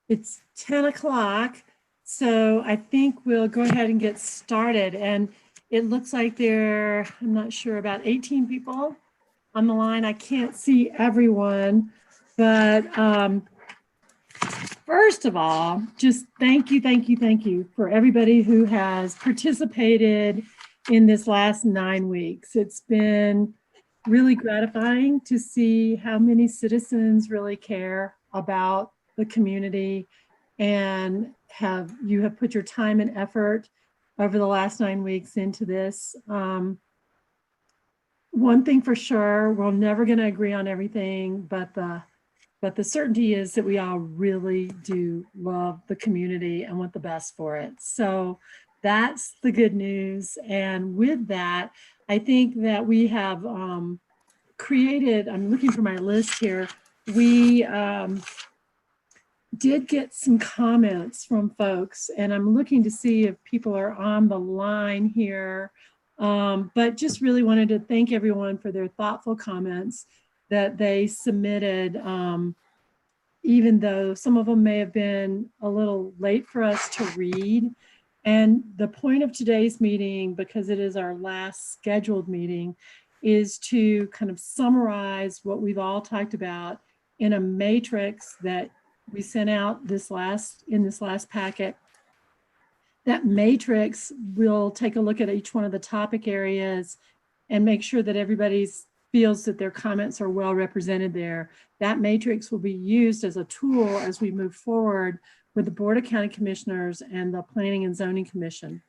It's 10 o'clock, so I think we'll go ahead and get started. And it looks like there, I'm not sure, about 18 people on the line. I can't see everyone, but first of all, just thank you for everybody who has participated in this last 9 weeks. It's been really gratifying to see how many citizens really care about the community and you have put your time and effort over the last 9 weeks into this. One thing for sure, we're never going to agree on everything, but the certainty is that we all really do love the community and want the best for it. So that's the good news. And with that, I think that we have created, I'm looking for my list here, we did get some comments from folks, and I'm looking to see if people are on the line here. But just really wanted to thank everyone for their thoughtful comments that they submitted, even though some of them may have been a little late for us to read. And the point of today's meeting, because it is our last scheduled meeting, is to kind of summarize what we've all talked about in a matrix that we sent out in this last packet. That matrix will take a look at each one of the topic areas and make sure that everybody feels that their comments are well represented there. That matrix will be used as a tool as we move forward with the Board of County Commissioners and the Planning and Zoning Commission.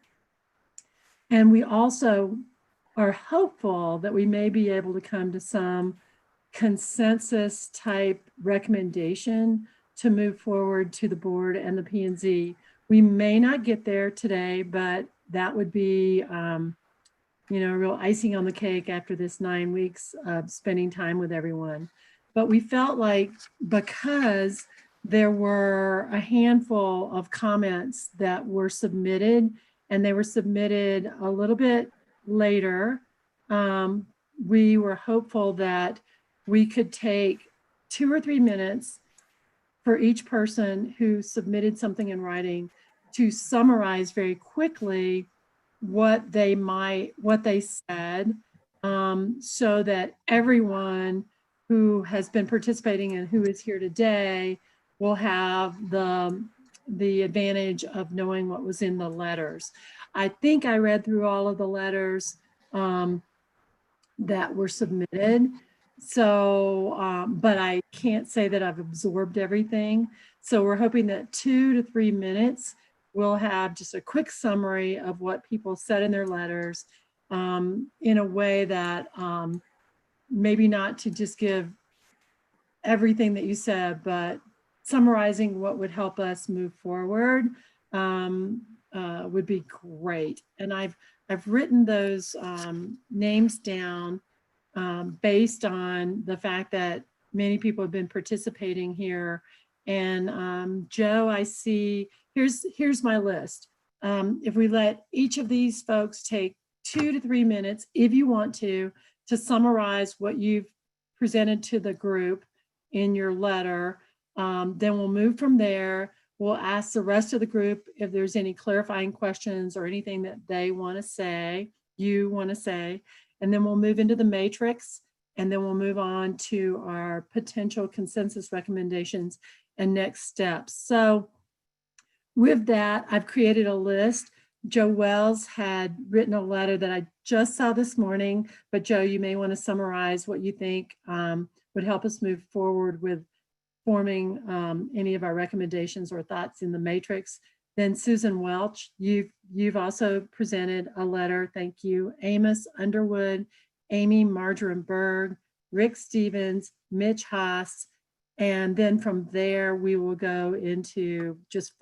And we also are hopeful that we may be able to come to some consensus type recommendation to move forward to the board and the P&Z. We may not get there today, but that would be, real icing on the cake after this 9 weeks of spending time with everyone. But we felt like, because there were a handful of comments that were submitted, and they were submitted a little bit later, we were hopeful that we could take 2 or 3 minutes for each person who submitted something in writing to summarize very quickly what they said, so that everyone who has been participating and who is here today will have the advantage of knowing what was in the letters. I think I read through all of the letters that were submitted. So, but I can't say that I've absorbed everything. So we're hoping that 2 to 3 minutes we'll have just a quick summary of what people said in their letters, in a way that maybe not to just give everything that you said, but summarizing what would help us move forward would be great. And I've written those names down based on the fact that many people have been participating here. And Joe, I see, here's my list. If we let each of these folks take 2 to 3 minutes, if you want to summarize what you've presented to the group in your letter, then we'll move from there. We'll ask the rest of the group if there's any clarifying questions or anything that they want to say, you want to say, and then we'll move into the matrix, and then we'll move on to our potential consensus recommendations and next steps. So with that, I've created a list. Joe Wells had written a letter that I just saw this morning, but Joe, you may want to summarize what you think would help us move forward with forming any of our recommendations or thoughts in the matrix. Then Susan Welch, you've also presented a letter, thank you. Amos Underwood, Amy Marjoram Berg, Rick Stevens, Mitch Haas, and then from there we will go into just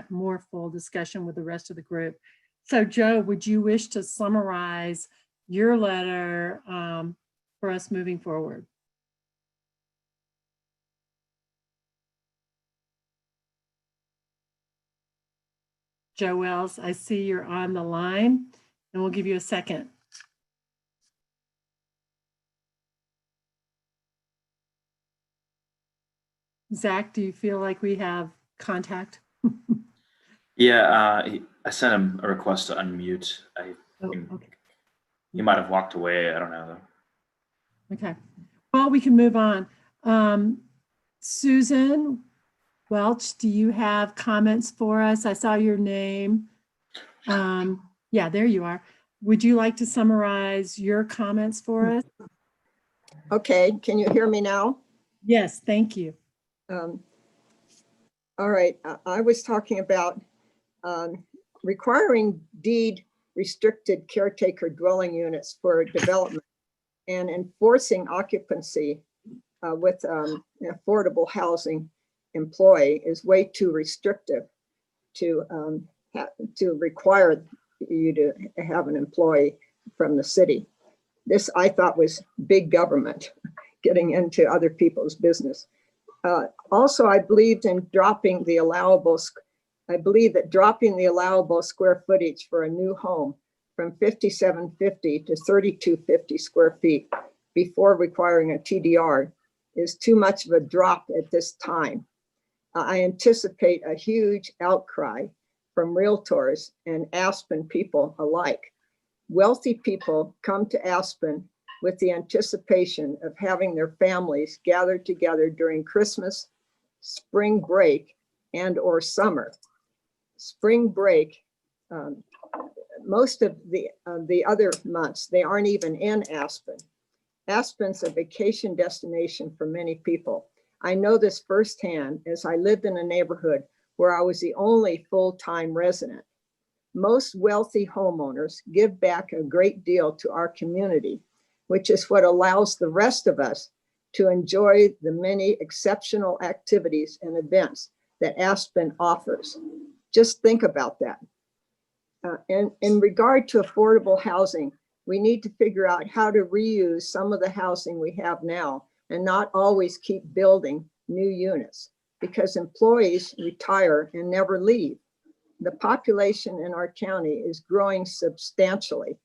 more full discussion with the rest of the group. So Joe, would you wish to summarize your letter for us moving forward? Joe Wells, I see you're on the line, and we'll give you a second. Zach, do you feel like we have contact? Yeah, I sent him a request to unmute. Oh, okay. He might have walked away. I don't know. Okay. Well, we can move on. Susan Welch, do you have comments for us? I saw your name. Yeah, there you are. Would you like to summarize your comments for us? Okay, can you hear me now? Yes, thank you. All right, I was talking about requiring deed restricted caretaker dwelling units for development and enforcing occupancy with an affordable housing employee is way too restrictive to require you to have an employee from the city. This I thought was big government getting into other people's business. Also, I believe that dropping the allowable square footage for a new home from 5,750 to 3,250 square feet before requiring a TDR is too much of a drop at this time. I anticipate a huge outcry from realtors and Aspen people alike. Wealthy people come to Aspen with the anticipation of having their families gathered together during Christmas, spring break, and or summer. Spring break, most of the other months, they aren't even in Aspen. Aspen's a vacation destination for many people. I know this firsthand as I lived in a neighborhood where I was the only full-time resident. Most wealthy homeowners give back a great deal to our community, which is what allows the rest of us to enjoy the many exceptional activities and events that Aspen offers. Just think about that. And in regard to affordable housing, we need to figure out how to reuse some of the housing we have now and not always keep building new units because employees retire and never leave. The population in our county is growing substantially,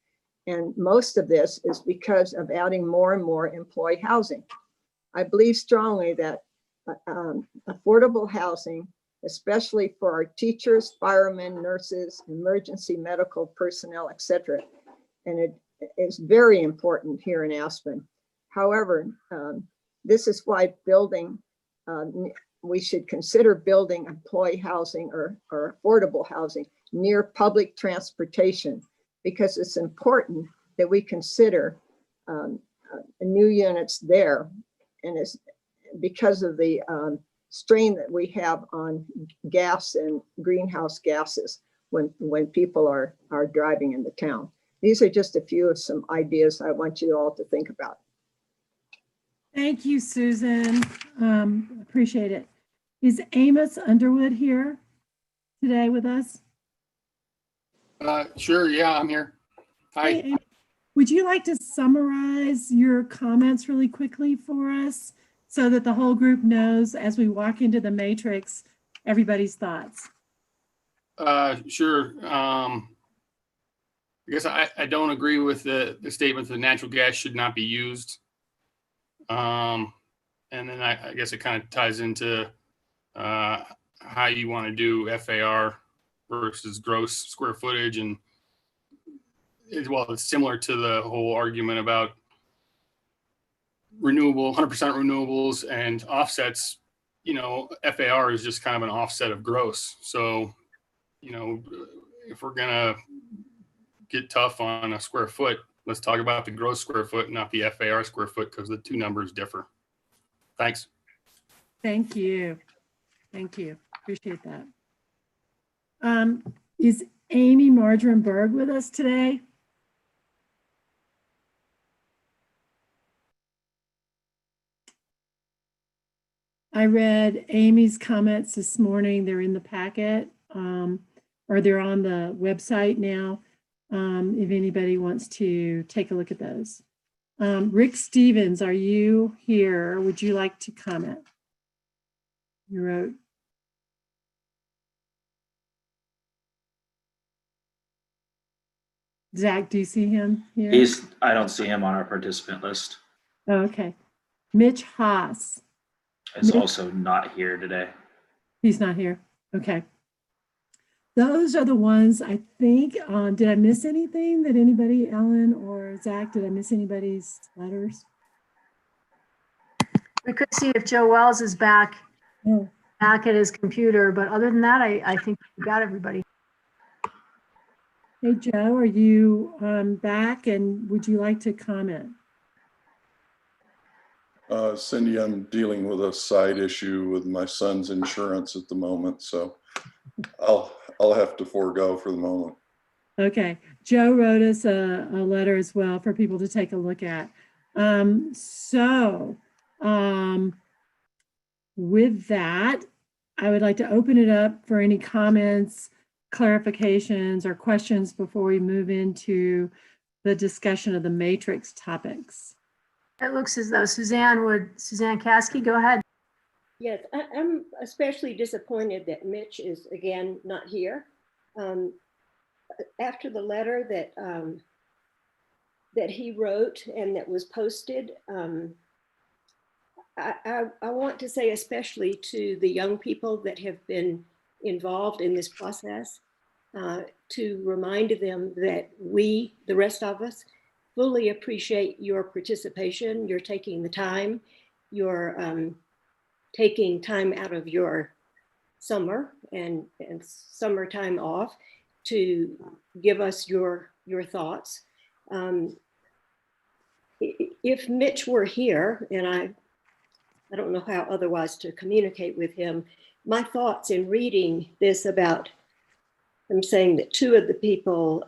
and most of this is because of adding more and more employee housing. I believe strongly that affordable housing, especially for our teachers, firemen, nurses, emergency medical personnel, etc., and it is very important here in Aspen. However, this is why we should consider building employee housing or affordable housing near public transportation, because it's important that we consider new units there. And it's because of the strain that we have on gas and greenhouse gases when people are driving into town. These are just a few of some ideas I want you all to think about. Thank you, Susan. Appreciate it. Is Amos Underwood here today with us? Sure, yeah, I'm here. Hi. Hey, Amos, would you like to summarize your comments really quickly for us so that the whole group knows as we walk into the matrix, everybody's thoughts? Sure. I guess I don't agree with the statement that natural gas should not be used. And then I guess it kind of ties into how you want to do FAR versus gross square footage. And it's similar to the whole argument about 100% renewables and offsets. You know, FAR is just kind of an offset of gross. So, you know, if we're going to get tough on a square foot, let's talk about the gross square foot, not the FAR square foot, because the two numbers differ. Thanks. Thank you. Thank you. Appreciate that. Is Amy Marjoram Berg with us today? I read Amy's comments this morning. They're in the packet, or they're on the website now. If anybody wants to take a look at those. Rick Stevens, are you here? Would you like to comment? You wrote. Zach, do you see him here? I don't see him on our participant list. Oh, okay. Mitch Haas. is also not here today. He's not here. Okay. Those are the ones I think. Did I miss anything that anybody, Ellen or Zach, did I miss anybody's letters? We could see if Joe Wells is back Oh, at his computer, but other than that, I think we got everybody. hey, Joe, are you back and would you like to comment? Cindy, I'm dealing with a side issue with my son's insurance at the moment, so I'll have to forego for the moment. Okay, Joe wrote us a letter as well for people to take a look at. With that, I would like to open it up for any comments, clarifications, or questions before we move into the discussion of the matrix topics. It looks as though Suzanne Caskey, go ahead. Yes, I'm especially disappointed that Mitch is again not here. After the letter that he wrote and that was posted, I want to say especially to the young people that have been involved in this process, to remind them that we, the rest of us, fully appreciate your participation. You're taking the time, you're taking time out of your summer and summertime off to give us your thoughts. If Mitch were here, and I don't know how otherwise to communicate with him, my thoughts in reading this about, I'm saying that two of the people,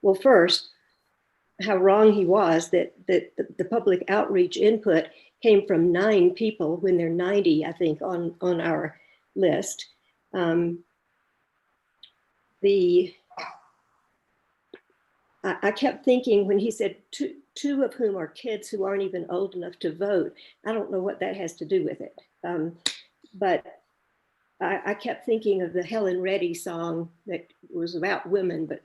well, first, how wrong he was that the public outreach input came from 9 people when there are 90, I think, on our list. I kept thinking when he said two of whom are kids who aren't even old enough to vote, I don't know what that has to do with it. But I kept thinking of the Helen Reddy song that was about women, but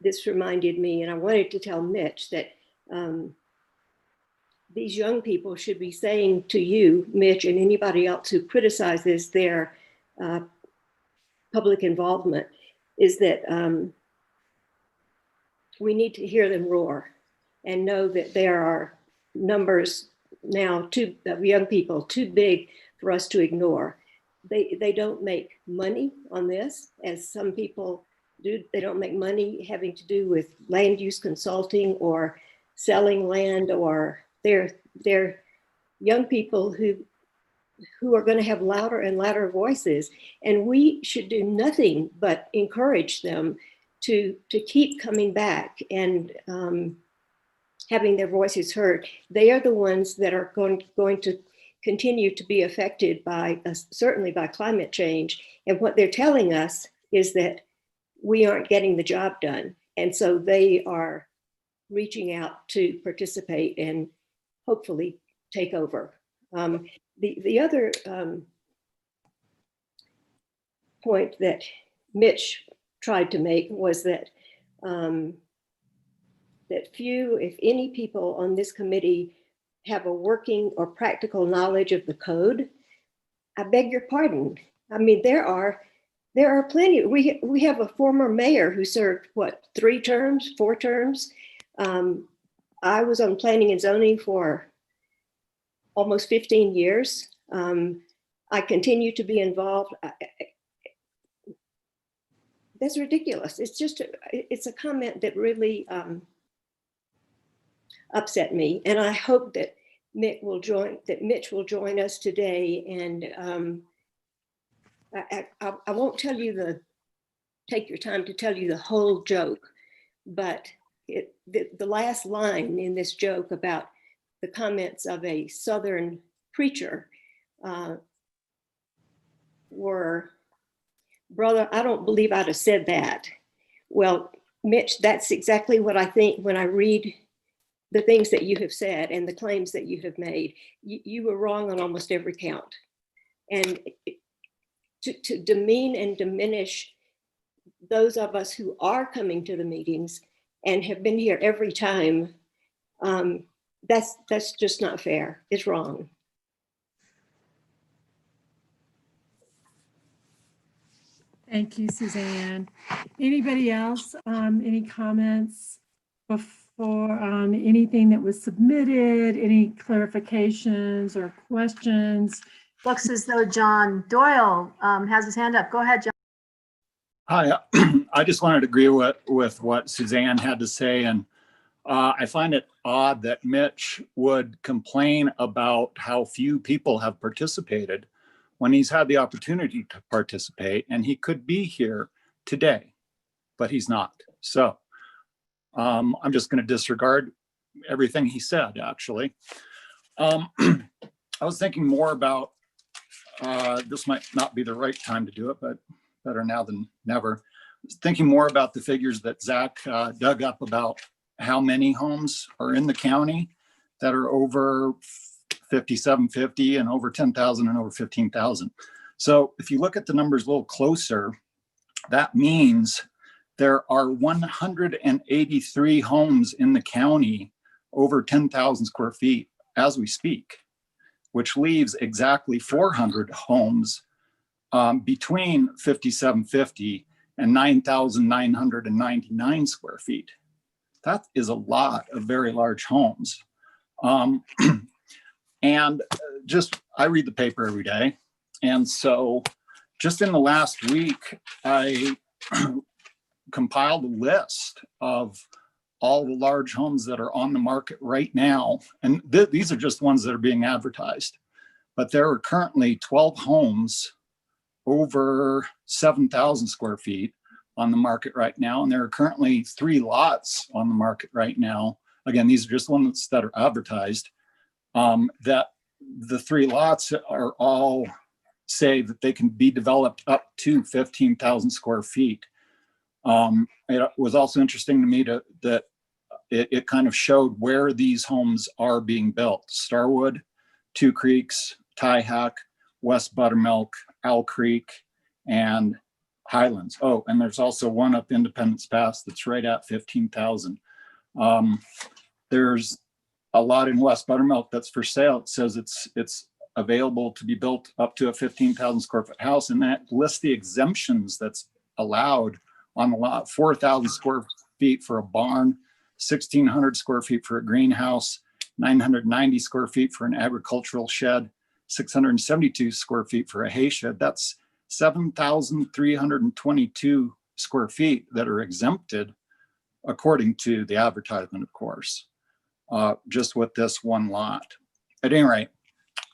this reminded me, and I wanted to tell Mitch that these young people should be saying to you, Mitch, and anybody else who criticizes their public involvement, is that we need to hear them roar and know that there are numbers now of young people too big for us to ignore. They don't make money on this, as some people do. They don't make money having to do with land use consulting or selling land, or they're young people who are going to have louder and louder voices, and we should do nothing but encourage them to keep coming back and having their voices heard. They are the ones that are going to continue to be affected by, certainly by climate change. And what they're telling us is that we aren't getting the job done. And so they are reaching out to participate and hopefully take over. The other point that Mitch tried to make was that that few, if any, people on this committee have a working or practical knowledge of the code. I beg your pardon. I mean, there are plenty. We have a former mayor who served, what, 4 terms? I was on planning and zoning for almost 15 years. I continue to be involved. That's ridiculous. It's a comment that really upset me. And I hope that Mitch will join us today. And I won't take your time to tell you the whole joke, but the last line in this joke about the comments of a Southern preacher were, "Brother, I don't believe I'd have said that." Well, Mitch, that's exactly what I think when I read the things that you have said and the claims that you have made. You were wrong on almost every count. And to demean and diminish those of us who are coming to the meetings and have been here every time, that's just not fair. It's wrong. Thank you, Suzanne. Anybody else, any comments before on anything that was submitted, any clarifications or questions? Looks as though John Doyle has his hand up. Go ahead, John. Hi, I just wanted to agree with what Suzanne had to say. And I find it odd that Mitch would complain about how few people have participated when he's had the opportunity to participate, and he could be here today, but he's not. So I'm just going to disregard everything he said, actually. I was thinking more about, this might not be the right time to do it, but better now than never. Thinking more about the figures that Zach dug up about how many homes are in the county that are over 5,750 and over 10,000 and over 15,000. So if you look at the numbers a little closer, that means there are 183 homes in the county over 10,000 square feet as we speak, which leaves exactly 400 homes between 5,750 and 9,999 square feet. That is a lot of very large homes. And just, I read the paper every day. And so just in the last week, I compiled a list of all the large homes that are on the market right now. And these are just ones that are being advertised. But there are currently 12 homes over 7,000 square feet on the market right now. And there are currently 3 lots on the market right now. Again, these are just ones that are advertised, that the 3 lots are all say that they can be developed up to 15,000 square feet. It was also interesting to me that it kind of showed where these homes are being built. Starwood, Two Creeks, Tyhack, West Buttermilk, Owl Creek, and Highlands. Oh, and there's also one up Independence Pass that's right at 15,000. There's a lot in West Buttermilk that's for sale. It says it's available to be built up to a 15,000 square foot house, and that lists the exemptions that's allowed on the lot: 4,000 square feet for a barn, 1,600 square feet for a greenhouse, 990 square feet for an agricultural shed, 672 square feet for a hay shed. That's 7,322 square feet that are exempted according to the advertisement, of course, just with this one lot. At any rate,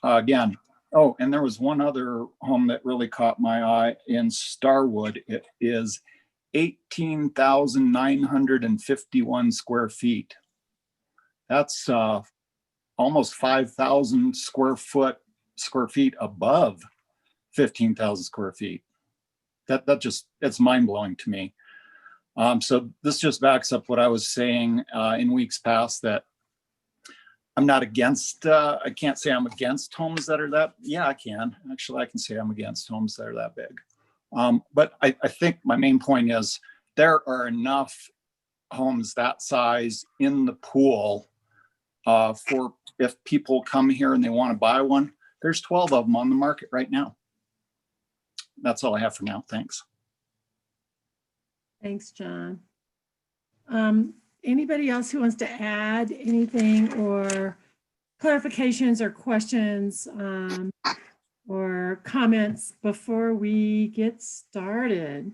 again, oh, and there was one other home that really caught my eye in Starwood. It is 18,951 square feet. That's almost 5,000 square feet above 15,000 square feet. That just, it's mind blowing to me. So this just backs up what I was saying in weeks past, that I'm not against, I can't say I'm against homes that are that, yeah, I can. Actually, I can say I'm against homes that are that big. But I think my main point is there are enough homes that size in the pool for if people come here and they want to buy one. There's 12 of them on the market right now. That's all I have for now. Thanks. Thanks, John. Anybody else who wants to add anything or clarifications or questions or comments before we get started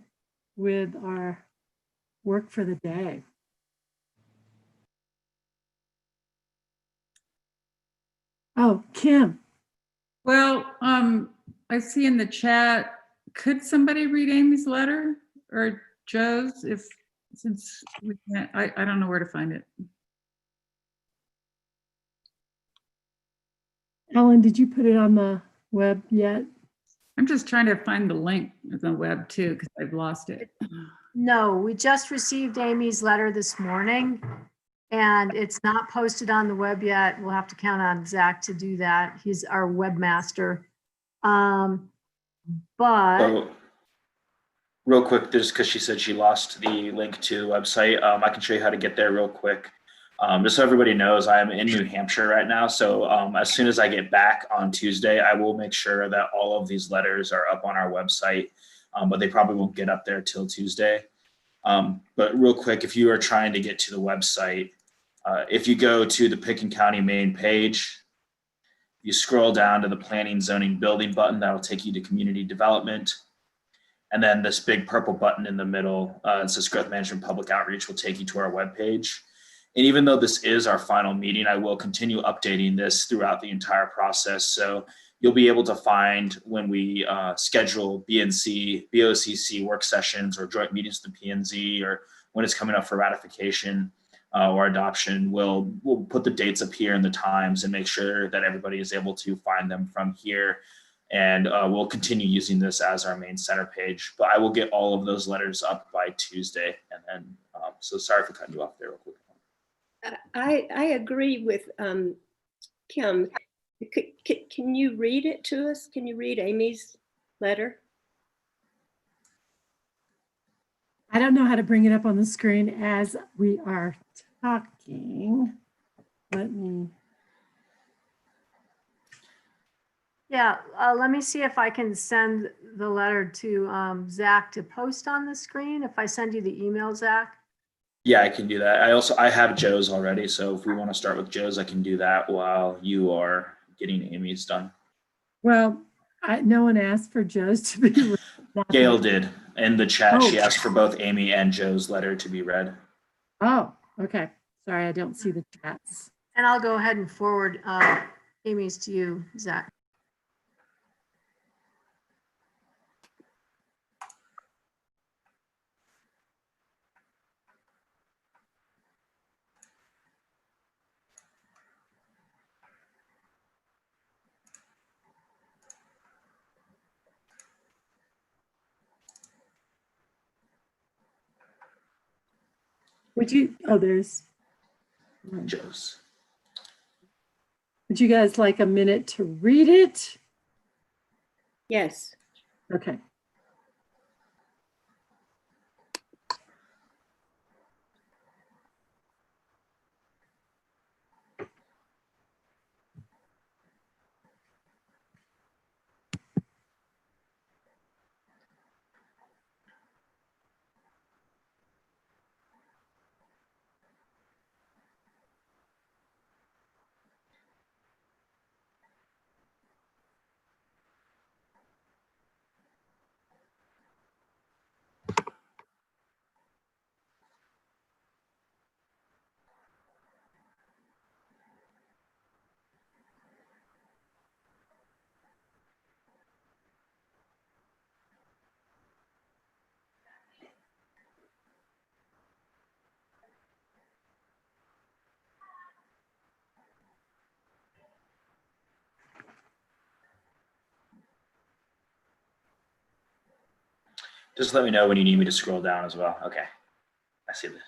with our work for the day? Oh, Kim. Well, I see in the chat, could somebody read Amy's letter or Joe's, since we can't, I don't know where to find it. Ellen, did you put it on the web yet? I'm just trying to find the link on the web too, because I've lost it. No, we just received Amy's letter this morning, and it's not posted on the web yet. We'll have to count on Zach to do that. He's our webmaster. But So, real quick, just because she said she lost the link to the website, I can show you how to get there real quick. Just so everybody knows, I am in New Hampshire right now. So as soon as I get back on Tuesday, I will make sure that all of these letters are up on our website. but they probably won't get up there till Tuesday. But real quick, if you are trying to get to the website, if you go to the Pitkin County main page, you scroll down to the planning, zoning, building button, that'll take you to community development. And then this big purple button in the middle, it says growth management public outreach, will take you to our webpage. And even though this is our final meeting, I will continue updating this throughout the entire process. So you'll be able to find when we schedule BOCC work sessions or joint meetings with the P&Z, or when it's coming up for ratification or adoption, we'll put the dates up here and the times and make sure that everybody is able to find them from here. And we'll continue using this as our main center page, but I will get all of those letters up by Tuesday. And then, so sorry for cutting you off there real quick. I agree with Kim. Can you read it to us? Can you read Amy's letter? I don't know how to bring it up on the screen as we are talking. Let me. Yeah, let me see if I can send the letter to Zach to post on the screen. If I send you the email, Zach. Yeah, I can do that. I have Joe's already. So if we want to start with Joe's, I can do that while you are getting Amy's done. Well, no one asked for Joe's to be read. Gail did in the chat. Oh. She asked for both Amy and Joe's letter to be read. Oh, okay. Sorry, I don't see the chats. And I'll go ahead and forward Amy's to you, Zach. Would you, oh, there's, Joe's. would you guys like a minute to read it? Yes. Okay. Just let me know when you need me to scroll down as well. Okay, I see this.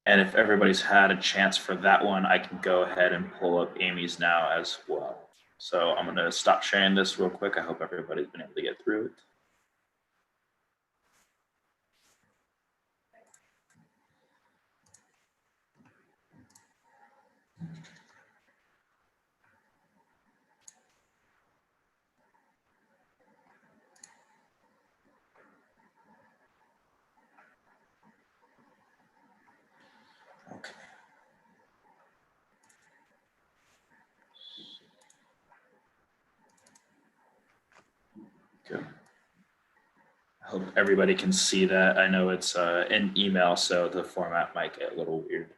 And if everybody's had a chance for that one, I can go ahead and pull up Amy's now as well. So I'm going to stop sharing this real quick. I hope everybody's been able to get through it. Okay. Good. I hope everybody can see that. I know it's an email, so the format might get a little weird.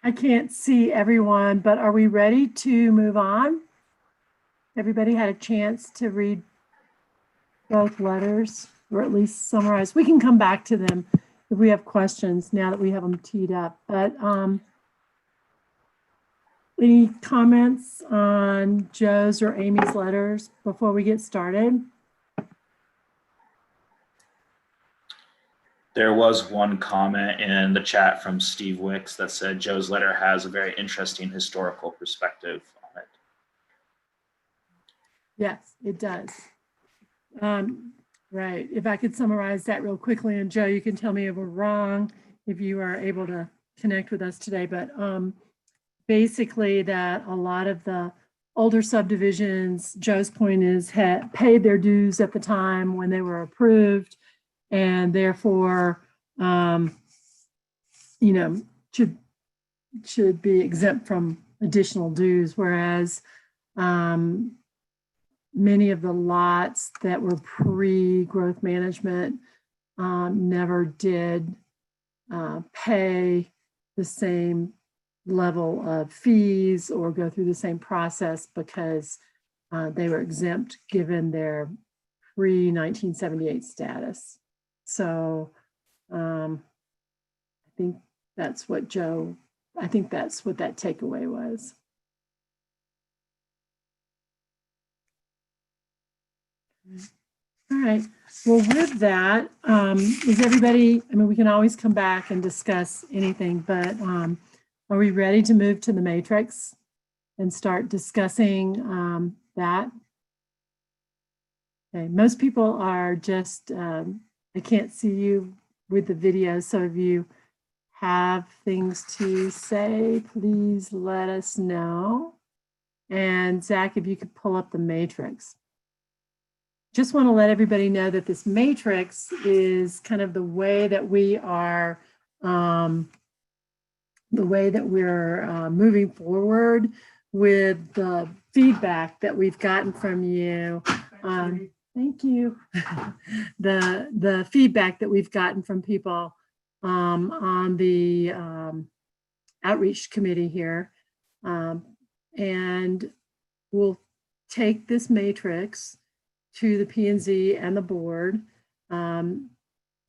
I can't see everyone, but are we ready to move on? Everybody had a chance to read both letters, or at least summarize. We can come back to them if we have questions now that we have them teed up. But any comments on Joe's or Amy's letters before we get started? There was one comment in the chat from Steve Wicks that said Joe's letter has a very interesting historical perspective on it. Yes, it does. Right. If I could summarize that real quickly, and Joe, you can tell me if we're wrong, if you are able to connect with us today. But basically that a lot of the older subdivisions, Joe's point is, had paid their dues at the time when they were approved, and therefore, you know, should be exempt from additional dues, whereas many of the lots that were pre-growth management never did pay the same level of fees or go through the same process because they were exempt given their pre-1978 status. So I think that's what I think that's what that takeaway was. All right. Well, with that, is everybody, I mean, we can always come back and discuss anything, but are we ready to move to the matrix and start discussing that? Okay, most people are just, I can't see you with the video, so if you have things to say, please let us know. And Zach, if you could pull up the matrix. Just want to let everybody know that this matrix is kind of the way that we are, moving forward with the feedback that we've gotten from you. Thank you. The feedback that we've gotten from people on the outreach committee here. And we'll take this matrix to the P&Z and the board,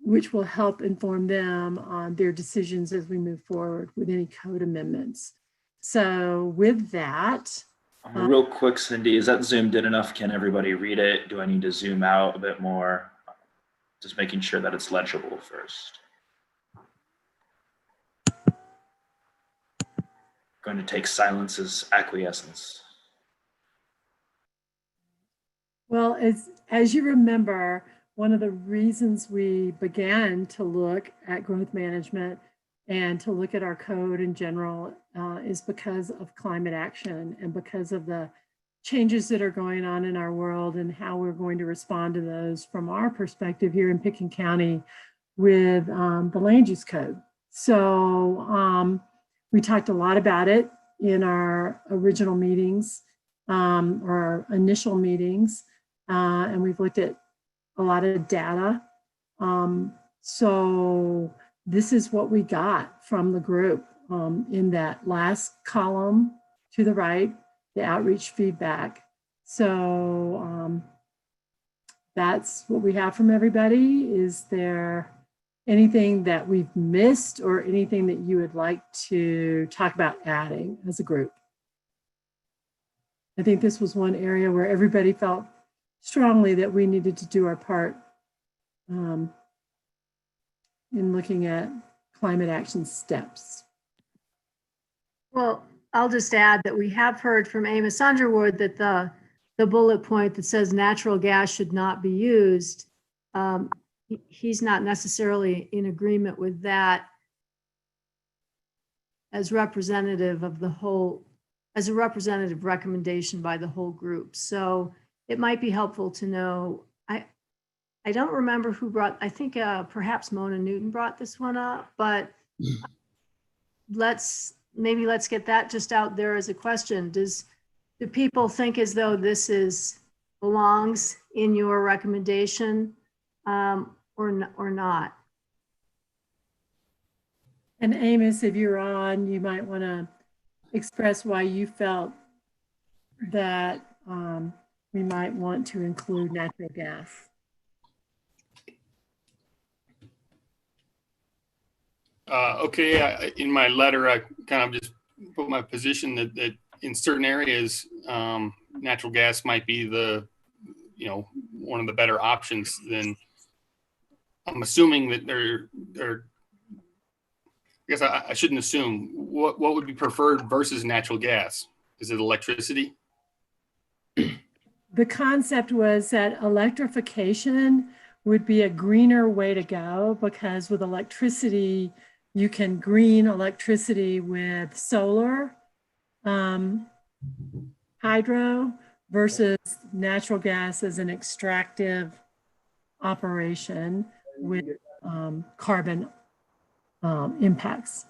which will help inform them on their decisions as we move forward with any code amendments. So with that, Real quick, Cindy, is that zoomed in enough? Can everybody read it? Do I need to zoom out a bit more? Just making sure that it's legible first. Going to take silence as acquiescence. Well, as you remember, one of the reasons we began to look at growth management and to look at our code in general is because of climate action and because of the changes that are going on in our world and how we're going to respond to those from our perspective here in Pitkin County with the land use code. So we talked a lot about it in our original meetings or our initial meetings, and we've looked at a lot of data. So this is what we got from the group in that last column to the right, the outreach feedback. So that's what we have from everybody. Is there anything that we've missed or anything that you would like to talk about adding as a group? I think this was one area where everybody felt strongly that we needed to do our part in looking at climate action steps. Well, I'll just add that we have heard from Amos Underwood that the bullet point that says natural gas should not be used, he's not necessarily in agreement with that as representative of the whole, as a representative recommendation by the whole group. So it might be helpful to know, I don't remember who brought, I think perhaps Mona Newton brought this one up, but let's get that just out there as a question. Do people think as though this belongs in your recommendation or not? And Amos, if you're on, you might want to express why you felt that we might want to include natural gas. Okay, in my letter, I kind of just put my position that in certain areas, natural gas might be one of the better options. Then I'm assuming that I guess I shouldn't assume. What would be preferred versus natural gas? Is it electricity? The concept was that electrification would be a greener way to go, because with electricity, you can green electricity with solar, hydro, versus natural gas as an extractive operation with carbon impacts.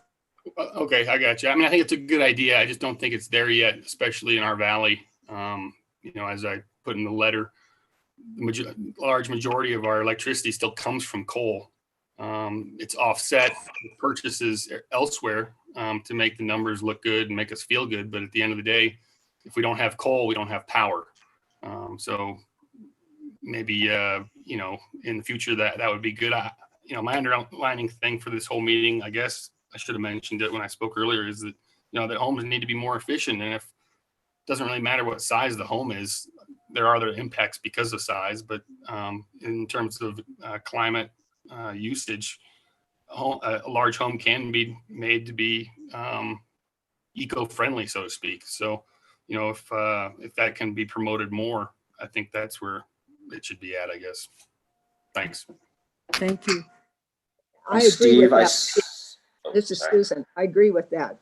Okay, I got you. I mean, I think it's a good idea. I just don't think it's there yet, especially in our valley. As I put in the letter, the large majority of our electricity still comes from coal. It's offset with purchases elsewhere to make the numbers look good and make us feel good. But at the end of the day, if we don't have coal, we don't have power. So maybe, in the future that would be good. My underlining thing for this whole meeting, I guess I should have mentioned it when I spoke earlier, is that, that homes need to be more efficient. And if it doesn't really matter what size the home is, there are other impacts because of size. But in terms of climate usage, a large home can be made to be eco-friendly, so to speak. So, if that can be promoted more, I think that's where it should be at, I guess. Thanks. Thank you. I agree with that. Oh, This is sorry. Susan. I agree with that.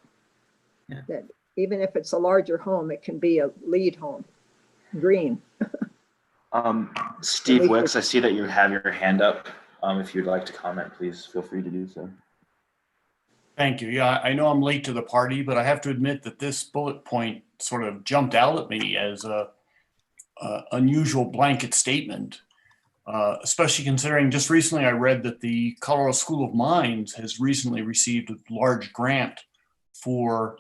Yeah. That even if it's a larger home, it can be a lead home, green. Steve Wicks, I see that you have your hand up. If you'd like to comment, please feel free to do so. Thank you. Yeah, I know I'm late to the party, but I have to admit that this bullet point sort of jumped out at me as a unusual blanket statement, especially considering just recently I read that the Colorado School of Mines has recently received a large grant for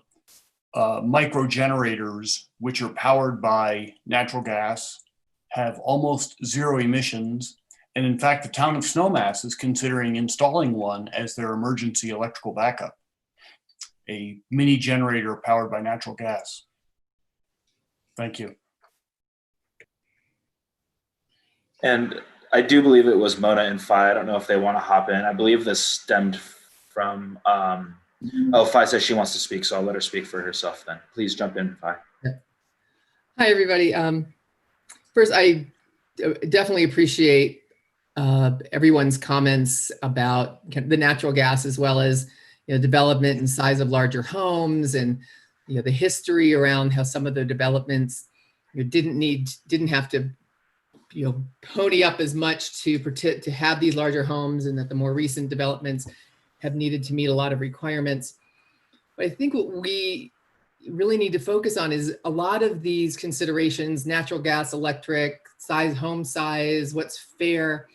micro generators, which are powered by natural gas, have almost zero emissions. And in fact, the town of Snowmass is considering installing one as their emergency electrical backup, a mini generator powered by natural gas. Thank you. And I do believe it was Mona and Fi. I don't know if they want to hop in. I believe this stemmed from, oh, Fi says she wants to speak, so I'll let her speak for herself then. Please jump in, Fi. Hi, everybody. First, I definitely appreciate everyone's comments about the natural gas, as well as development and size of larger homes, and the history around how some of the developments didn't have to pony up as much to have these larger homes, and that the more recent developments have needed to meet a lot of requirements. But I think what we really need to focus on is a lot of these considerations: natural gas, electric, size, home size, what's fair,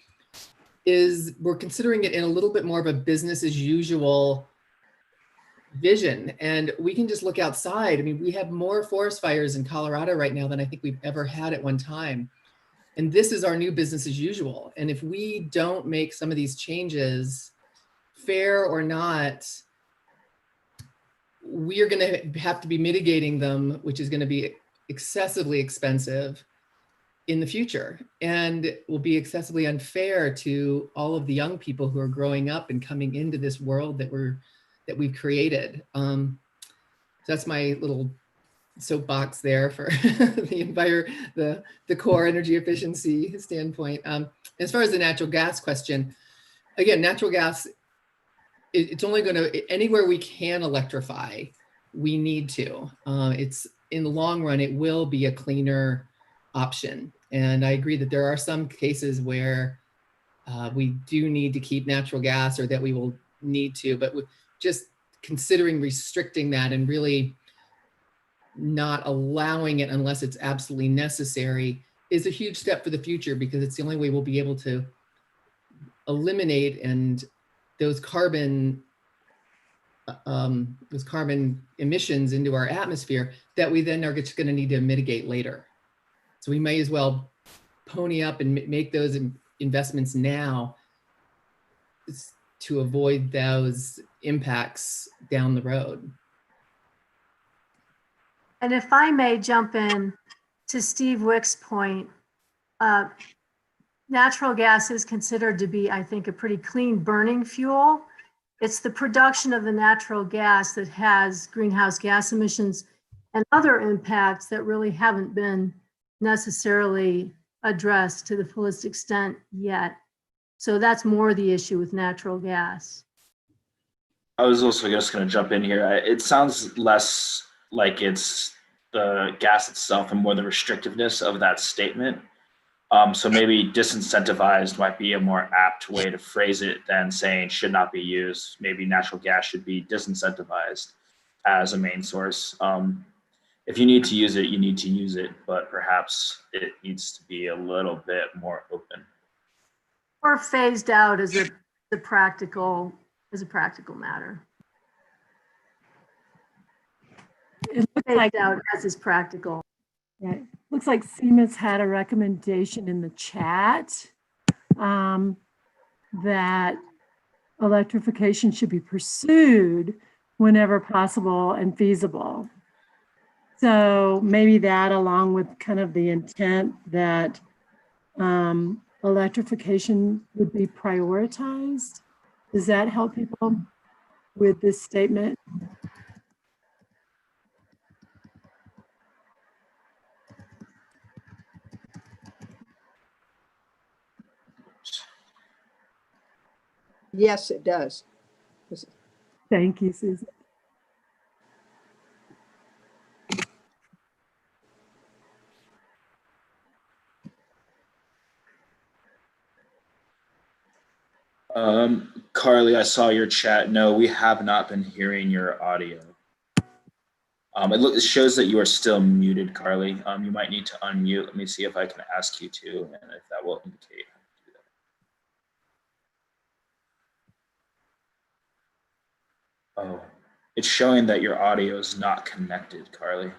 is we're considering it in a little bit more of a business as usual vision. And we can just look outside. I mean, we have more forest fires in Colorado right now than I think we've ever had at one time. And this is our new business as usual. And if we don't make some of these changes, fair or not, we are going to have to be mitigating them, which is going to be excessively expensive in the future, and will be excessively unfair to all of the young people who are growing up and coming into this world that we've created. So that's my little soapbox there for the core energy efficiency standpoint. As far as the natural gas question, again, natural gas, it's only going to, anywhere we can electrify, we need to. It's, in the long run, it will be a cleaner option. And I agree that there are some cases where we do need to keep natural gas, or that we will need to, but just considering restricting that and really not allowing it unless it's absolutely necessary is a huge step for the future, because it's the only way we'll be able to eliminate those carbon emissions into our atmosphere that we then are just going to need to mitigate later. So we may as well pony up and make those investments now to avoid those impacts down the road. And if I may jump in to Steve Wick's point, natural gas is considered to be, I think, a pretty clean burning fuel. It's the production of the natural gas that has greenhouse gas emissions and other impacts that really haven't been necessarily addressed to the fullest extent yet. So that's more the issue with natural gas. I was also just going to jump in here. It sounds less like it's the gas itself and more the restrictiveness of that statement. So maybe disincentivized might be a more apt way to phrase it than saying should not be used. Maybe natural gas should be disincentivized as a main source. If you need to use it, you need to use it, but perhaps it needs to be a little bit more open. Or phased out as a practical matter. It looks Phased like out as is practical. Yeah, it looks like Seamus had a recommendation in the chat that electrification should be pursued whenever possible and feasible. So maybe that, along with kind of the intent that electrification would be prioritized. Does that help people with this statement? Yes, it does. Thank you, Susan. Carly, I saw your chat. No, we have not been hearing your audio. It shows that you are still muted, Carly. You might need to unmute. Let me see if I can ask you to, and if that will indicate how to do that. Oh, it's showing that your audio is not connected, Carly.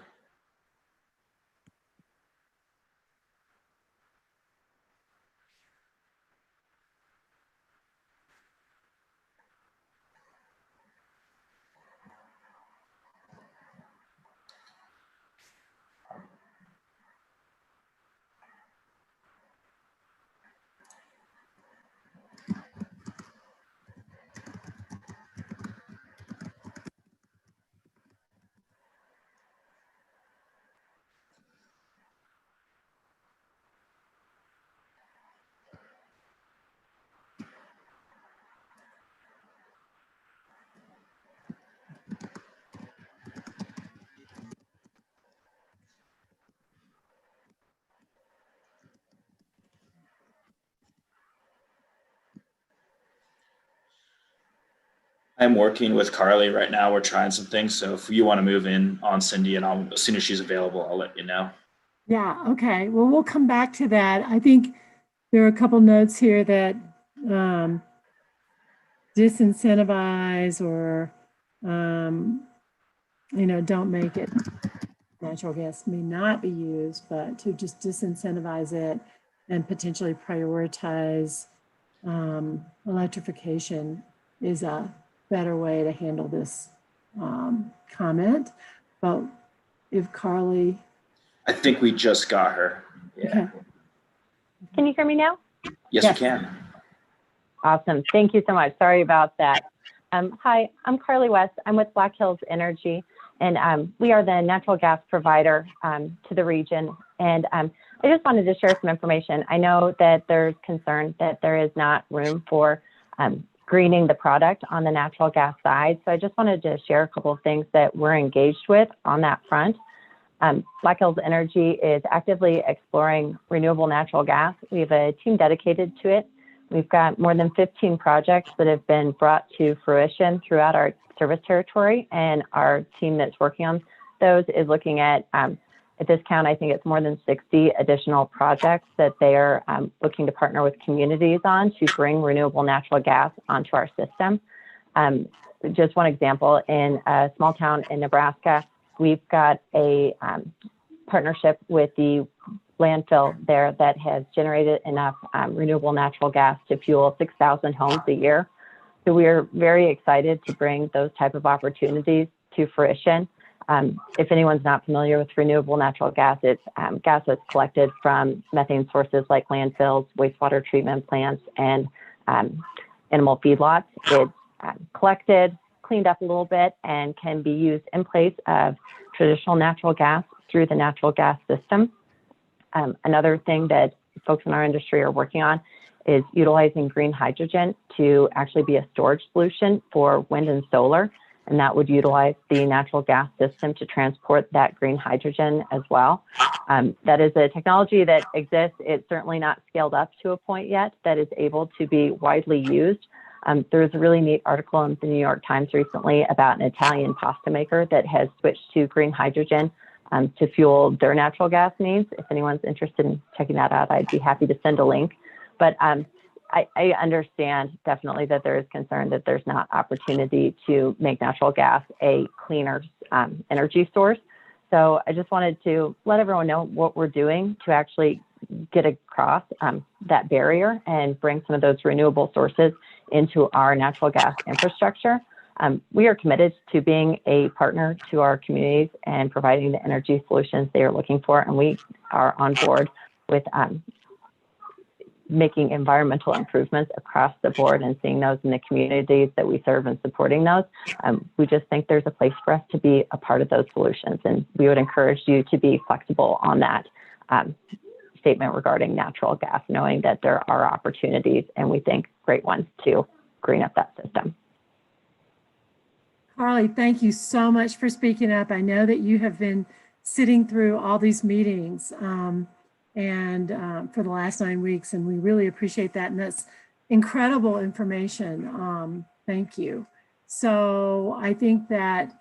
I'm working with Carly right now. We're trying some things. So if you want to move in on Cindy, and as soon as she's available, I'll let you know. Yeah, okay. Well, we'll come back to that. I think there are a couple notes here that disincentivize or, don't make it, natural gas may not be used, but to just disincentivize it and potentially prioritize electrification is a better way to handle this comment. But if Carly. I think we just got her. Yeah. Okay. Can you hear me now? Yes, we can. Awesome. Thank you so much. Sorry about that. Hi, I'm Carly West. I'm with Black Hills Energy, and we are the natural gas provider to the region. And I just wanted to share some information. I know that there's concern that there is not room for greening the product on the natural gas side. So I just wanted to share a couple of things that we're engaged with on that front. Black Hills Energy is actively exploring renewable natural gas. We have a team dedicated to it. We've got more than 15 projects that have been brought to fruition throughout our service territory, and our team that's working on those is looking at this count, I think it's more than 60 additional projects that they are looking to partner with communities on to bring renewable natural gas onto our system. Just one example, in a small town in Nebraska, we've got a partnership with the landfill there that has generated enough renewable natural gas to fuel 6,000 homes a year. So we are very excited to bring those type of opportunities to fruition. If anyone's not familiar with renewable natural gas, it's gas that's collected from methane sources like landfills, wastewater treatment plants, and animal feedlots. It's collected, cleaned up a little bit, and can be used in place of traditional natural gas through the natural gas system. Another thing that folks in our industry are working on is utilizing green hydrogen to actually be a storage solution for wind and solar. And that would utilize the natural gas system to transport that green hydrogen as well. That is a technology that exists. It's certainly not scaled up to a point yet that is able to be widely used. There was a really neat article in the New York Times recently about an Italian pasta maker that has switched to green hydrogen to fuel their natural gas needs. If anyone's interested in checking that out, I'd be happy to send a link. But I understand definitely that there is concern that there's not opportunity to make natural gas a cleaner energy source. So I just wanted to let everyone know what we're doing to actually get across that barrier and bring some of those renewable sources into our natural gas infrastructure. We are committed to being a partner to our communities and providing the energy solutions they are looking for. And we are on board with making environmental improvements across the board and seeing those in the communities that we serve and supporting those. We just think there's a place for us to be a part of those solutions. And we would encourage you to be flexible on that statement regarding natural gas, knowing that there are opportunities, and we think great ones, to green up that system. Carly, thank you so much for speaking up. I know that you have been sitting through all these meetings for the last 9 weeks, and we really appreciate that. And that's incredible information. Thank you. So I think that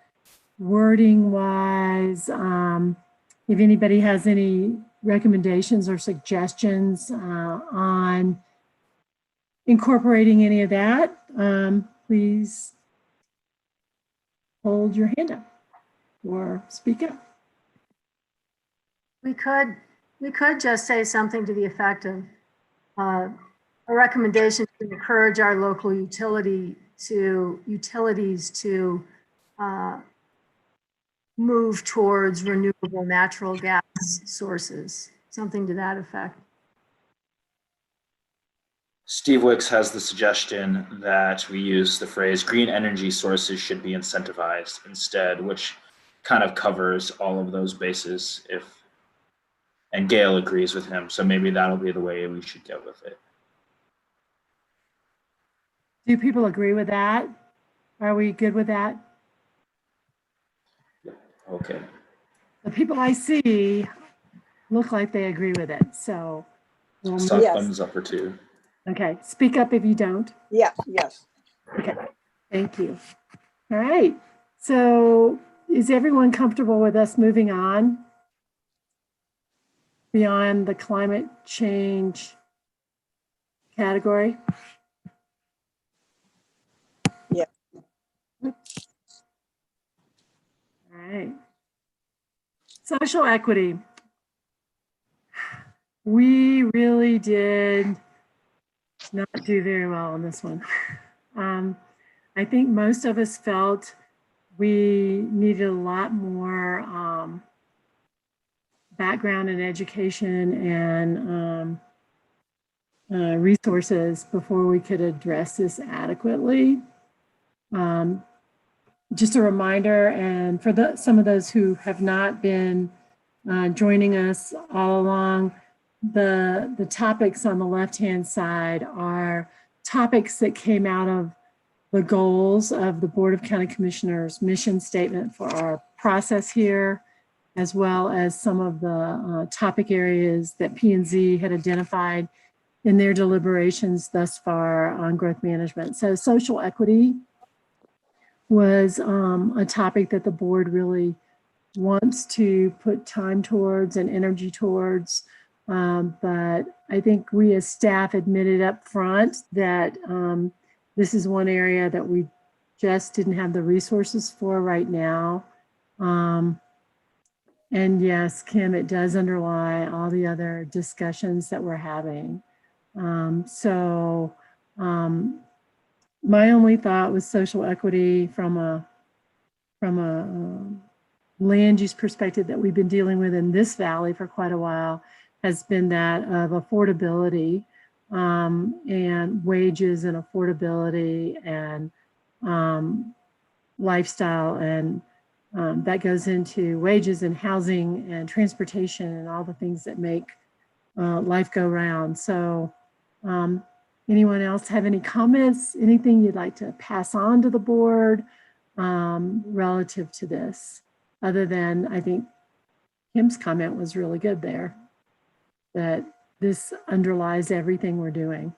wording wise, if anybody has any recommendations or suggestions on incorporating any of that, please hold your hand up or speak up. We could just say something to the effect of a recommendation to encourage our local utilities to move towards renewable natural gas sources, something to that effect. Steve Wicks has the suggestion that we use the phrase green energy sources should be incentivized instead, which kind of covers all of those bases. And Gail agrees with him, so maybe that'll be the way we should go with it. Do people agree with that? Are we good with that? Okay. The people I see look like they agree with it, so. Thumbs up or two. Okay, speak up if you don't. Yes, yes. Okay. Thank you. All right. So is everyone comfortable with us moving on beyond the climate change category? Yeah. All right. Social equity. We really did not do very well on this one. I think most of us felt we needed a lot more background and education and resources before we could address this adequately. Just a reminder, and for some of those who have not been joining us all along, the topics on the left-hand side are topics that came out of the goals of the Board of County Commissioners mission statement for our process here, as well as some of the topic areas that P&Z had identified in their deliberations thus far on growth management. So social equity was a topic that the board really wants to put time towards and energy towards. But I think we as staff admitted up front that this is one area that we just didn't have the resources for right now. And yes, Kim, it does underlie all the other discussions that we're having. My only thought was social equity from a land use perspective that we've been dealing with in this valley for quite a while has been that of affordability and wages and affordability and lifestyle, and that goes into wages and housing and transportation and all the things that make life go round. So anyone else have any comments, anything you'd like to pass on to the board relative to this? Other than, I think Kim's comment was really good there, that this underlies everything we're doing.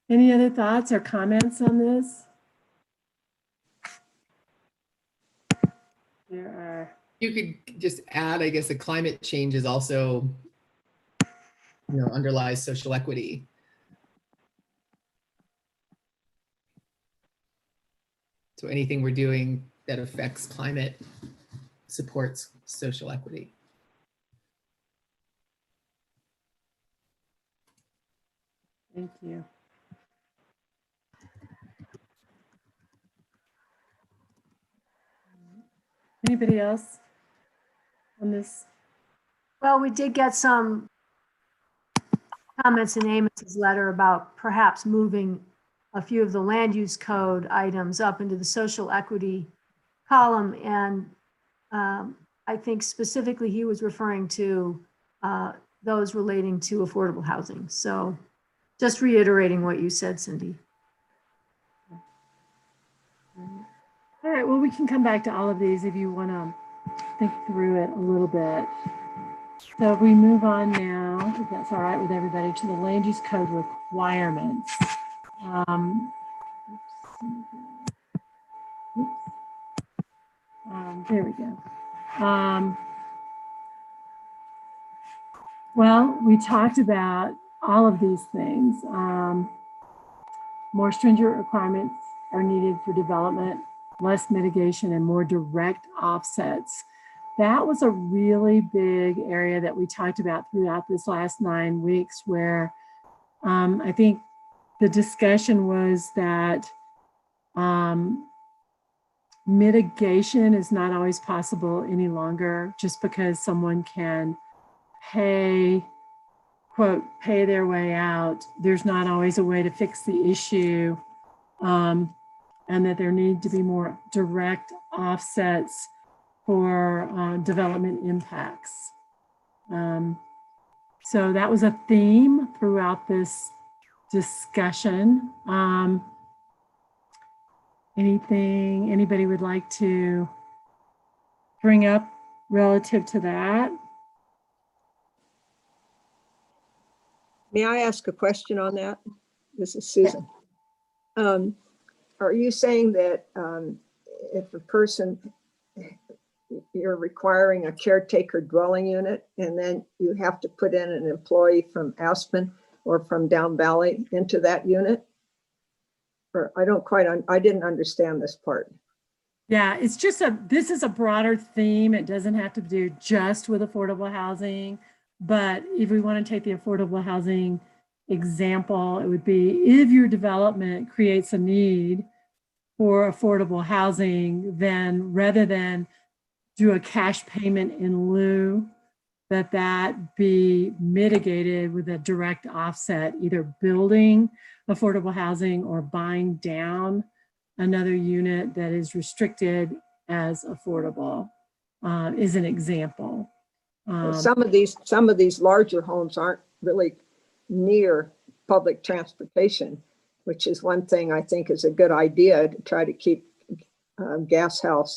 Any other thoughts or comments on this? There are. You could just add, I guess, that climate change is also, underlies social equity. So anything we're doing that affects climate supports social equity. Thank you. Anybody else on this? Well, we did get some comments in Amos's letter about perhaps moving a few of the land use code items up into the social equity column. And I think specifically he was referring to those relating to affordable housing. So just reiterating what you said, Cindy. All right, well, we can come back to all of these if you want to think through it a little bit. So we move on now, if that's all right with everybody, to the land use code requirements. There we go. Well, we talked about all of these things. More stringent requirements are needed for development, less mitigation, and more direct offsets. That was a really big area that we talked about throughout this last 9 weeks, where I think the discussion was that mitigation is not always possible any longer just because someone can pay, quote, pay their way out. There's not always a way to fix the issue, and that there need to be more direct offsets for development impacts. So that was a theme throughout this discussion. Anything anybody would like to bring up relative to that? May I ask a question on that? This is Susan. Are you saying that if a person, you're requiring a caretaker dwelling unit and then you have to put in an employee from Aspen or from Down Valley into that unit? Or I didn't understand this part. Yeah, it's just this is a broader theme. It doesn't have to do just with affordable housing, but if we want to take the affordable housing example, it would be if your development creates a need for affordable housing, then rather than do a cash payment in lieu, that be mitigated with a direct offset, either building affordable housing or buying down another unit that is restricted as affordable, is an example. Some of these larger homes aren't really near public transportation, which is one thing I think is a good idea to try to keep gas down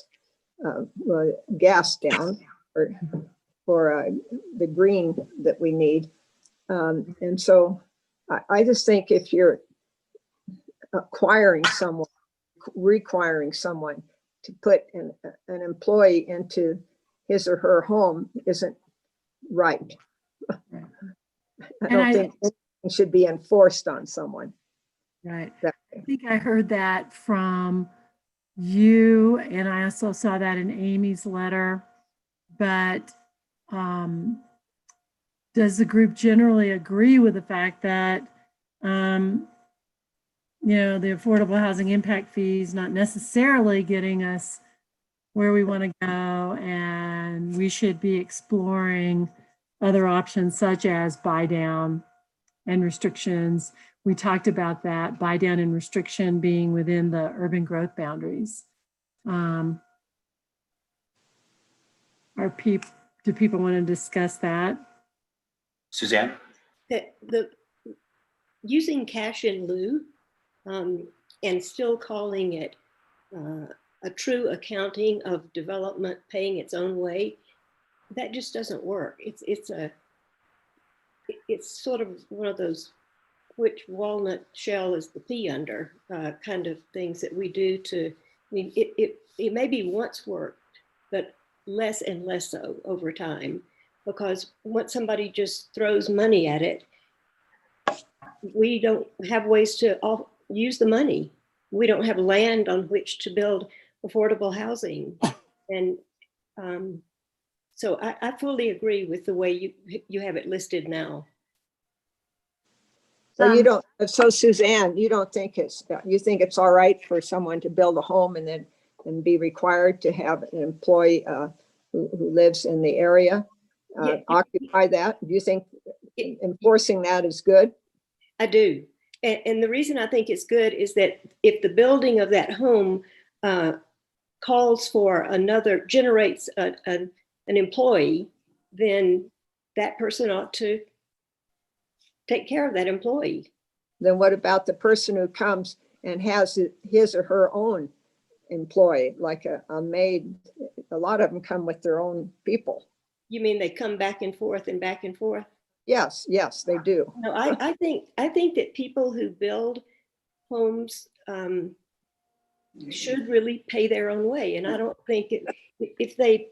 for the green that we need. And so I just think if you're requiring someone to put an employee into his or her home isn't right. I don't think it should be enforced on someone. Right. I think I heard that from you, and I also saw that in Amy's letter. But does the group generally agree with the fact that, the affordable housing impact fee is not necessarily getting us where we want to go, and we should be exploring other options such as buy down and restrictions? We talked about that, buy down and restriction being within the urban growth boundaries. Do people want to discuss that? Suzanne? The using cash in lieu and still calling it a true accounting of development paying its own way, that just doesn't work. It's sort of one of those which walnut shell is the pea under kind of things that we do it maybe once worked, but less and less so over time, because once somebody just throws money at it, we don't have ways to use the money. We don't have land on which to build affordable housing. And so I fully agree with the way you have it listed now. So Suzanne, you think it's all right for someone to build a home and be required to have an employee who lives in the area occupy that? Do you think enforcing that is good? I do. And the reason I think it's good is that if the building of that home calls for generates an employee, then that person ought to take care of that employee. Then what about the person who comes and has his or her own employee, like a maid? A lot of them come with their own people. You mean they come back and forth and back and forth? Yes, they do. No, I think that people who build homes should really pay their own way. And I don't think if they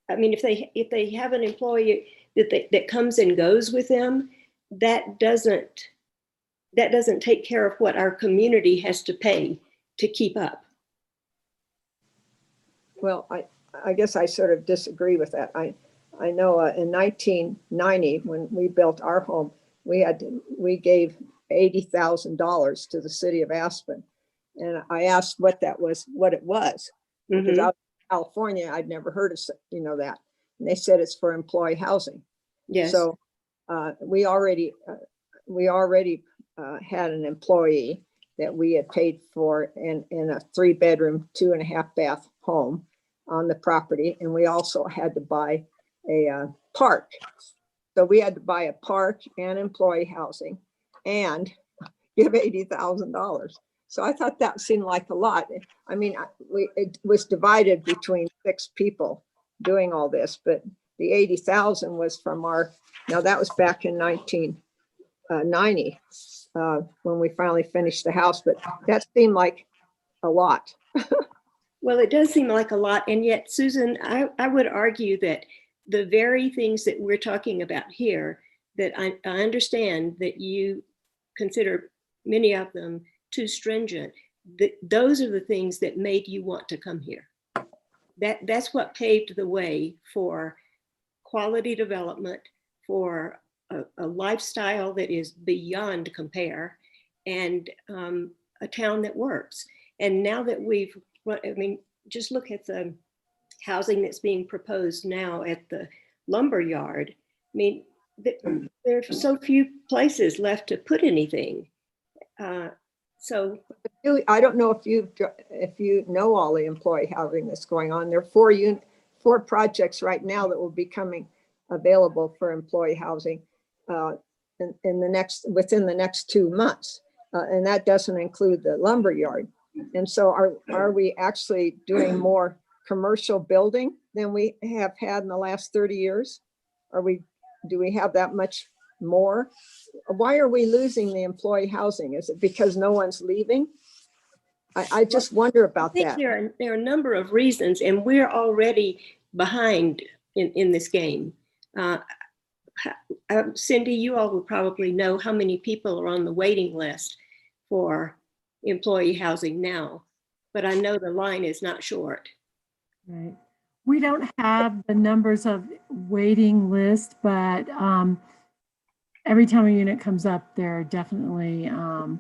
have an employee that comes and goes with them, that doesn't take care of what our community has to pay to keep up. Well, I guess I sort of disagree with that. I know in 1990, when we built our home, we gave $80,000 to the city of Aspen. And I asked what it was, because out in California, I'd never heard of that. And they said it's for employee housing. Yes. So we already had an employee that we had paid for in a 3-bedroom, 2.5-bath home on the property. And we also had to buy a park. So we had to buy a park and employee housing and give $80,000. So I thought that seemed like a lot. I mean, it was divided between 6 people doing all this, but the 80,000 was from now that was back in 1990 when we finally finished the house, but that seemed like a lot. Well, it does seem like a lot. And yet, Susan, I would argue that the very things that we're talking about here, that I understand that you consider many of them too stringent, those are the things that made you want to come here. That's what paved the way for quality development, for a lifestyle that is beyond compare, and a town that works. And now that just look at the housing that's being proposed now at the lumber yard. I mean, there are so few places left to put anything. So I don't know if you know all the employee housing that's going on. There are 4 projects right now that will be coming available for employee housing within the next 2 months, and that doesn't include the lumber yard. And so are we actually doing more commercial building than we have had in the last 30 years? Do we have that much more? Why are we losing the employee housing? Is it because no one's leaving? I just wonder about that. There are a number of reasons, and we're already behind in this game. Cindy, you all will probably know how many people are on the waiting list for employee housing now, but I know the line is not short. Right. We don't have the numbers of waiting list, but every time a unit comes up, there are definitely a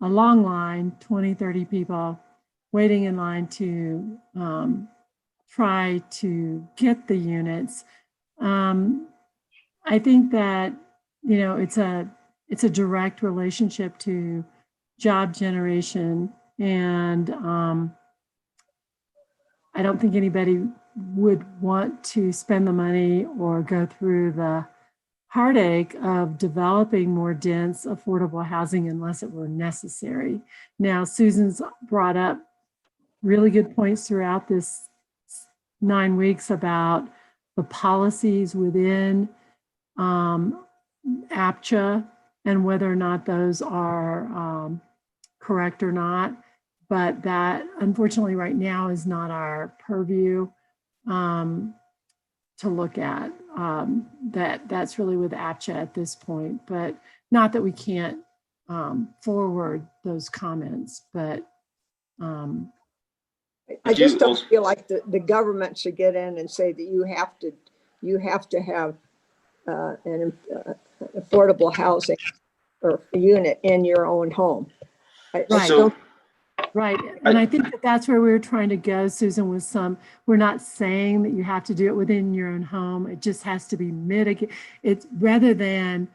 long line, 20, 30 people waiting in line to try to get the units. I think that, it's a direct relationship to job generation, and I don't think anybody would want to spend the money or go through the heartache of developing more dense, affordable housing unless it were necessary. Now, Susan's brought up really good points throughout this 9 weeks about the policies within APCHA and whether or not those are correct or not. But that, unfortunately, right now is not our purview to look at. That's really with APCHA at this point, but not that we can't forward those comments, but I just don't feel like the government should get in and say that you have to have an affordable housing or a unit in your own home. Right. And I think that's where we were trying to go, Susan, with we're not saying that you have to do it within your own home. It just has to be mitigated. It's rather than,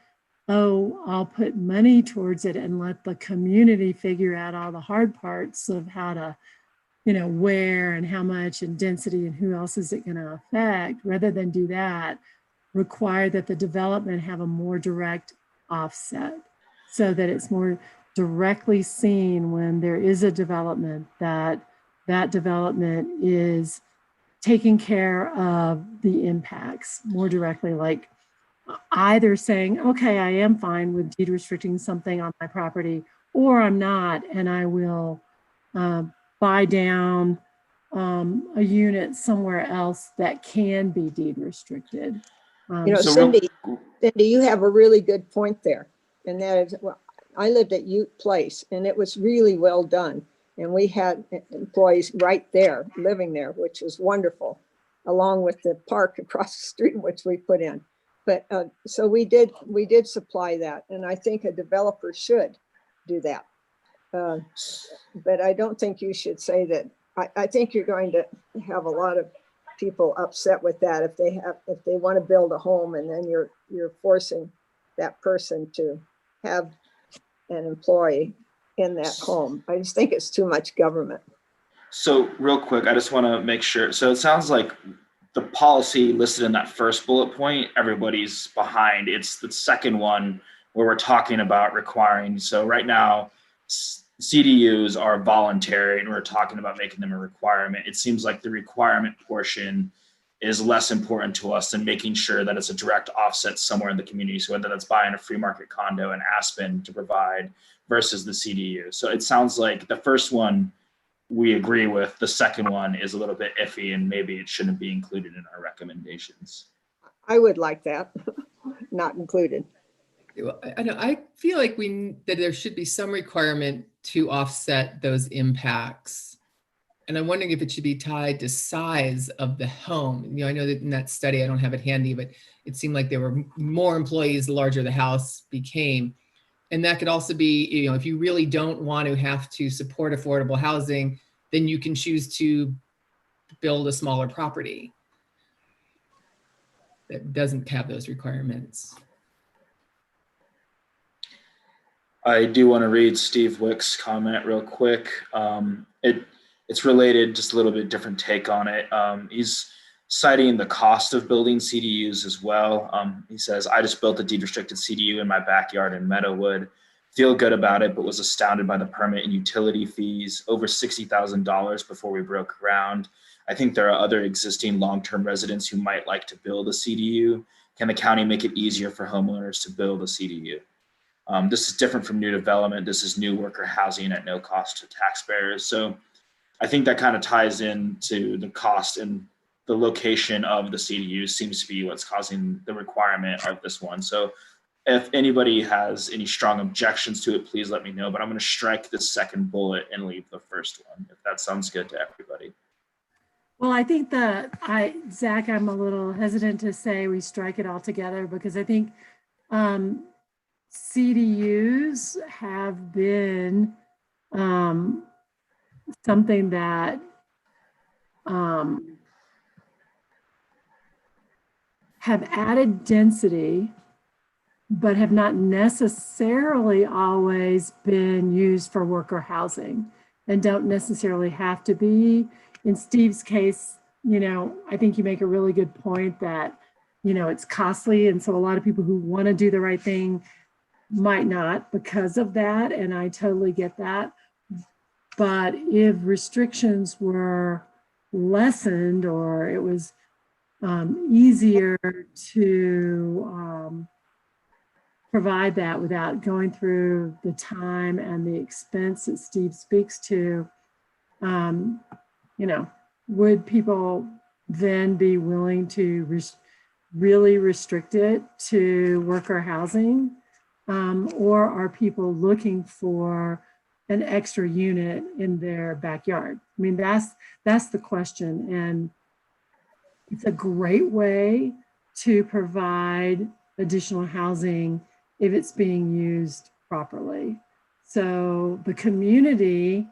I'll put money towards it and let the community figure out all the hard parts of how to, where and how much and density and who else is it going to affect. Rather than do that, require that the development have a more direct offset so that it's more directly seen when there is a development that development is taking care of the impacts more directly, like either saying, okay, I am fine with deed restricting something on my property, or I'm not, and I will buy down a unit somewhere else that can be deed restricted. Cindy, you have a really good point there, and that is, I lived at Ute Place, and it was really well done. And we had employees right there, living there, which was wonderful, along with the park across the street, which we put in. But so we did supply that, and I think a developer should do that. But I don't think you should say that. I think you're going to have a lot of people upset with that if they want to build a home and then you're forcing that person to have an employee in that home. I just think it's too much government. So real quick, I just want to make sure. So it sounds like the policy listed in that first bullet point, everybody's behind. It's the second one where we're talking about requiring. So right now, CDUs are voluntary, and we're talking about making them a requirement. It seems like the requirement portion is less important to us than making sure that it's a direct offset somewhere in the community. So whether that's buying a free market condo in Aspen to provide versus the CDU. So it sounds like the first one we agree with, the second one is a little bit iffy, and maybe it shouldn't be included in our recommendations. I would like that, not included. Well, I know, I feel like that there should be some requirement to offset those impacts. And I'm wondering if it should be tied to size of the home. You know, I know that in that study, I don't have it handy, but it seemed like there were more employees the larger the house became. And that could also be, you know, if you really don't want to have to support affordable housing, then you can choose to build a smaller property that doesn't have those requirements. I do want to read Steve Wick's comment real quick. It's related, just a little bit different take on it. He's citing the cost of building CDUs as well. He says, I just built a deed restricted CDU in my backyard in Meadowood. Feel good about it, but was astounded by the permit and utility fees, over $60,000 before we broke ground. I think there are other existing long-term residents who might like to build a CDU. Can the county make it easier for homeowners to build a CDU? This is different from new development. This is new worker housing at no cost to taxpayers. So I think that kind of ties into the cost, and the location of the CDU seems to be what's causing the requirement of this one. So if anybody has any strong objections to it, please let me know, but I'm going to strike the second bullet and leave the first one, if that sounds good to everybody. Well, I think Zach, I'm a little hesitant to say we strike it all together, because I think CDUs have been something that have added density, but have not necessarily always been used for worker housing, and don't necessarily have to be. In Steve's case, you know, I think you make a really good point that, you know, it's costly. And so a lot of people who want to do the right thing might not because of that. And I totally get that. But if restrictions were lessened, or it was easier to provide that without going through the time and the expense that Steve speaks to, you know, would people then be willing to really restrict it to worker housing? Or are people looking for an extra unit in their backyard? I mean, that's the question. And it's a great way to provide additional housing if it's being used properly. So the community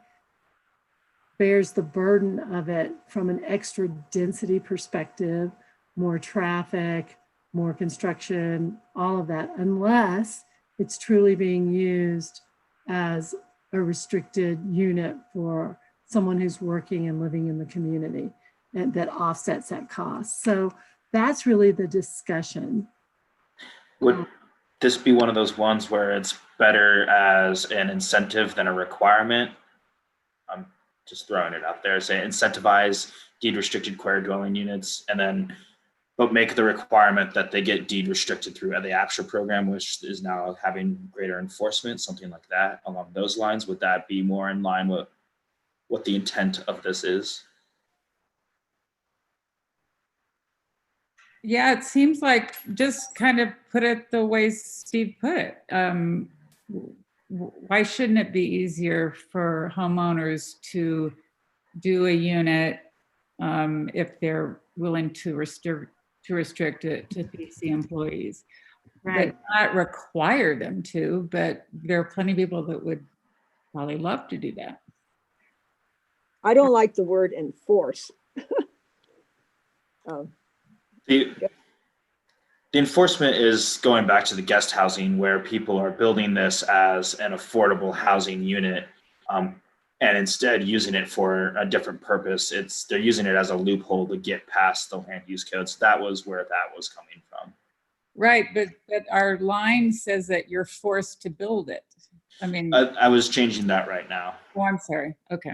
bears the burden of it from an extra density perspective, more traffic, more construction, all of that, unless it's truly being used as a restricted unit for someone who's working and living in the community, and that offsets that cost. So that's really the discussion. Would this be one of those ones where it's better as an incentive than a requirement? I'm just throwing it out there, say incentivize deed restricted quarry dwelling units, and then but make the requirement that they get deed restricted through the APSHA program, which is now having greater enforcement, something like that along those lines. Would that be more in line with what the intent of this is? Yeah, it seems like just kind of put it the way Steve put it. Why shouldn't it be easier for homeowners to do a unit if they're willing to restrict it to BC employees? Right. But not require them to, but there are plenty of people that would probably love to do that. I don't like the word enforce. The enforcement is going back to the guest housing, where people are building this as an affordable housing unit. and instead using it for a different purpose. They're using it as a loophole to get past the land use codes. That was where that was coming from. Right, but our line says that you're forced to build it. I mean, I was changing that right now. oh, I'm sorry. Okay.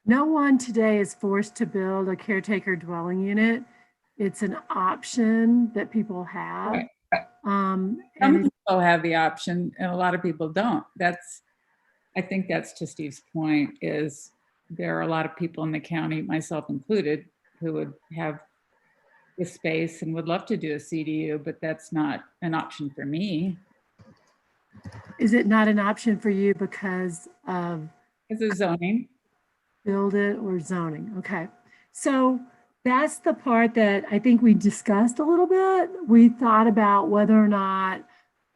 No one today is forced to build a caretaker dwelling unit. It's an option that people have. Right. And Some people have the option and a lot of people don't. I think that's to Steve's point, is there are a lot of people in the county, myself included, who would have the space and would love to do a CDU, but that's not an option for me. is it not an option for you because of It's zoning. build it or zoning? Okay. So that's the part that I think we discussed a little bit. We thought about whether or not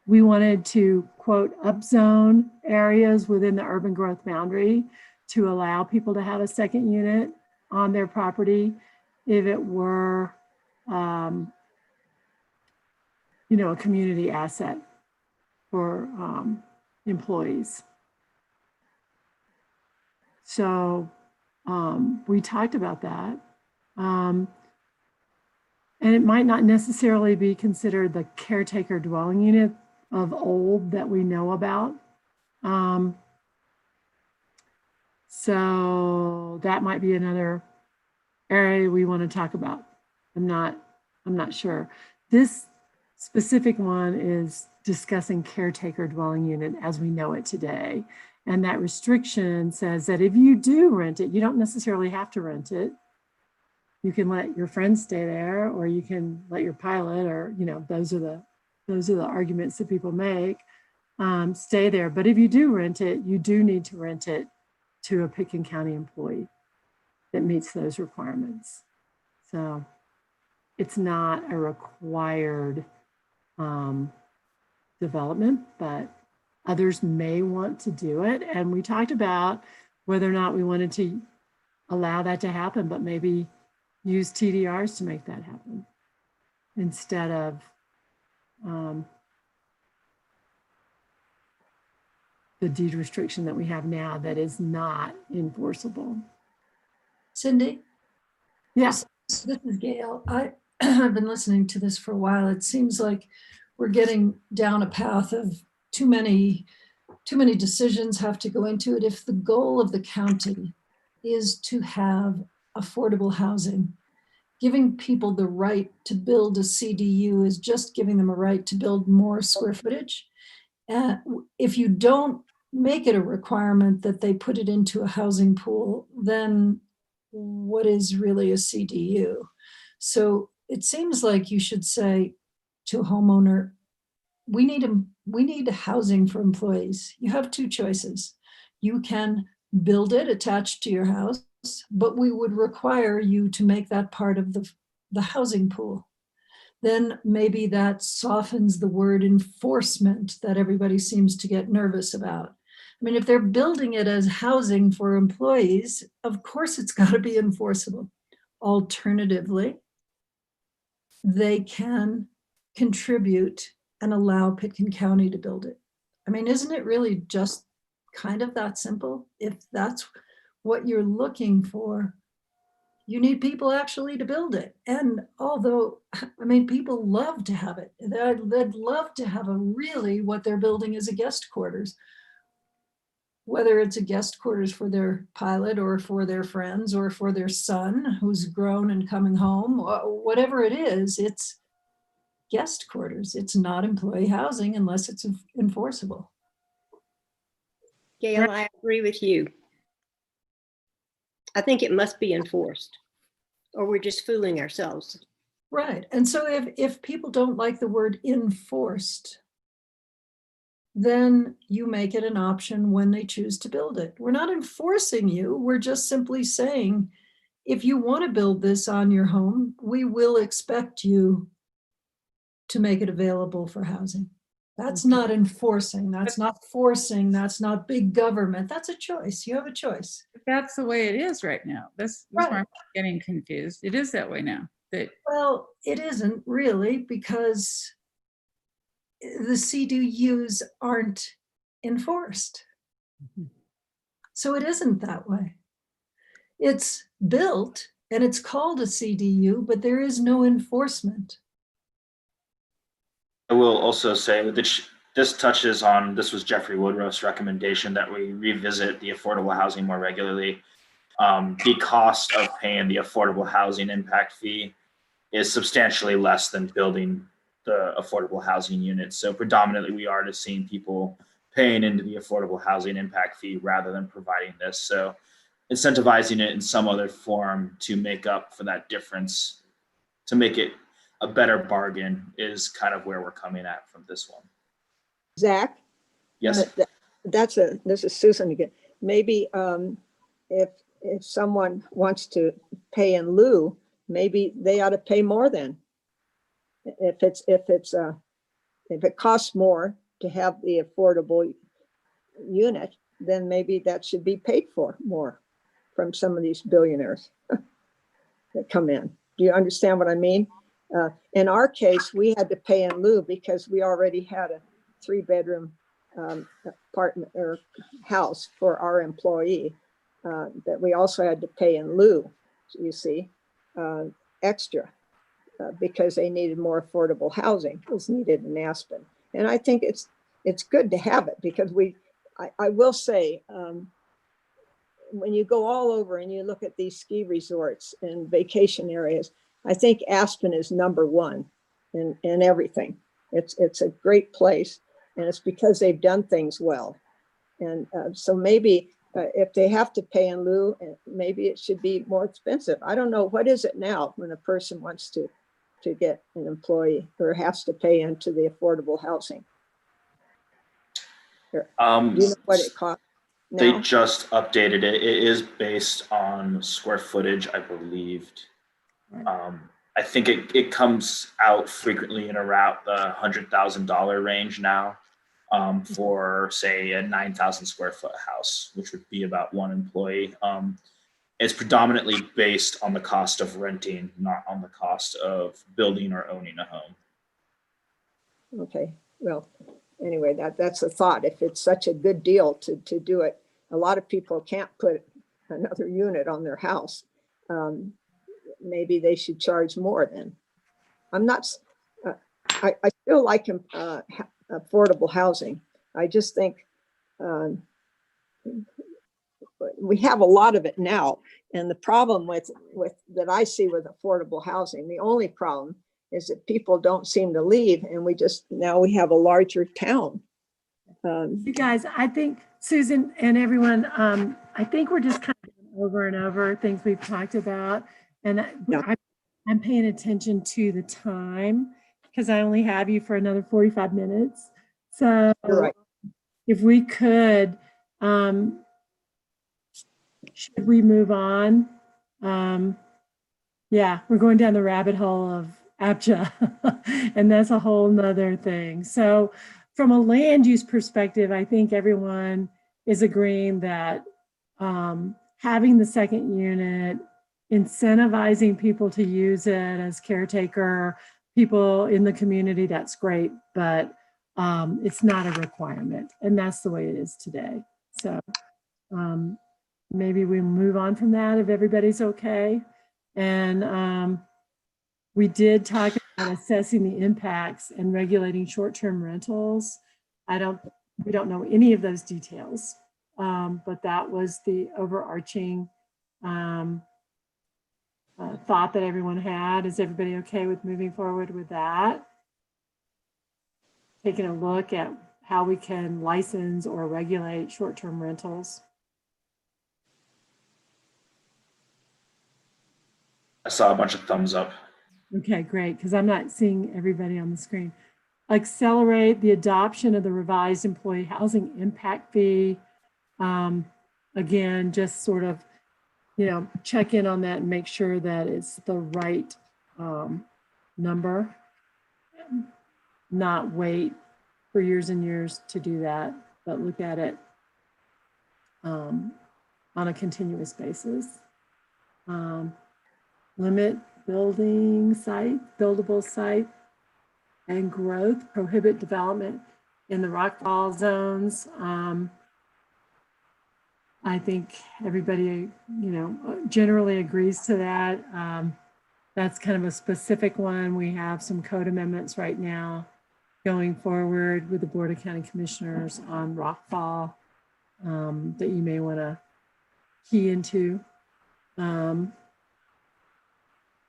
we wanted to, quote, upzone areas within the urban growth boundary to allow people to have a second unit on their property if it were, a community asset for employees. So we talked about that. And it might not necessarily be considered the caretaker dwelling unit of old that we know about. So that might be another area we want to talk about. I'm not sure. This specific one is discussing caretaker dwelling unit as we know it today. And that restriction says that if you do rent it, you don't necessarily have to rent it. You can let your friends stay there, or you can let your pilot, or, those are the arguments that people make, stay there. But if you do rent it, you do need to rent it to a Pitkin County employee that meets those requirements. So it's not a required development, but others may want to do it. And we talked about whether or not we wanted to allow that to happen, but maybe use TDRs to make that happen instead of the deed restriction that we have now that is not enforceable. Cindy? Yes. This is Gail. I've been listening to this for a while. It seems like we're getting down a path of too many decisions have to go into it. If the goal of the county is to have affordable housing, giving people the right to build a CDU is just giving them a right to build more square footage. If you don't make it a requirement that they put it into a housing pool, then what is really a CDU? So it seems like you should say to a homeowner, we need housing for employees. You have two choices. You can build it attached to your house, but we would require you to make that part of the housing pool. Then maybe that softens the word enforcement that everybody seems to get nervous about. I mean, if they're building it as housing for employees, of course it's got to be enforceable. Alternatively, they can contribute and allow Pitkin County to build it. I mean, isn't it really just kind of that simple? If that's what you're looking for, you need people actually to build it. And although, I mean, people love to have it. They'd love to have what they're building is a guest quarters. Whether it's a guest quarters for their pilot or for their friends or for their son who's grown and coming home, whatever it is, it's guest quarters. It's not employee housing unless it's enforceable. Gail, I agree with you. I think it must be enforced, or we're just fooling ourselves. Right. And so if people don't like the word enforced, then you make it an option when they choose to build it. We're not enforcing you. We're just simply saying, if you want to build this on your home, we will expect you to make it available for housing. That's not enforcing. That's not forcing. That's not big government. That's a choice. You have a choice. That's the way it is right now. That's where I'm getting confused. It is that way now. Well, it isn't really, because the CDUs aren't enforced. So it isn't that way. It's built and it's called a CDU, but there is no enforcement. I will also say that this touches on, this was Jeffrey Woodruff's recommendation that we revisit the affordable housing more regularly. The cost of paying the affordable housing impact fee is substantially less than building the affordable housing units. So predominantly we are just seeing people paying into the affordable housing impact fee rather than providing this. So incentivizing it in some other form to make up for that difference, to make it a better bargain, is kind of where we're coming at from this one. Zach? Yes. This is Susan again. Maybe if someone wants to pay in lieu, maybe they ought to pay more then. If it costs more to have the affordable unit, then maybe that should be paid for more from some of these billionaires that come in. Do you understand what I mean? In our case, we had to pay in lieu because we already had a 3-bedroom apartment or house for our employee that we also had to pay in lieu, you see, extra because they needed more affordable housing was needed in Aspen. And I think it's good to have it because I will say, when you go all over and you look at these ski resorts and vacation areas, I think Aspen is #1 in everything. It's a great place, and it's because they've done things well. And so maybe if they have to pay in lieu, maybe it should be more expensive. I don't know, what is it now when a person wants to get an employee or has to pay into the affordable housing? Do you know what it costs now? They just updated it. It is based on square footage, I believed. I think it comes out frequently in around the $100,000 range now for, say, a 9,000 square foot house, which would be about 1 employee. It's predominantly based on the cost of renting, not on the cost of building or owning a home. Okay, well, anyway, that's a thought. If it's such a good deal to do it, a lot of people can't put another unit on their house. Maybe they should charge more then. I'm not, I still like affordable housing. I just think we have a lot of it now. And the problem with that I see with affordable housing, the only problem is that people don't seem to leave, and now we have a larger town. You guys, I think, Susan and everyone, I think we're just kind of over and over things we've talked about. And I'm paying attention to the time because I only have you for another 45 minutes. So You're right. If we could, should we move on? Yeah, we're going down the rabbit hole of APJA and that's a whole nother thing. So from a land use perspective, I think everyone is agreeing that having the second unit, incentivizing people to use it as caretaker, people in the community, that's great, but it's not a requirement. And that's the way it is today. So maybe we move on from that if everybody's okay. And we did talk about assessing the impacts and regulating short-term rentals. We don't know any of those details, but that was the overarching thought that everyone had. Is everybody okay with moving forward with that? Taking a look at how we can license or regulate short-term rentals. I saw a bunch of thumbs up. Okay, great, because I'm not seeing everybody on the screen. Accelerate the adoption of the revised employee housing impact fee. Again, just sort of, check in on that and make sure that it's the right number. Not wait for years and years to do that, but look at it on a continuous basis. Limit buildable site and growth, prohibit development in the rockfall zones. I think everybody, generally agrees to that. That's kind of a specific one. We have some code amendments right now going forward with the Board of County Commissioners on rockfall that you may want to key into.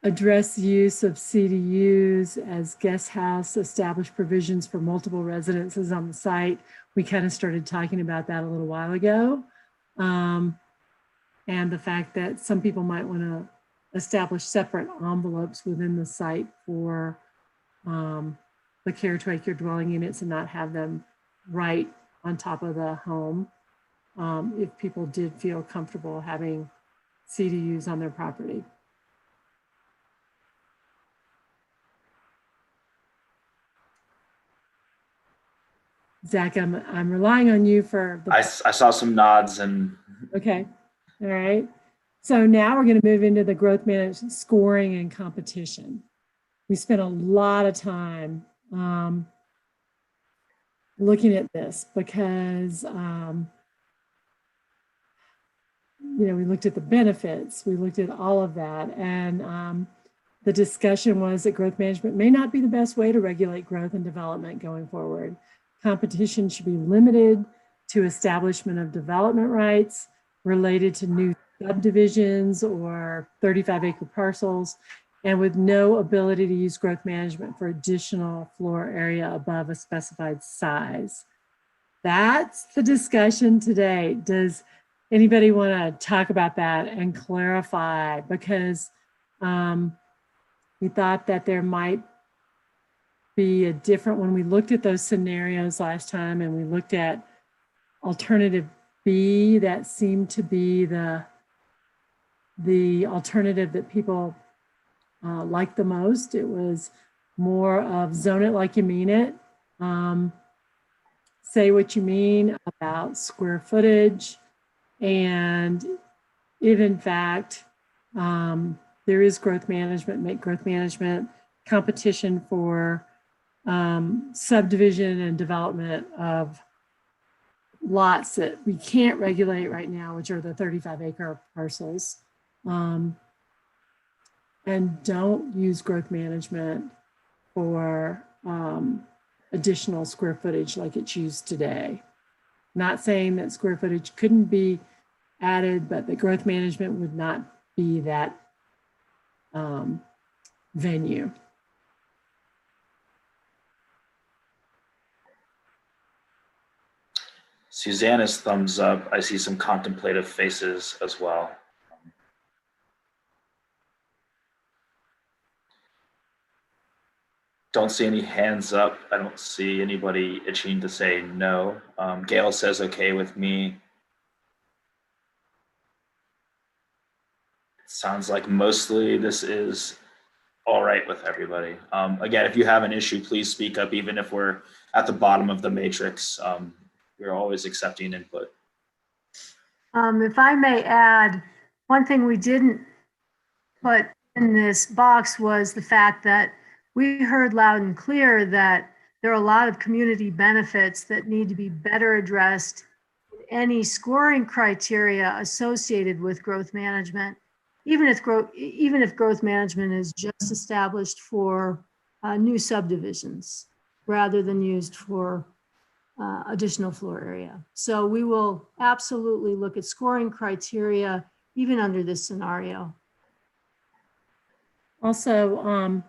Address use of CDUs as guest house, establish provisions for multiple residences on the site. We kind of started talking about that a little while ago. And the fact that some people might want to establish separate envelopes within the site for the caretaker dwelling units and not have them right on top of the home if people did feel comfortable having CDUs on their property. Zach, I'm relying on you for the. I saw some nods and. Okay, all right. So now we're going to move into the growth management scoring and competition. We spent a lot of time looking at this because, we looked at the benefits, we looked at all of that, and the discussion was that growth management may not be the best way to regulate growth and development going forward. Competition should be limited to establishment of development rights related to new subdivisions or 35-acre parcels, and with no ability to use growth management for additional floor area above a specified size. That's the discussion today. Does anybody want to talk about that and clarify? Because we thought that there might be a different, when we looked at those scenarios last time and we looked at alternative B, that seemed to be the alternative that people liked the most. It was more of zone it like you mean it. Say what you mean about square footage. And if in fact there is growth management, make growth management competition for subdivision and development of lots that we can't regulate right now, which are the 35-acre parcels. And don't use growth management for additional square footage like it's used today. Not saying that square footage couldn't be added, but the growth management would not be that venue. Susanna's thumbs up. I see some contemplative faces as well. Don't see any hands up. I don't see anybody itching to say no. Gail says okay with me. It sounds like mostly this is all right with everybody. Again, if you have an issue, please speak up, even if we're at the bottom of the matrix. We're always accepting input. If I may add, one thing we didn't put in this box was the fact that we heard loud and clear that there are a lot of community benefits that need to be better addressed in any scoring criteria associated with growth management, even if growth management is just established for new subdivisions rather than used for additional floor area. So we will absolutely look at scoring criteria even under this scenario. Also,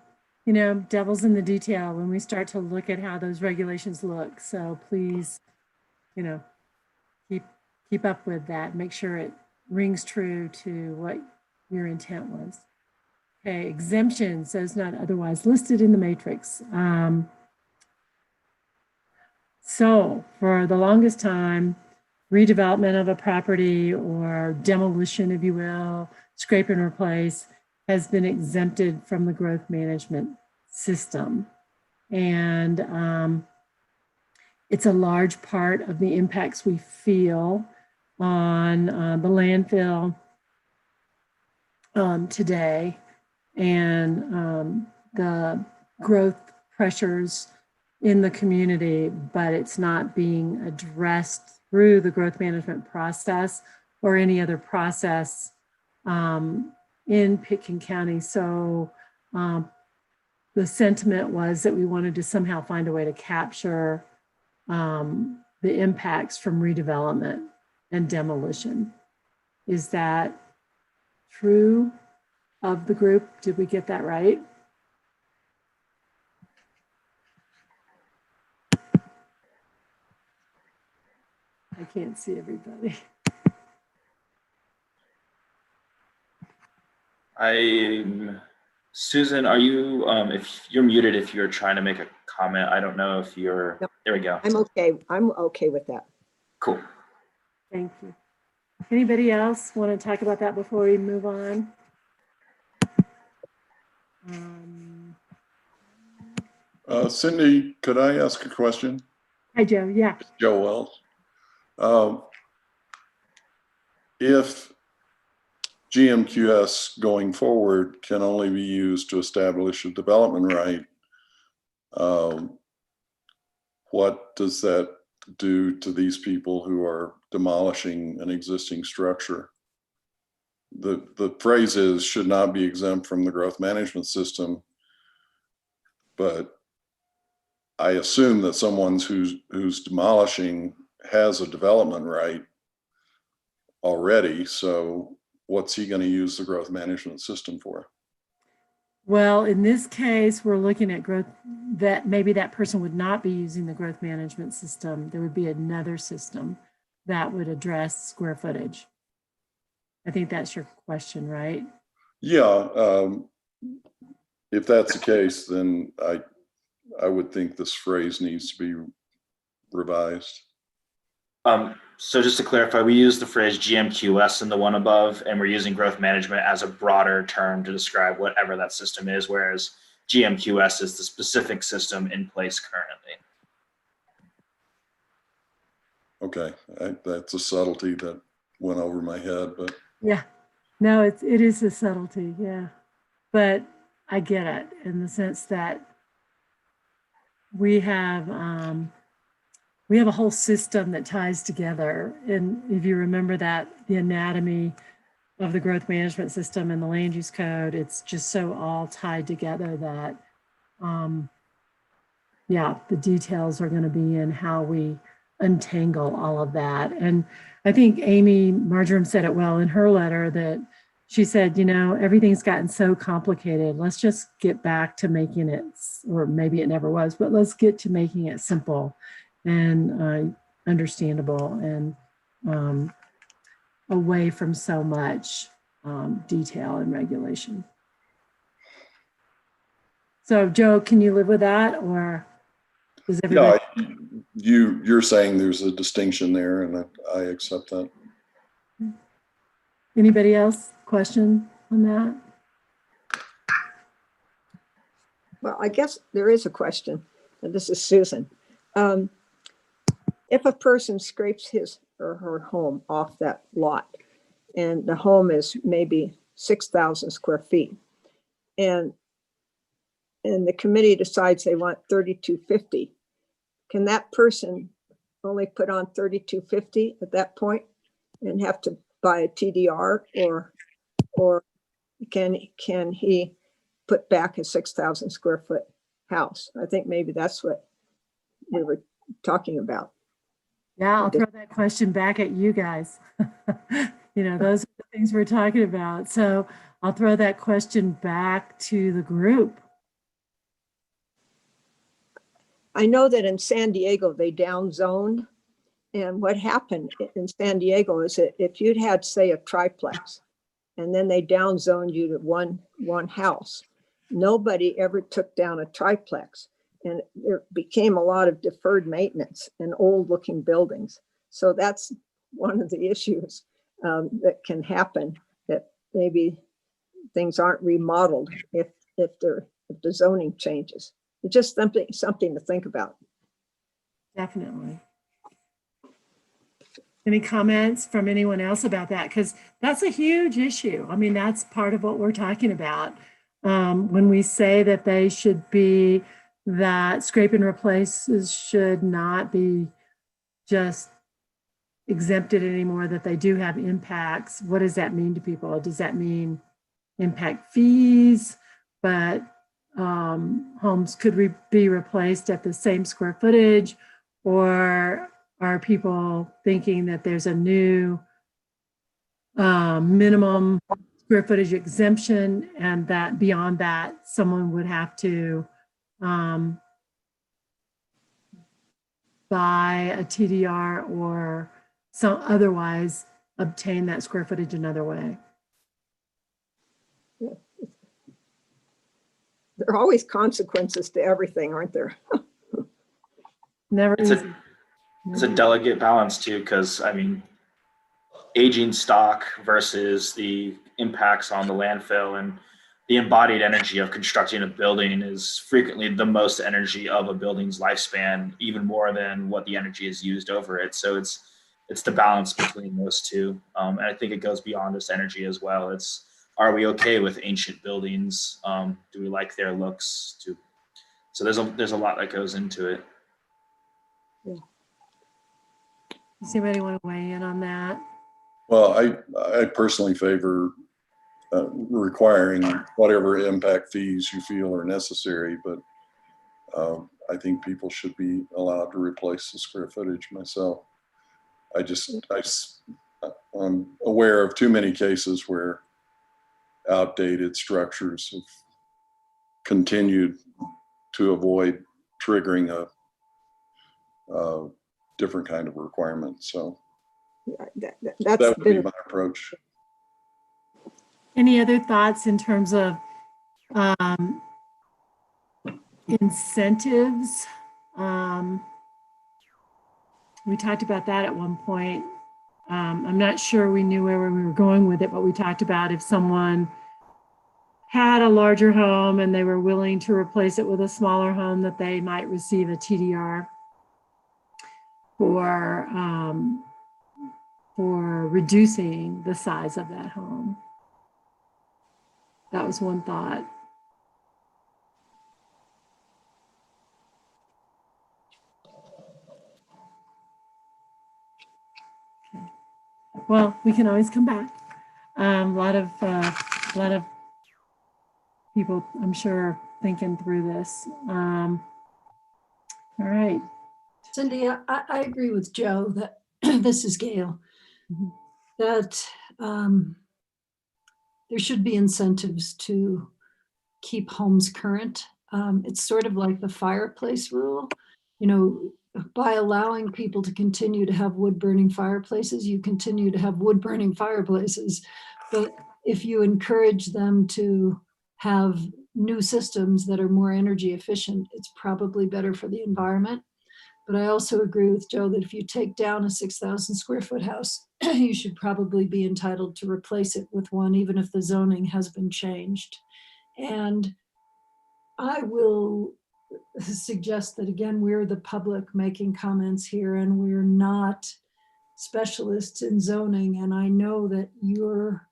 devil's in the detail when we start to look at how those regulations look. So please, keep up with that. Make sure it rings true to what your intent was. Okay, exemptions, those not otherwise listed in the matrix. So for the longest time, redevelopment of a property or demolition, if you will, scrape and replace, has been exempted from the growth management system. And it's a large part of the impacts we feel on the landfill today and the growth pressures in the community, but it's not being addressed through the growth management process or any other process in Pitkin County. So the sentiment was that we wanted to somehow find a way to capture the impacts from redevelopment and demolition. Is that true of the group? Did we get that right? I can't see everybody. Susan, are you, if you're muted, if you're trying to make a comment, I don't know if you're, No, there we go. I'm okay. I'm okay with that. Cool. Thank you. Anybody else want to talk about that before we move on? Cindy, could I ask a question? Hi, Joe. Yeah. Joe Welch. If GMQS going forward can only be used to establish a development right, what does that do to these people who are demolishing an existing structure? The phrase is should not be exempt from the growth management system, but I assume that someone who's demolishing has a development right already. So what's he going to use the growth management system for? Well, in this case, we're looking at growth that maybe that person would not be using the growth management system. There would be another system that would address square footage. I think that's your question, right? Yeah. If that's the case, then I would think this phrase needs to be revised. So just to clarify, we use the phrase GMQS in the one above, and we're using growth management as a broader term to describe whatever that system is, whereas GMQS is the specific system in place currently. Okay, that's a subtlety that went over my head, but. Yeah, no, it is a subtlety, yeah. But I get it in the sense that we have a whole system that ties together. And if you remember that, the anatomy of the growth management system and the land use code, it's just so all tied together that, yeah, the details are going to be in how we untangle all of that. And I think Amy Marjoram said it well in her letter that she said, you know, everything's gotten so complicated. Let's just get back to making it, or maybe it never was, but let's get to making it simple and understandable and away from so much detail and regulation. So Joe, can you live with that, or does everybody? Yeah, you're saying there's a distinction there, and I accept that. Anybody else question on that? Well, I guess there is a question, and this is Susan. If a person scrapes his or her home off that lot, and the home is maybe 6,000 square feet, and the committee decides they want 3,250, can that person only put on 3,250 at that point and have to buy a TDR, or can he put back a 6,000 square foot house? I think maybe that's what we were talking about. Yeah, I'll throw that question back at you guys. You know, those are the things we're talking about. So I'll throw that question back to the group. I know that in San Diego, they downzoned. And what happened in San Diego is that if you'd had, say, a triplex, and then they downzoned you to one house, nobody ever took down a triplex. And there became a lot of deferred maintenance and old looking buildings. So that's one of the issues that can happen, that maybe things aren't remodeled if the zoning changes. It's just something to think about. Definitely. Any comments from anyone else about that? Because that's a huge issue. I mean, that's part of what we're talking about. When we say that they should be, that scrape and replaces should not be just exempted anymore, that they do have impacts. What does that mean to people? Does that mean impact fees, but homes could be replaced at the same square footage? Or are people thinking that there's a new minimum square footage exemption, and that beyond that, someone would have to buy a TDR or otherwise obtain that square footage another way? There are always consequences to everything, aren't there? Never It's easy. It's a delicate balance too, because I mean, aging stock versus the impacts on the landfill, and the embodied energy of constructing a building is frequently the most energy of a building's lifespan, even more than what the energy is used over it. So it's the balance between those two. And I think it goes beyond just energy as well. It's, are we okay with ancient buildings? Do we like their looks? So there's a lot that goes into it. Does anybody want to weigh in on that? Well, I personally favor requiring whatever impact fees you feel are necessary, but I think people should be allowed to replace the square footage myself. I'm aware of too many cases where outdated structures have continued to avoid triggering a different kind of requirement. So That's that would be been my approach. Any other thoughts in terms of incentives? We talked about that at one point. I'm not sure we knew where we were going with it, but we talked about if someone had a larger home and they were willing to replace it with a smaller home, that they might receive a TDR for reducing the size of that home. That was one thought. Okay. Well, we can always come back. A lot of people, I'm sure, thinking through this. All right. Cindy, I agree with Joe that this is Gail, that there should be incentives to keep homes current. It's sort of like the fireplace rule. You know, by allowing people to continue to have wood burning fireplaces, you continue to have wood burning fireplaces. But if you encourage them to have new systems that are more energy efficient, it's probably better for the environment. But I also agree with Joe that if you take down a 6,000 square foot house, you should probably be entitled to replace it with one, even if the zoning has been changed. And I will suggest that, again, we're the public making comments here, and we're not specialists in zoning. And I know that your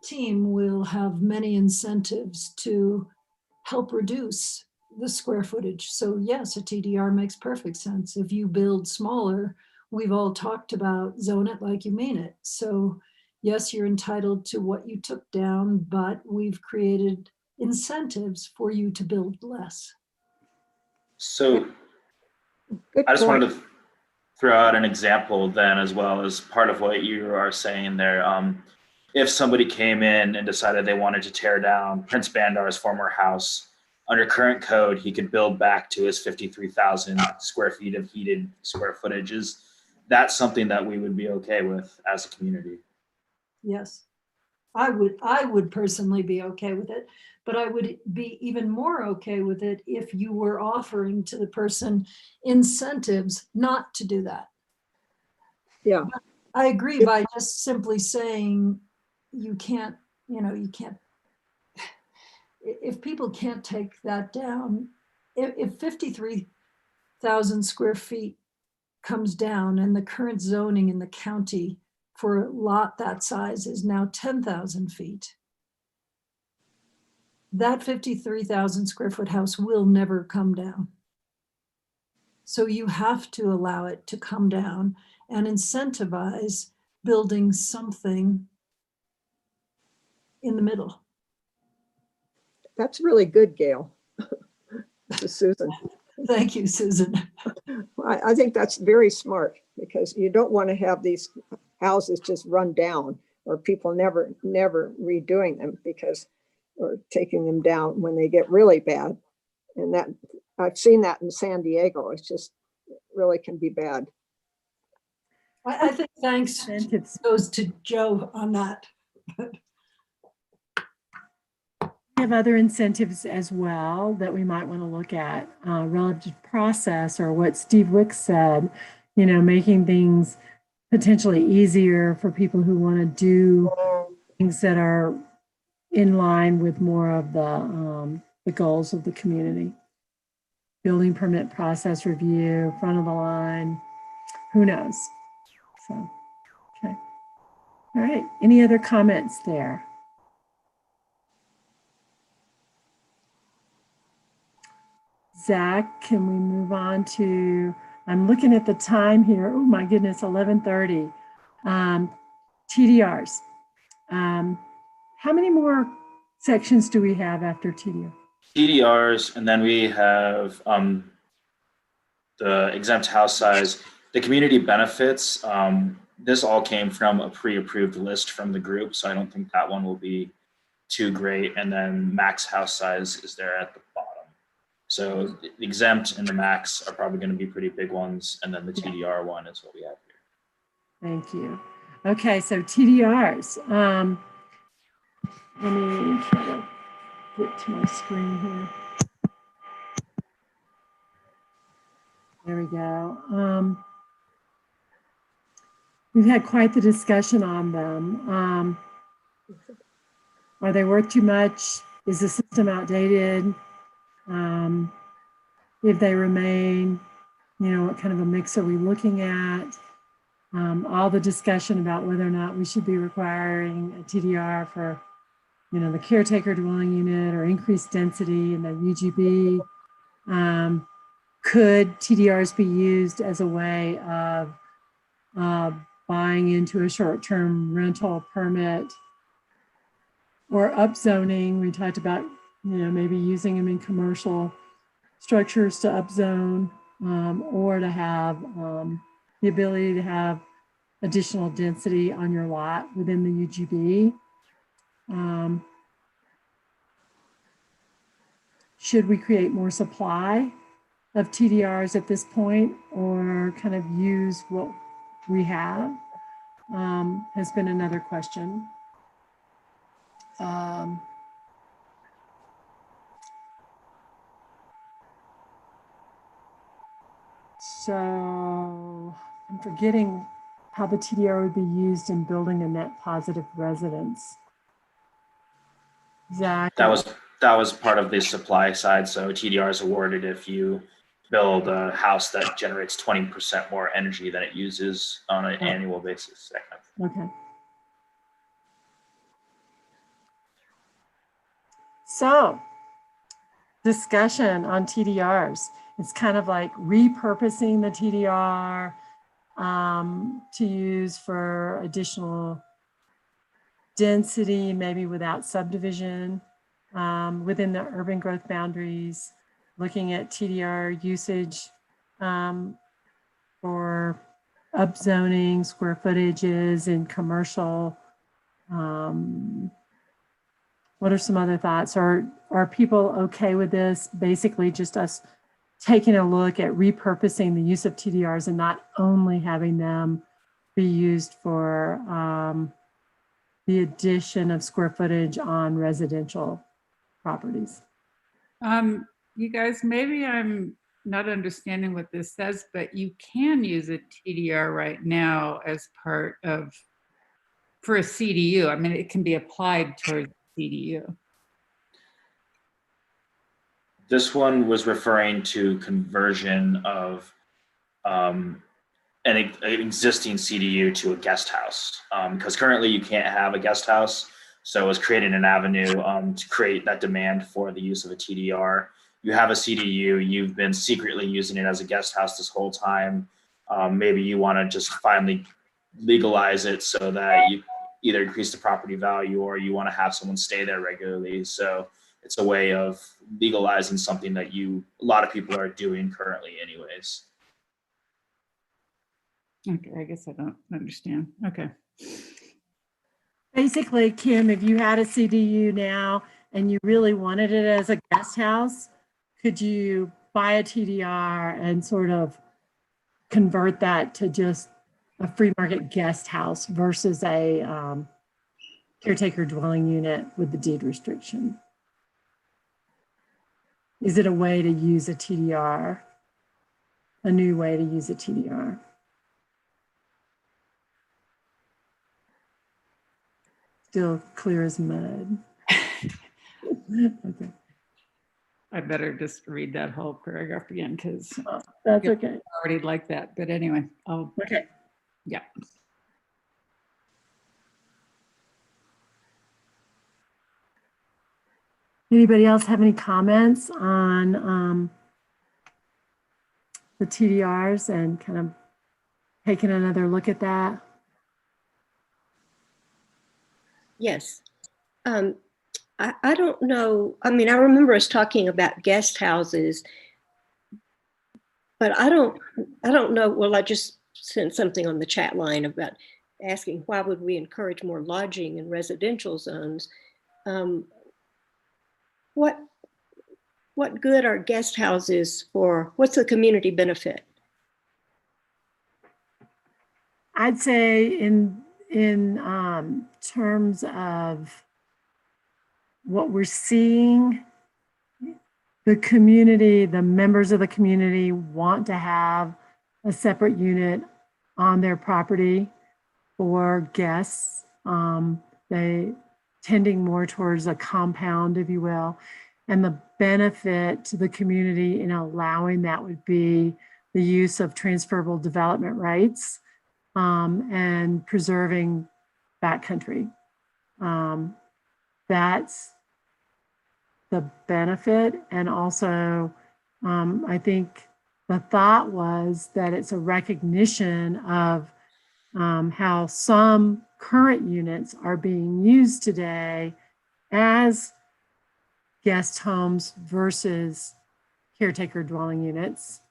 team will have many incentives to help reduce the square footage. So yes, a TDR makes perfect sense. If you build smaller, we've all talked about zone it like you mean it. So yes, you're entitled to what you took down, but we've created incentives for you to build less. So good I just point. wanted to throw out an example then, as well as part of what you are saying there. If somebody came in and decided they wanted to tear down Prince Bandar's former house, under current code, he could build back to his 53,000 square feet of heated square footage. Is that something that we would be okay with as a community? Yes, I would personally be okay with it, but I would be even more okay with it if you were offering to the person incentives not to do that. Yeah. I agree by just simply saying you can't, if people can't take that down, if 53,000 square feet comes down and the current zoning in the county for a lot that size is now 10,000 feet, that 53,000 square foot house will never come down. So you have to allow it to come down. and incentivize building something in the middle. That's really good, Gail. This is Susan. Thank you, Susan. I think that's very smart, because you don't want to have these houses just run down, or people never redoing them because, or taking them down when they get really bad. And that, I've seen that in San Diego. It's just really can be bad. I think thanks goes to Joe on that. We have other incentives as well that we might want to look at relative to process, or what Steve Wicks said, you know, making things potentially easier for people who want to do things that are in line with more of the goals of the community. Building permit process review, front of the line, who knows? So, okay. All right, any other comments there? Zach, can we move on to, I'm looking at the time here. Oh my goodness, 11:30. TDRs. How many more sections do we have after TDR? TDRs, and then we have the exempt house size, the community benefits. This all came from a pre-approved list from the group, so I don't think that one will be too great. And then max house size is there at the bottom. So the exempt and the max are probably going to be pretty big ones, and then the TDR one is what we have here. Thank you. Okay, so TDRs. Let me try to get to my screen here. There we go. We've had quite the discussion on them. Are they worth too much? Is the system outdated? If they remain, you know, what kind of a mix are we looking at? All the discussion about whether or not we should be requiring a TDR for, you know, the caretaker dwelling unit or increased density in the UGB. Could TDRs be used as a way of buying into a short-term rental permit or upzoning? We talked about, you know, maybe using them in commercial structures to upzone, or to have the ability to have additional density on your lot within the UGB. Should we create more supply of TDRs at this point, or kind of use what we have? Has been another question. So I'm forgetting how the TDR would be used in building a net positive residence. Zach? That was part of the supply side. So TDR is awarded if you build a house that generates 20% more energy than it uses on an annual basis. Okay. So, discussion on TDRs. It's kind of like repurposing the TDR to use for additional density, maybe without subdivision within the urban growth boundaries, looking at TDR usage for upzoning, square footages in commercial. What are some other thoughts? Are people okay with this? Basically just us taking a look at repurposing the use of TDRs and not only having them be used for the addition of square footage on residential properties. You guys, maybe I'm not understanding what this says, but you can use a TDR right now as part of, for a CDU. I mean, it can be applied towards CDU. This one was referring to conversion of an existing CDU to a guest house, because currently you can't have a guest house. So it was creating an avenue to create that demand for the use of a TDR. You have a CDU, you've been secretly using it as a guest house this whole time. Maybe you want to just finally legalize it so that you either increase the property value or you want to have someone stay there regularly. So it's a way of legalizing something that a lot of people are doing currently anyways. Okay, I guess I don't understand. Okay. Basically, Kim, if you had a CDU now and you really wanted it as a guest house, could you buy a TDR and sort of convert that to just a free market guest house versus a caretaker dwelling unit with the deed restriction? Is it a way to use a TDR? A new way to use a TDR? Still clear as mud. Okay. I better just read that whole paragraph again because That's okay. I already like that. But anyway, Okay. Yeah. Anybody else have any comments on the TDRs and kind of taking another look at that? Yes. I don't know. I mean, I remember us talking about guest houses, but I don't know. Well, I just sent something on the chat line about asking why would we encourage more lodging in residential zones? What good are guest houses for? What's the community benefit? I'd say in terms of what we're seeing, the community, the members of the community want to have a separate unit on their property for guests. They tending more towards a compound, if you will. And the benefit to the community in allowing that would be the use of transferable development rights and preserving backcountry. That's the benefit. And also, I think the thought was that it's a recognition of how some current units are being used today as guest homes versus caretaker dwelling units,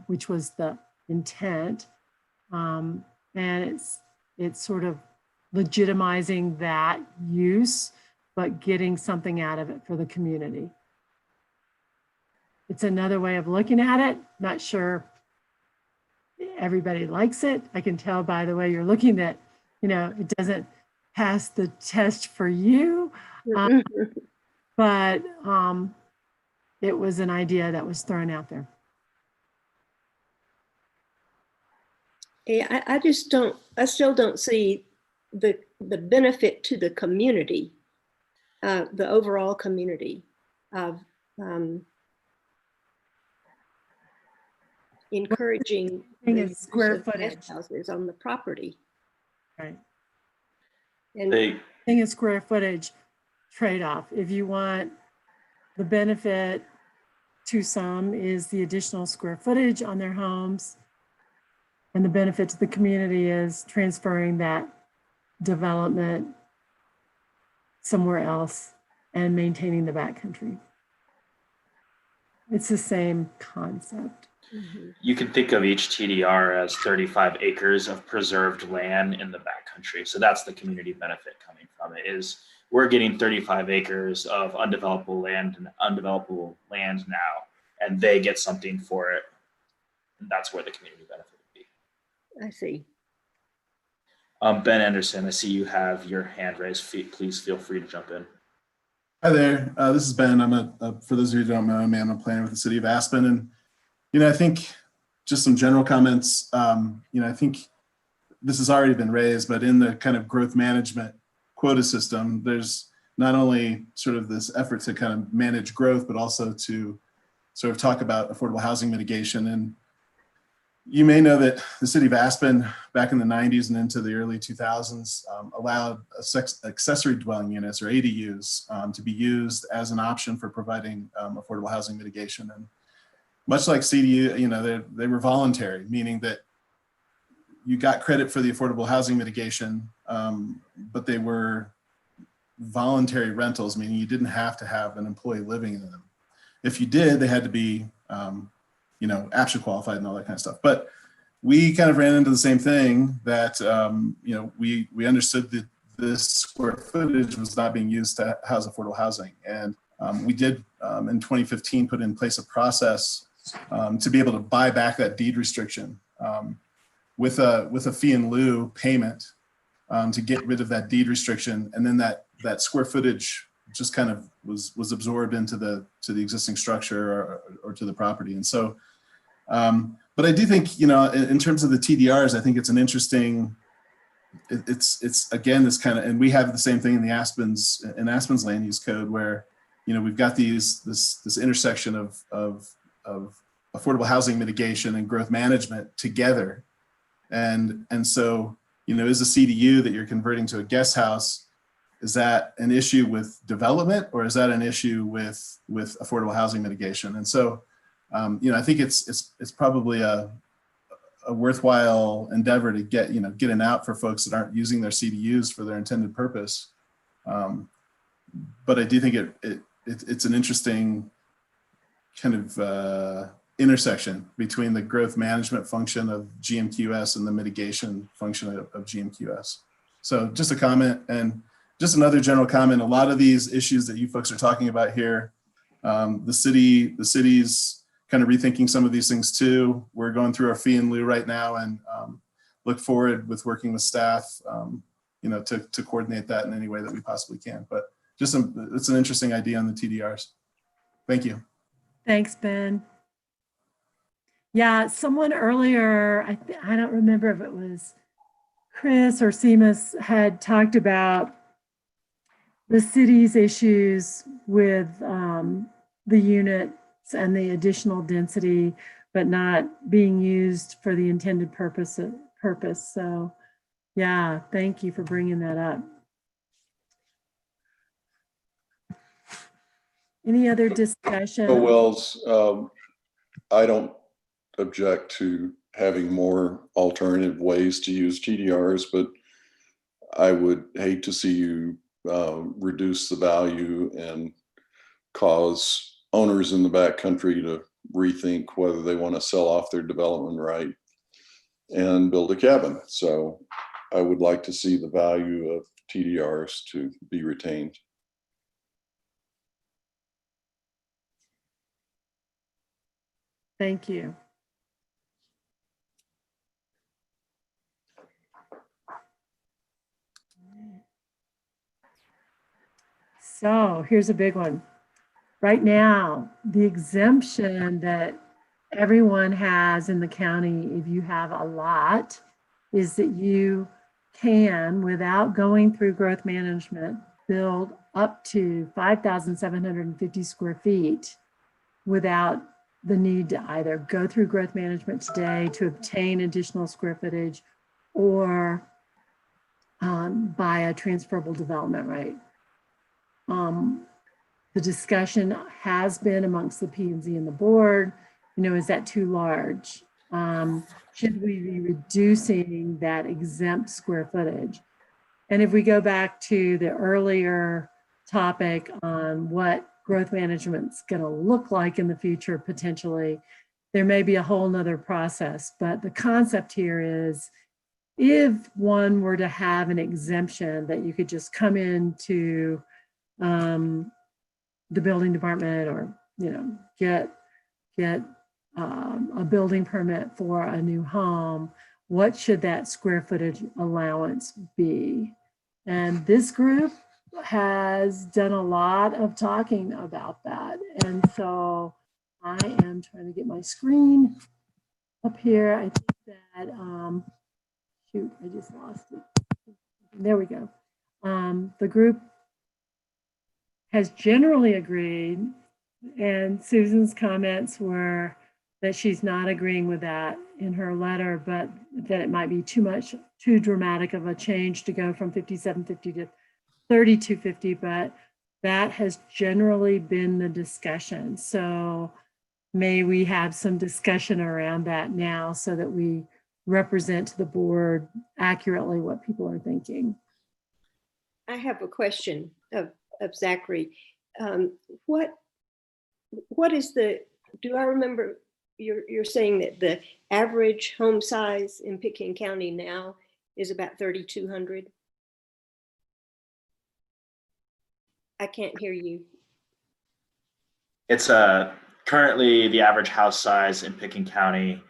which was the intent. And it's sort of legitimizing that use, but getting something out of it for the community. It's another way of looking at it. Not sure everybody likes it. I can tell by the way you're looking that, it doesn't pass the test for you. But it was an idea that was thrown out there. Yeah, I still don't see the benefit to the community, the overall community of encouraging the use square of footage guest houses on the property. Right. And thing is square footage trade-off. If you want the benefit to some is the additional square footage on their homes, and the benefit to the community is transferring that development somewhere else and maintaining the backcountry. It's the same concept. You can think of each TDR as 35 acres of preserved land in the backcountry. So that's the community benefit coming from it, is we're getting 35 acres of undevelopable land now, and they get something for it. And that's where the community benefit would be. I see. Ben Anderson, I see you have your hand raised. Please feel free to jump in. Hi there. This is Ben. For those of you who don't know, I'm a planner with the city of Aspen. And, I think just some general comments. I think this has already been raised, but in the kind of growth management quota system, there's not only sort of this effort to kind of manage growth, but also to sort of talk about affordable housing mitigation. And you may know that the city of Aspen back in the 90s and into the early 2000s allowed accessory dwelling units, or ADUs, to be used as an option for providing affordable housing mitigation. And much like CDU, they were voluntary, meaning that you got credit for the affordable housing mitigation, but they were voluntary rentals, meaning you didn't have to have an employee living in them. If you did, they had to be, APSHA qualified and all that kind of stuff. But we kind of ran into the same thing that, we understood that this square footage was not being used to house affordable housing. And we did, in 2015, put in place a process to be able to buy back that deed restriction with a fee in lieu payment to get rid of that deed restriction. And then that square footage just kind of was absorbed into the existing structure or to the property. And so, but I do think, in terms of the TDRs, I think it's an interesting, it's again, this kind of, and we have the same thing in Aspen's land use code where, we've got this intersection of affordable housing mitigation and growth management together. And so, is a CDU that you're converting to a guest house, is that an issue with development or is that an issue with affordable housing mitigation? And so, I think it's probably a worthwhile endeavor to get an out for folks that aren't using their CDUs for their intended purpose. But I do think it's an interesting kind of intersection between the growth management function of GMQS and the mitigation function of GMQS. So just a comment, and just another general comment. A lot of these issues that you folks are talking about here, the city's kind of rethinking some of these things too. We're going through our fee in lieu right now, and look forward with working with staff, to coordinate that in any way that we possibly can. But it's an interesting idea on the TDRs. Thank you. Thanks, Ben. Yeah, someone earlier, I don't remember if it was Chris or Seamus, had talked about the city's issues with the units and the additional density, but not being used for the intended purpose. So yeah, thank you for bringing that up. Any other discussion? Oh, Wells, I don't object to having more alternative ways to use TDRs, but I would hate to see you reduce the value and cause owners in the backcountry to rethink whether they want to sell off their development right and build a cabin. So I would like to see the value of TDRs to be retained. Thank you. So here's a big one. Right now, the exemption that everyone has in the county, if you have a lot, is that you can, without going through growth management, build up to 5,750 square feet without the need to either go through growth management today to obtain additional square footage or buy a transferable development right. The discussion has been amongst the P&Z and the board, is that too large? Should we be reducing that exempt square footage? And if we go back to the earlier topic on what growth management's going to look like in the future, potentially, there may be a whole nother process. But the concept here is, if one were to have an exemption that you could just come into the building department or, get a building permit for a new home, what should that square footage allowance be? And this group has done a lot of talking about that. And so I am trying to get my screen up here. I think that, shoot, I just lost it. There we go. The group has generally agreed, and Susan's comments were that she's not agreeing with that in her letter, but that it might be too dramatic of a change to go from 5750 to 3250, but that has generally been the discussion. So may we have some discussion around that now so that we represent to the board accurately what people are thinking. I have a question of Zachary. What is do I remember you're saying that the average home size in Pitkin County now is about 3,200? I can't hear you. It's currently the average house size in Pitkin County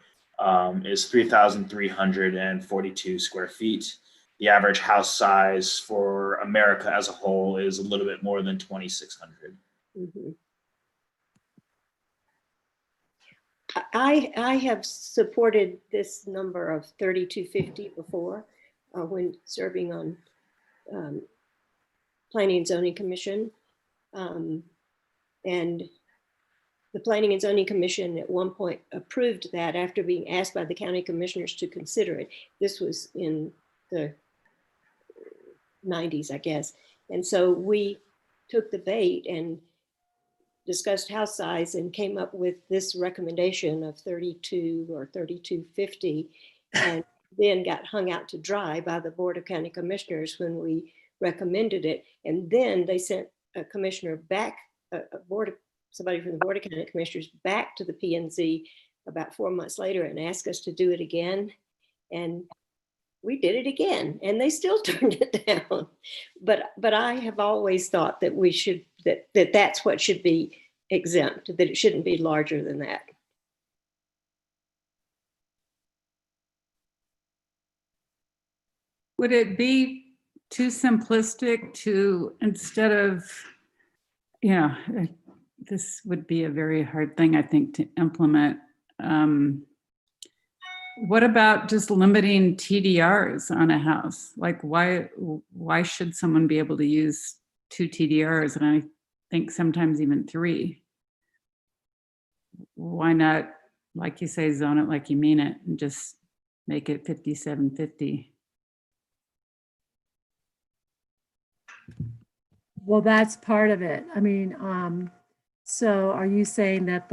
is 3,342 square feet. The average house size for America as a whole is a little bit more than 2,600. Mm-hmm. I have supported this number of 3,250 before when serving on Planning and Zoning Commission. And the Planning and Zoning Commission at one point approved that after being asked by the county commissioners to consider it. This was in the 90s, I guess. And so we took the bait and discussed house size and came up with this recommendation of 32 or 3,250, and then got hung out to dry by the Board of County Commissioners when we recommended it. And then they sent a commissioner back, somebody from the Board of County Commissioners back to the P&Z about 4 months later and asked us to do it again. And we did it again, and they still turned it down. But I have always thought that we should, that's what should be exempt, that it shouldn't be larger than that. Would it be too simplistic to, instead of, this would be a very hard thing, I think, to implement. What about just limiting TDRs on a house? Like, why should someone be able to use 2 TDRs? And I think sometimes even 3. Why not, like you say, zone it like you mean it and just make it 5750? Well, that's part of it. I mean, so are you saying that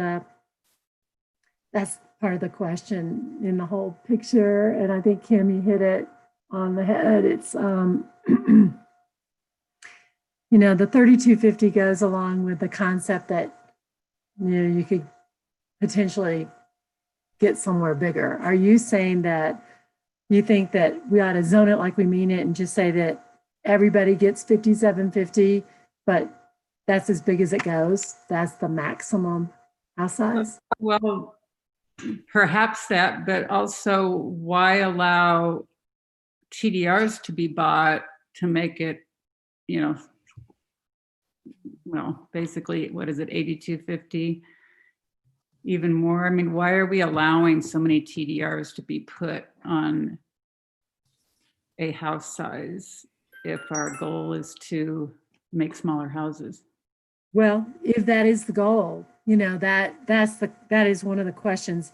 that's part of the question in the whole picture? And I think, Kim, you hit it on the head. It's, the 3250 goes along with the concept that, you could potentially get somewhere bigger. Are you saying that you think that we ought to zone it like we mean it and just say that everybody gets 5750, but that's as big as it goes? That's the maximum house size? Well, perhaps that, but also why allow TDRs to be bought to make it, well, basically, what is it, 8250, even more? I mean, why are we allowing so many TDRs to be put on a house size if our goal is to make smaller houses? Well, if that is the goal, that is one of the questions,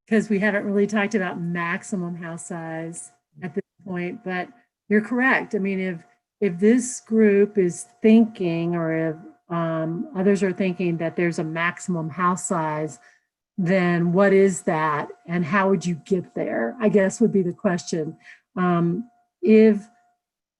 because we haven't really talked about maximum house size at this point. But you're correct. I mean, if this group is thinking, or if others are thinking that there's a maximum house size, then what is that, and how would you get there, I guess, would be the question. If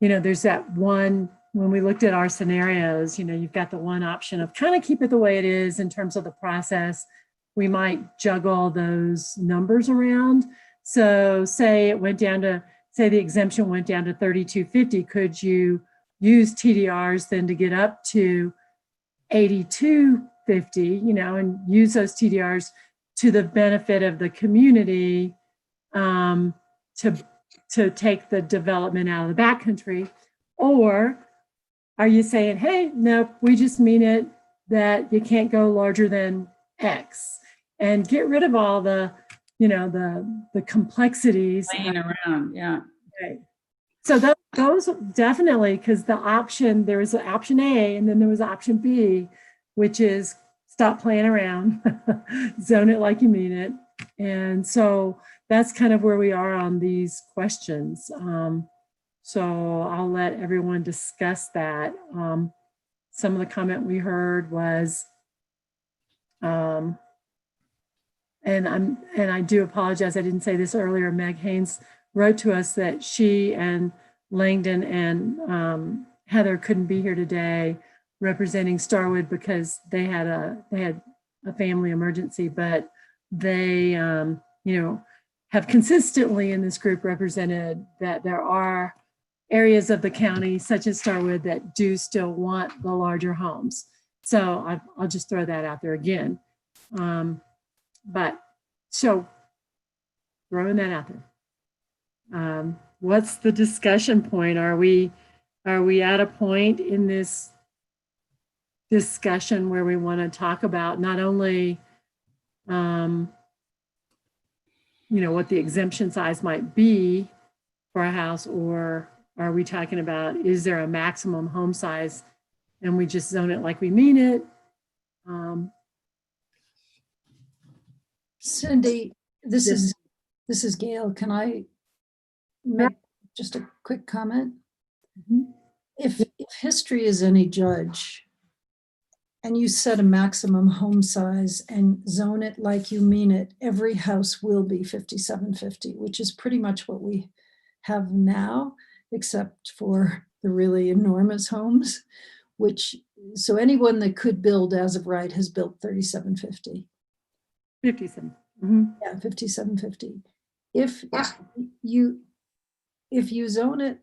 there's that one, when we looked at our scenarios, you've got the one option of kind of keep it the way it is in terms of the process. We might juggle those numbers around. So say the exemption went down to 3250, could you use TDRs then to get up to 8250, and use those TDRs to the benefit of the community, to take the development out of the backcountry? Or are you saying, hey, nope, we just mean it that you can't go larger than X, and get rid of all the, the complexities. Playing around, yeah. Right. So those definitely, because there was an option A, and then there was option B, which is stop playing around, zone it like you mean it. And so that's kind of where we are on these questions. So I'll let everyone discuss that. Some of the comment we heard was, and I do apologize, I didn't say this earlier. Meg Haynes wrote to us that she and Langdon and Heather couldn't be here today representing Starwood because they had a family emergency, but they have consistently in this group represented that there are areas of the county such as Starwood that do still want the larger homes. So I'll just throw that out there again. But so throwing that out there. What's the discussion point? Are we at a point in this discussion where we want to talk about not only what the exemption size might be for a house, or are we talking about, is there a maximum home size and we just zone it like we mean it? Cindy, this is Gail. Can I make just a quick comment? Mhm. If history is any judge, and you set a maximum home size and zone it like you mean it, every house will be 5750, which is pretty much what we have now, except for the really enormous homes, so anyone that could build as of right has built 3750. 57. Mm-hmm. Yeah, 5750. If you zone it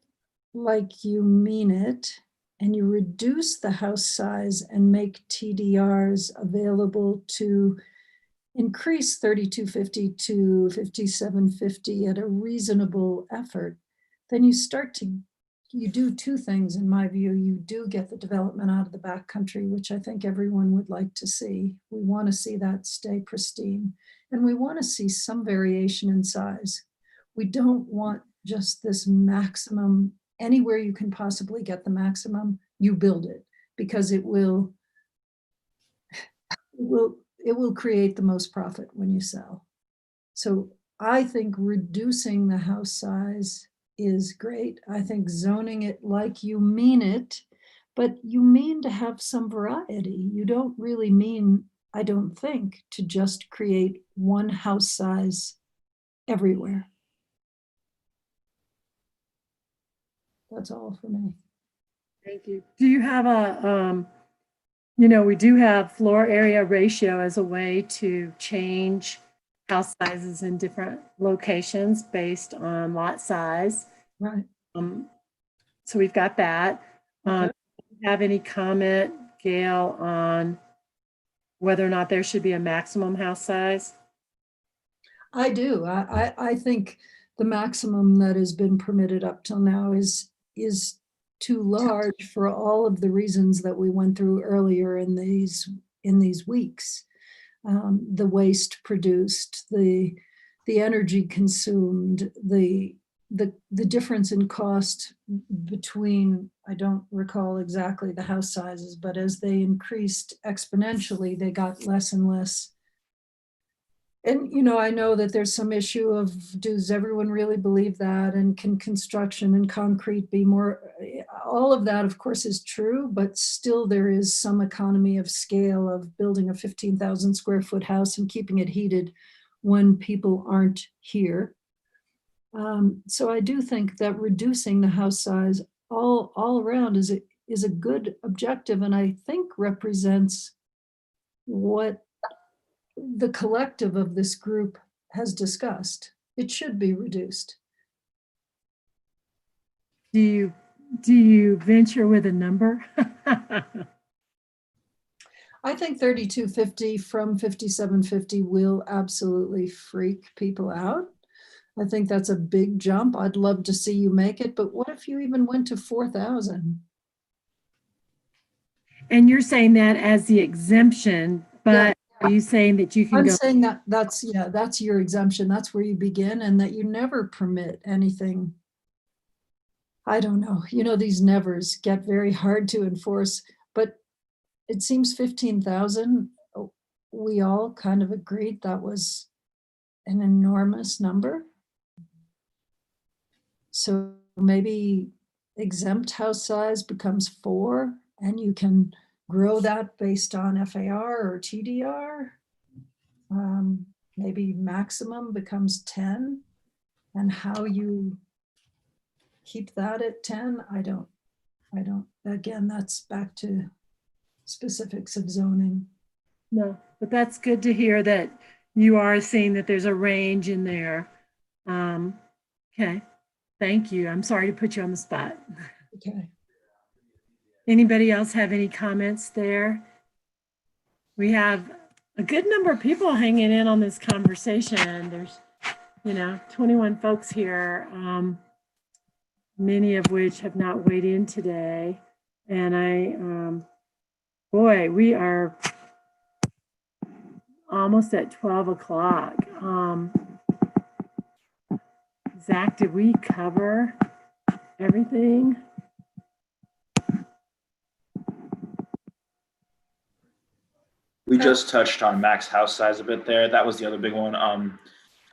like you mean it, and you reduce the house size and make TDRs available to increase 3250 to 5750 at a reasonable effort, then you do two things in my view. You do get the development out of the backcountry, which I think everyone would like to see. We want to see that stay pristine, and we want to see some variation in size. We don't want just this maximum. Anywhere you can possibly get the maximum, you build it, because it will create the most profit when you sell. So I think reducing the house size is great. I think zoning it like you mean it, but you mean to have some variety. You don't really mean, I don't think, to just create one house size everywhere. That's all for me. Thank you. Do you have we do have floor area ratio as a way to change house sizes in different locations based on lot size. Right. So we've got that. Okay. Do you have any comment, Gail, on whether or not there should be a maximum house size? I do. I think the maximum that has been permitted up till now is too large for all of the reasons that we went through earlier in these weeks. The waste produced, the energy consumed, the difference in cost between, I don't recall exactly the house sizes, but as they increased exponentially, they got less and less. And, I know that there's some issue of, does everyone really believe that? And can construction and concrete be more, all of that, of course, is true, but still there is some economy of scale of building a 15,000 square foot house and keeping it heated when people aren't here. So I do think that reducing the house size all around is a good objective, and I think represents what the collective of this group has discussed. It should be reduced. Do you venture with a number? I think 3250 from 5750 will absolutely freak people out. I think that's a big jump. I'd love to see you make it, but what if you even went to 4,000? And you're saying that as the exemption, but are you saying that you can I'm go? saying that's your exemption. That's where you begin, and that you never permit anything. I don't know. These nevers get very hard to enforce, but it seems 15,000, we all kind of agreed that was an enormous number. So maybe exempt house size becomes 4, and you can grow that based on FAR or TDR. maybe maximum becomes 10, and how you keep that at 10, I don't, again, that's back to specifics of zoning. No, but that's good to hear that you are seeing that there's a range in there. Okay, thank you. I'm sorry to put you on the spot. Okay. Anybody else have any comments there? We have a good number of people hanging in on this conversation. There's, 21 folks here, many of which have not weighed in today. And boy, we are almost at 12 o'clock. Zach, did we cover everything? We just touched on max house size a bit there. That was the other big one.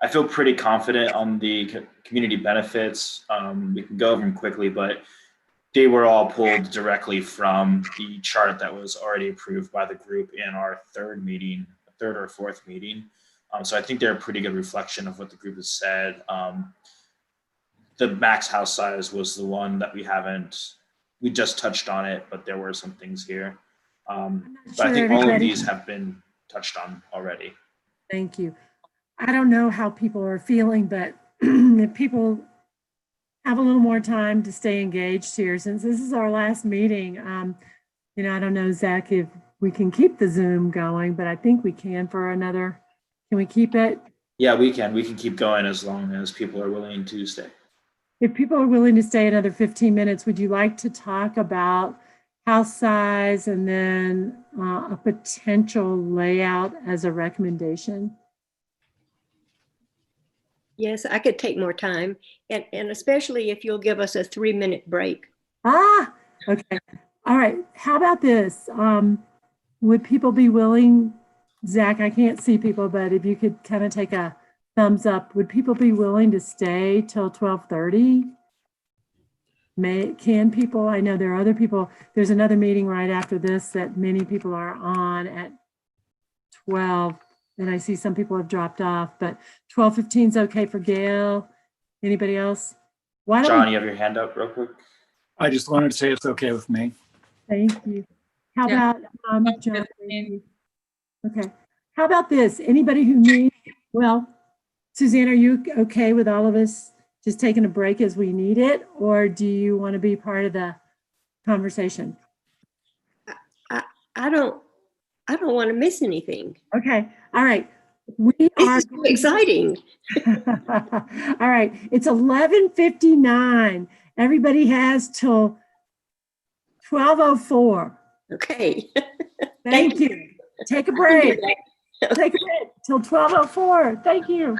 I feel pretty confident on the community benefits. We can go over them quickly, but they were all pulled directly from the chart that was already approved by the group in our third or fourth meeting. So I think they're a pretty good reflection of what the group has said. The max house size was the one that we just touched on it, but there were some things here. But I think all of these have been touched on already. Thank you. I don't know how people are feeling, but if people have a little more time to stay engaged here, since this is our last meeting, I don't know, Zach, if we can keep the Zoom going, but I think we can for another, can we keep it? Yeah, we can. We can keep going as long as people are willing to stay. If people are willing to stay another 15 minutes, would you like to talk about house size and then a potential layout as a recommendation? Yes, I could take more time, and especially if you'll give us a 3-minute break. Okay. All right. How about this? Would people be willing, Zach, I can't see people, but if you could kind of take a thumbs up, would people be willing to stay till 12:30? Can people? I know there are other people. There's another meeting right after this that many people are on at 12. And I see some people have dropped off, but 12:15 is okay for Gail. Anybody else? John, you have your hand up real quick. I just wanted to say it's okay with me. Thank you. How about John? Okay. How about this? Anybody who needs, well, Suzanne, are you okay with all of us just taking a break as we need it? Or do you want to be part of the conversation? I don't want to miss anything. Okay. All right. This is so exciting. All right. It's 11:59. Everybody has till 12:04. Okay. Thank you. Take a break. Take a break till 12:04. Thank you.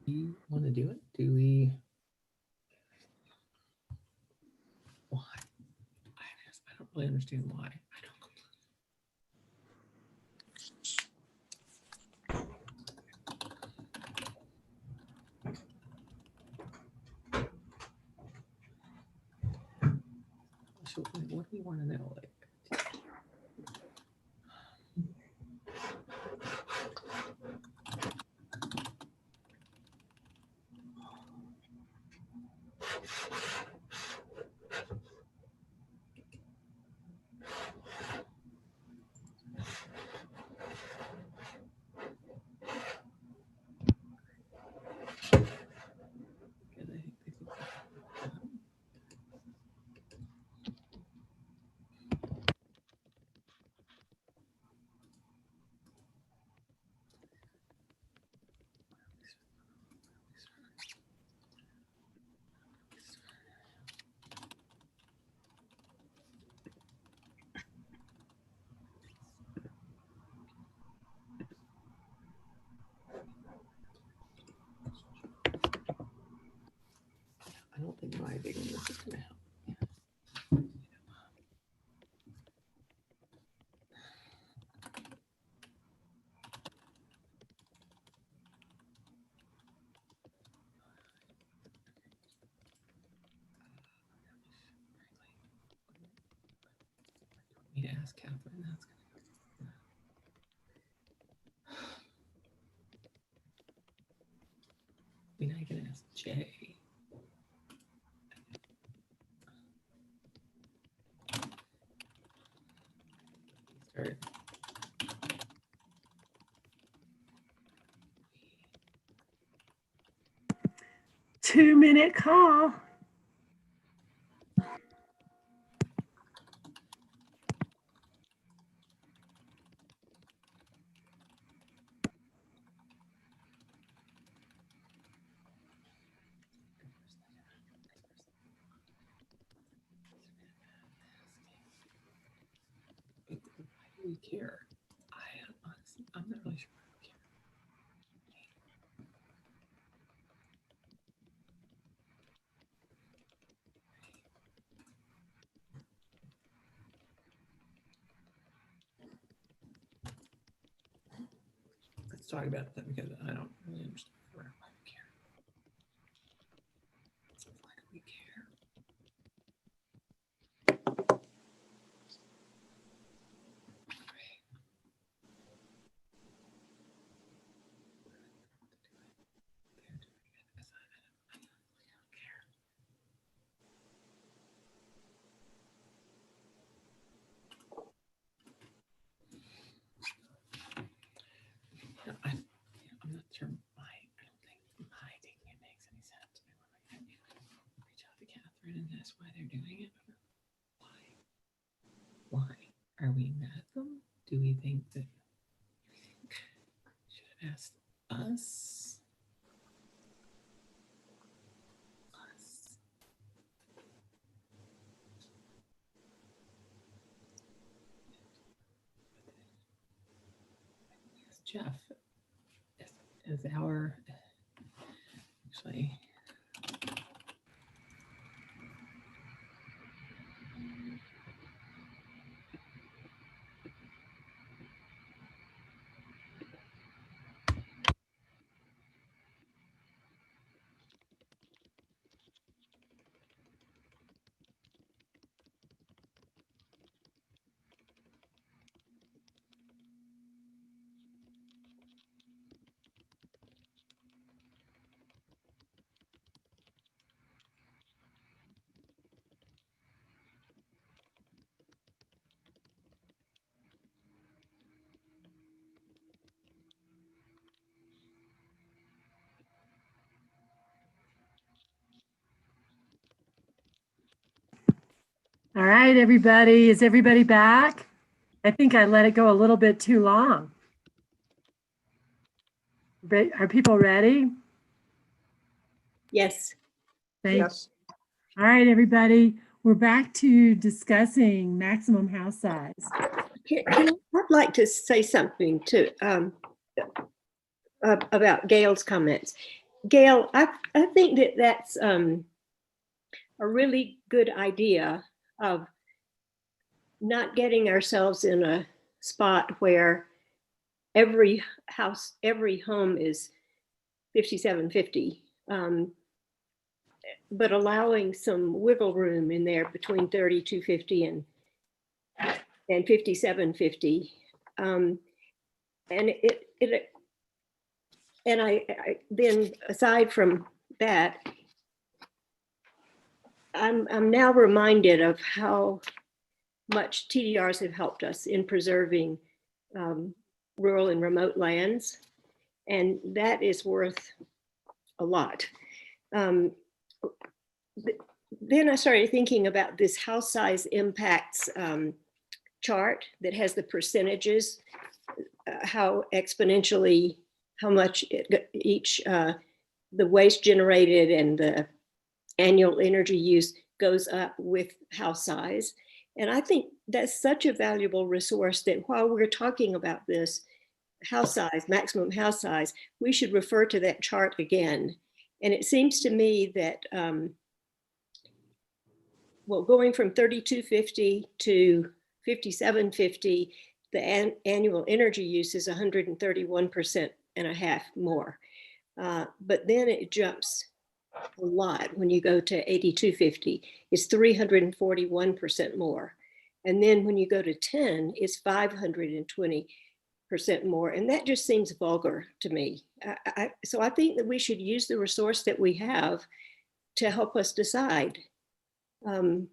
Do you want to do it? Do we? Why? I don't really understand why. So what do we want to know? Like, me to ask Catherine. That's gonna I mean, I can ask Jay. Start. 2-minute call. Why do we care? Honestly, I'm not really sure. Let's talk about that because I don't really understand why we care. Why do we care? I'm not sure I don't think my thinking it makes any sense. I reach out to Catherine and ask why they're doing it. Why? Are we mad at them? Do we think that should have asked us? Yes, Jeff is our actually. All right, everybody. Is everybody back? I think I let it go a little bit too long. Are people ready? Yes. Yes. All right, everybody. We're back to discussing maximum house size. I'd like to say something to about Gail's comments. Gail, I think that that's a really good idea of not getting ourselves in a spot where every house, every home is 5750, but allowing some wiggle room in there between 3250 and 5750. And I then aside from that, I'm now reminded of how much TDRs have helped us in preserving rural and remote lands, and that is worth a lot. Then I started thinking about this house size impacts chart that has the percentages, how exponentially, how much each, the waste generated and the annual energy use goes up with house size. And I think that's such a valuable resource that while we're talking about this house size, maximum house size, we should refer to that chart again. And it seems to me that, well, going from 3250 to 5750, the annual energy use is 131.5% more. But then it jumps a lot when you go to 8250. It's 341% more. And then when you go to 10, it's 520% more. And that just seems vulgar to me. So I think that we should use the resource that we have to help us decide on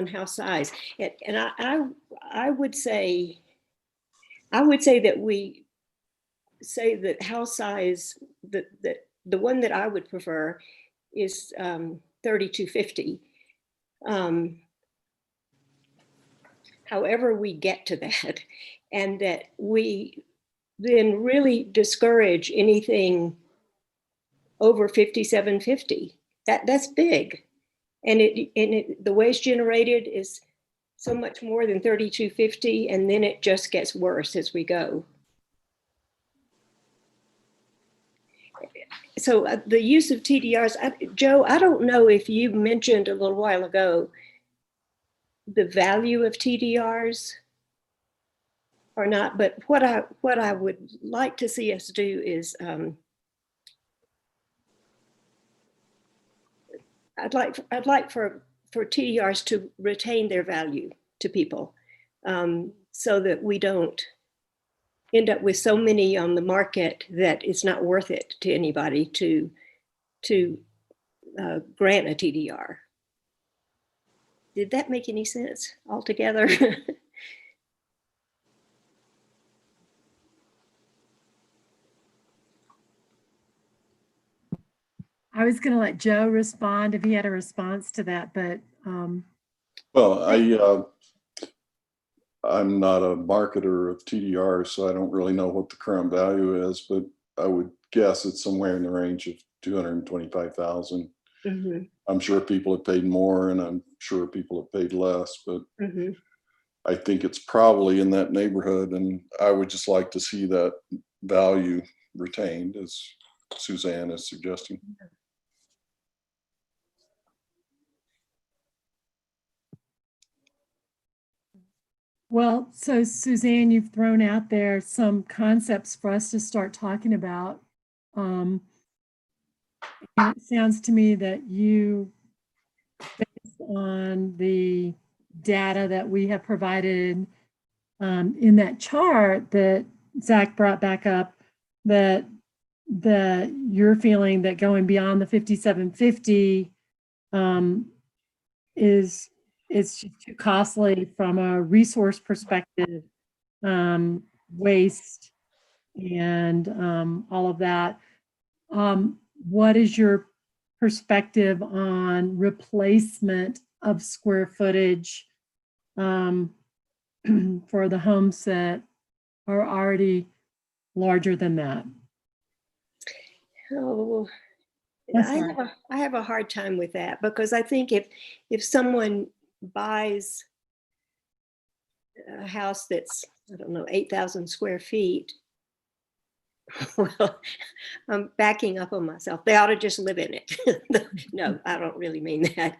house size. And I would say that we say that house size, the one that I would prefer is 3250. However we get to that, and that we then really discourage anything over 5750. That's big. And the waste generated is so much more than 3250, and then it just gets worse as we go. So the use of TDRs, Joe, I don't know if you mentioned a little while ago the value of TDRs or not, but what I would like to see us do is I'd like for TDRs to retain their value to people, so that we don't end up with so many on the market that it's not worth it to anybody to grant a TDR. Did that make any sense altogether? I was going to let Joe respond if he had a response to that, but well, I'm not a marketer of TDR, so I don't really know what the current value is, but I would guess it's somewhere in the range of 225,000. Mm-hmm. I'm sure people have paid more, and I'm sure people have paid less, but mm-hmm. I think it's probably in that neighborhood, and I would just like to see that value retained, as Suzanne is suggesting. Well, so Suzanne, you've thrown out there some concepts for us to start talking about. And it sounds to me that you, based on the data that we have provided in that chart that Zach brought back up, that you're feeling that going beyond the 5750 is it's just too costly from a resource perspective, waste and all of that. What is your perspective on replacement of square footage for the homes that are already larger than that? Oh, I have a hard time with that, because I think if someone buys a house that's, I don't know, 8,000 square feet, well, I'm backing up on myself. They ought to just live in it. No, I don't really mean that.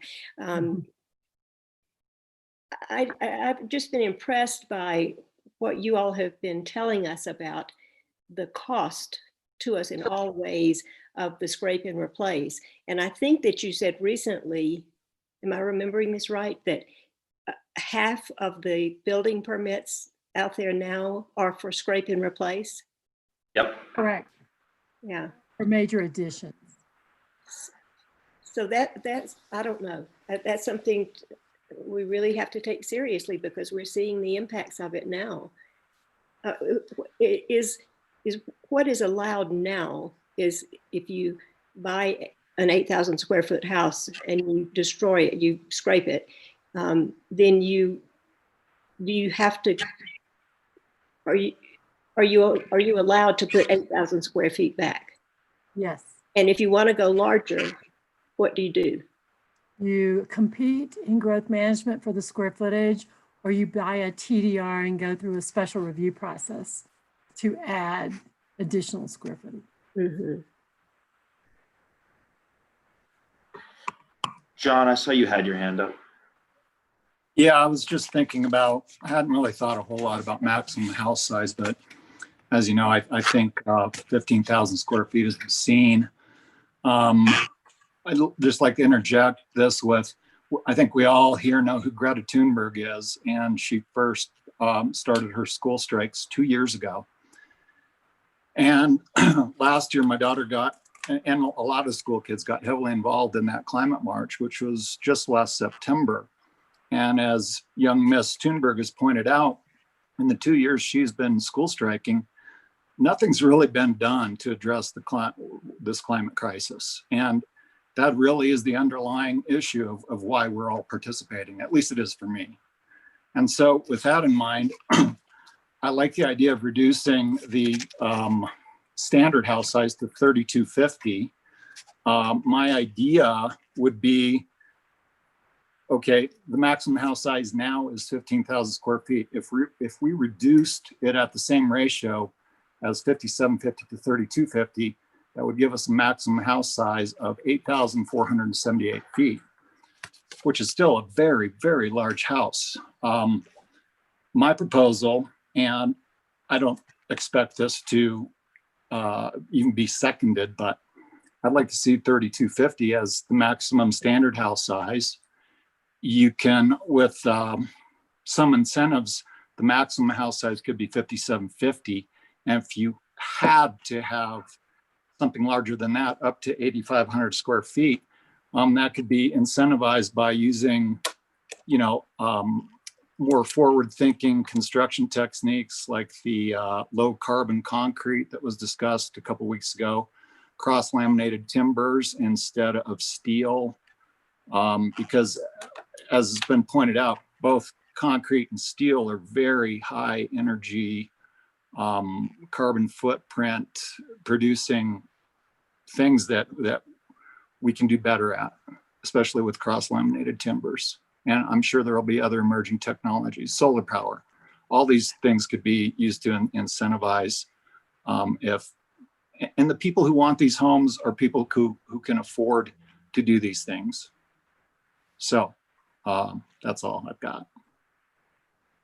I've just been impressed by what you all have been telling us about the cost to us in all ways of the scrape and replace. And I think that you said recently, am I remembering this right, that half of the building permits out there now are for scrape and replace? Yep. Correct. Yeah. For major additions. So that's, I don't know, that's something we really have to take seriously, because we're seeing the impacts of it now. Is what is allowed now is if you buy an 8,000 square foot house and you destroy it, you scrape it, then you have to, are you allowed to put 8,000 square feet back? Yes. And if you want to go larger, what do you do? You compete in growth management for the square footage, or you buy a TDR and go through a special review process to add additional square footage. Mm-hmm. John, I saw you had your hand up. Yeah, I was just thinking about, I hadn't really thought a whole lot about maximum house size, but as you know, I think 15,000 square feet is obscene. I'd just like to interject this with, I think we all here know who Greta Thunberg is, and she first started her school strikes 2 years ago. And last year, my daughter got, and a lot of school kids got heavily involved in that climate march, which was just last September. And as young Miss Thunberg has pointed out, in the 2 years she's been school striking, nothing's really been done to address this climate crisis. And that really is the underlying issue of why we're all participating. At least it is for me. And so with that in mind, I like the idea of reducing the standard house size to 3250. My idea would be, okay, the maximum house size now is 15,000 square feet. If we reduced it at the same ratio as 5750 to 3250, that would give us a maximum house size of 8,478 feet, which is still a very, very large house. My proposal, and I don't expect this to even be seconded, but I'd like to see 3250 as the maximum standard house size. You can, with some incentives, the maximum house size could be 5750. And if you had to have something larger than that, up to 8,500 square feet, that could be incentivized by using, more forward-thinking construction techniques like the low-carbon concrete that was discussed a couple weeks ago, cross-laminated timbers instead of steel, because as has been pointed out, both concrete and steel are very high energy carbon footprint producing things that we can do better at, especially with cross-laminated timbers. And I'm sure there will be other emerging technologies, solar power. All these things could be used to incentivize and the people who want these homes are people who can afford to do these things. So that's all I've got.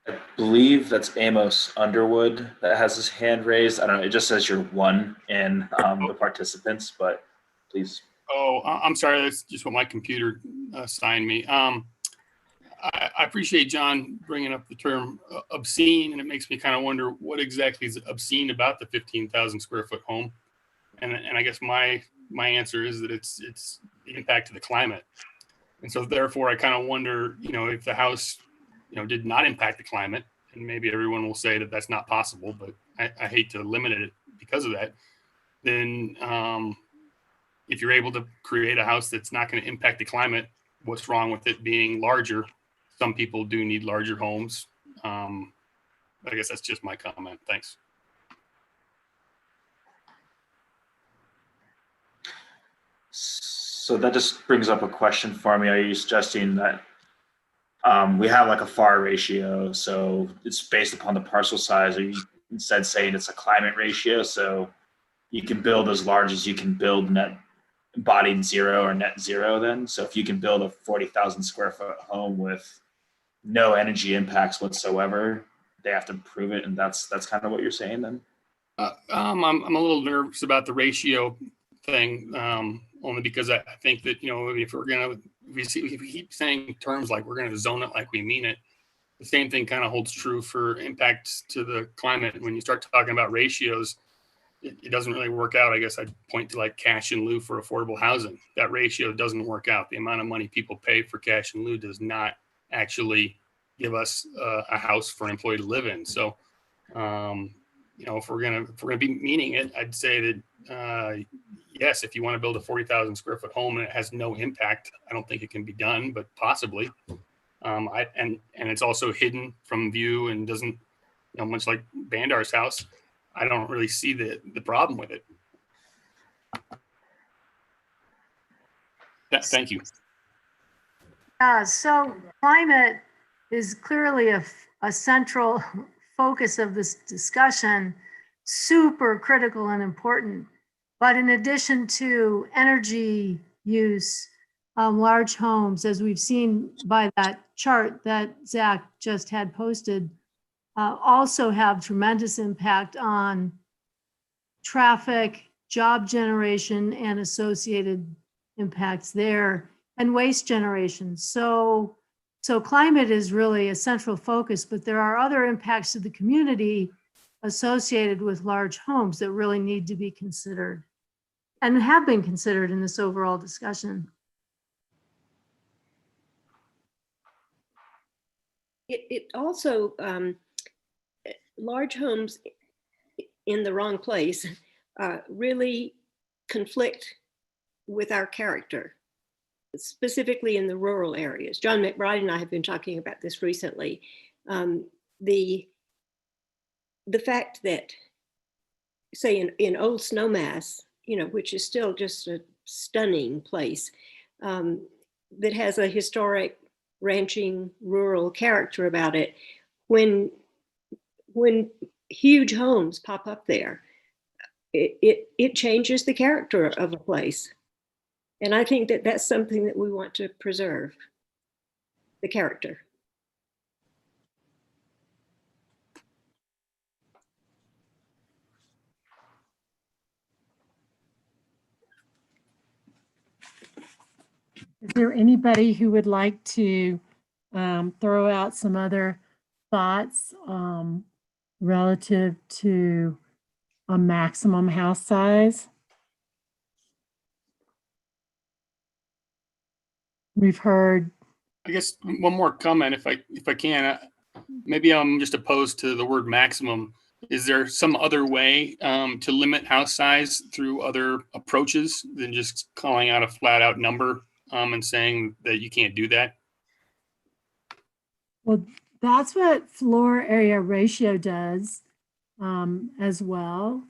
I believe that's Amos Underwood that has his hand raised. I don't know. It just says you're one in the participants, but please. Oh, I'm sorry. That's just what my computer assigned me. I appreciate John bringing up the term obscene, and it makes me kind of wonder what exactly is obscene about the 15,000 square foot home. And I guess my answer is that it's the impact to the climate. And so therefore I kind of wonder, if the house, did not impact the climate, and maybe everyone will say that that's not possible, but I hate to limit it because of that. Then if you're able to create a house that's not going to impact the climate, what's wrong with it being larger? Some people do need larger homes. I guess that's just my comment. Thanks. So that just brings up a question for me. Are you suggesting that we have like a FAR ratio, so it's based upon the parcel size, or you instead saying it's a climate ratio, so you can build as large as you can build net embodied zero or net zero then? So if you can build a 40,000 square foot home with no energy impacts whatsoever, they have to prove it, and that's kind of what you're saying then? I'm a little nervous about the ratio thing, only because I think that, if we keep saying terms like we're gonna zone it like we mean it, the same thing kind of holds true for impacts to the climate. When you start talking about ratios, it doesn't really work out. I guess I'd point to like cash in lieu for affordable housing. That ratio doesn't work out. The amount of money people pay for cash in lieu does not actually give us a house for an employee to live in. So, if we're gonna be meaning it, I'd say that yes, if you want to build a 40,000 square foot home and it has no impact, I don't think it can be done, but possibly. And it's also hidden from view and doesn't, much like Bandar's house, I don't really see the problem with it. Thank you. So climate is clearly a central focus of this discussion, super critical and important. But in addition to energy use, large homes, as we've seen by that chart that Zach just had posted, also have tremendous impact on traffic, job generation, and associated impacts there. and waste generation. So climate is really a central focus, but there are other impacts to the community associated with large homes that really need to be considered and have been considered in this overall discussion. It also, large homes in the wrong place really conflict with our character, specifically in the rural areas. John McBride and I have been talking about this recently. The fact that, say, in Old Snowmass, which is still just a stunning place, that has a historic ranching rural character about it, when huge homes pop up there, it changes the character of a place. And I think that that's something that we want to preserve, the character. Is there anybody who would like to throw out some other thoughts relative to a maximum house size? We've heard. I guess one more comment, if I can. Maybe I'm just opposed to the word maximum. Is there some other way to limit house size through other approaches than just calling out a flat out number and saying that you can't do that? Well, that's what floor area ratio does as well.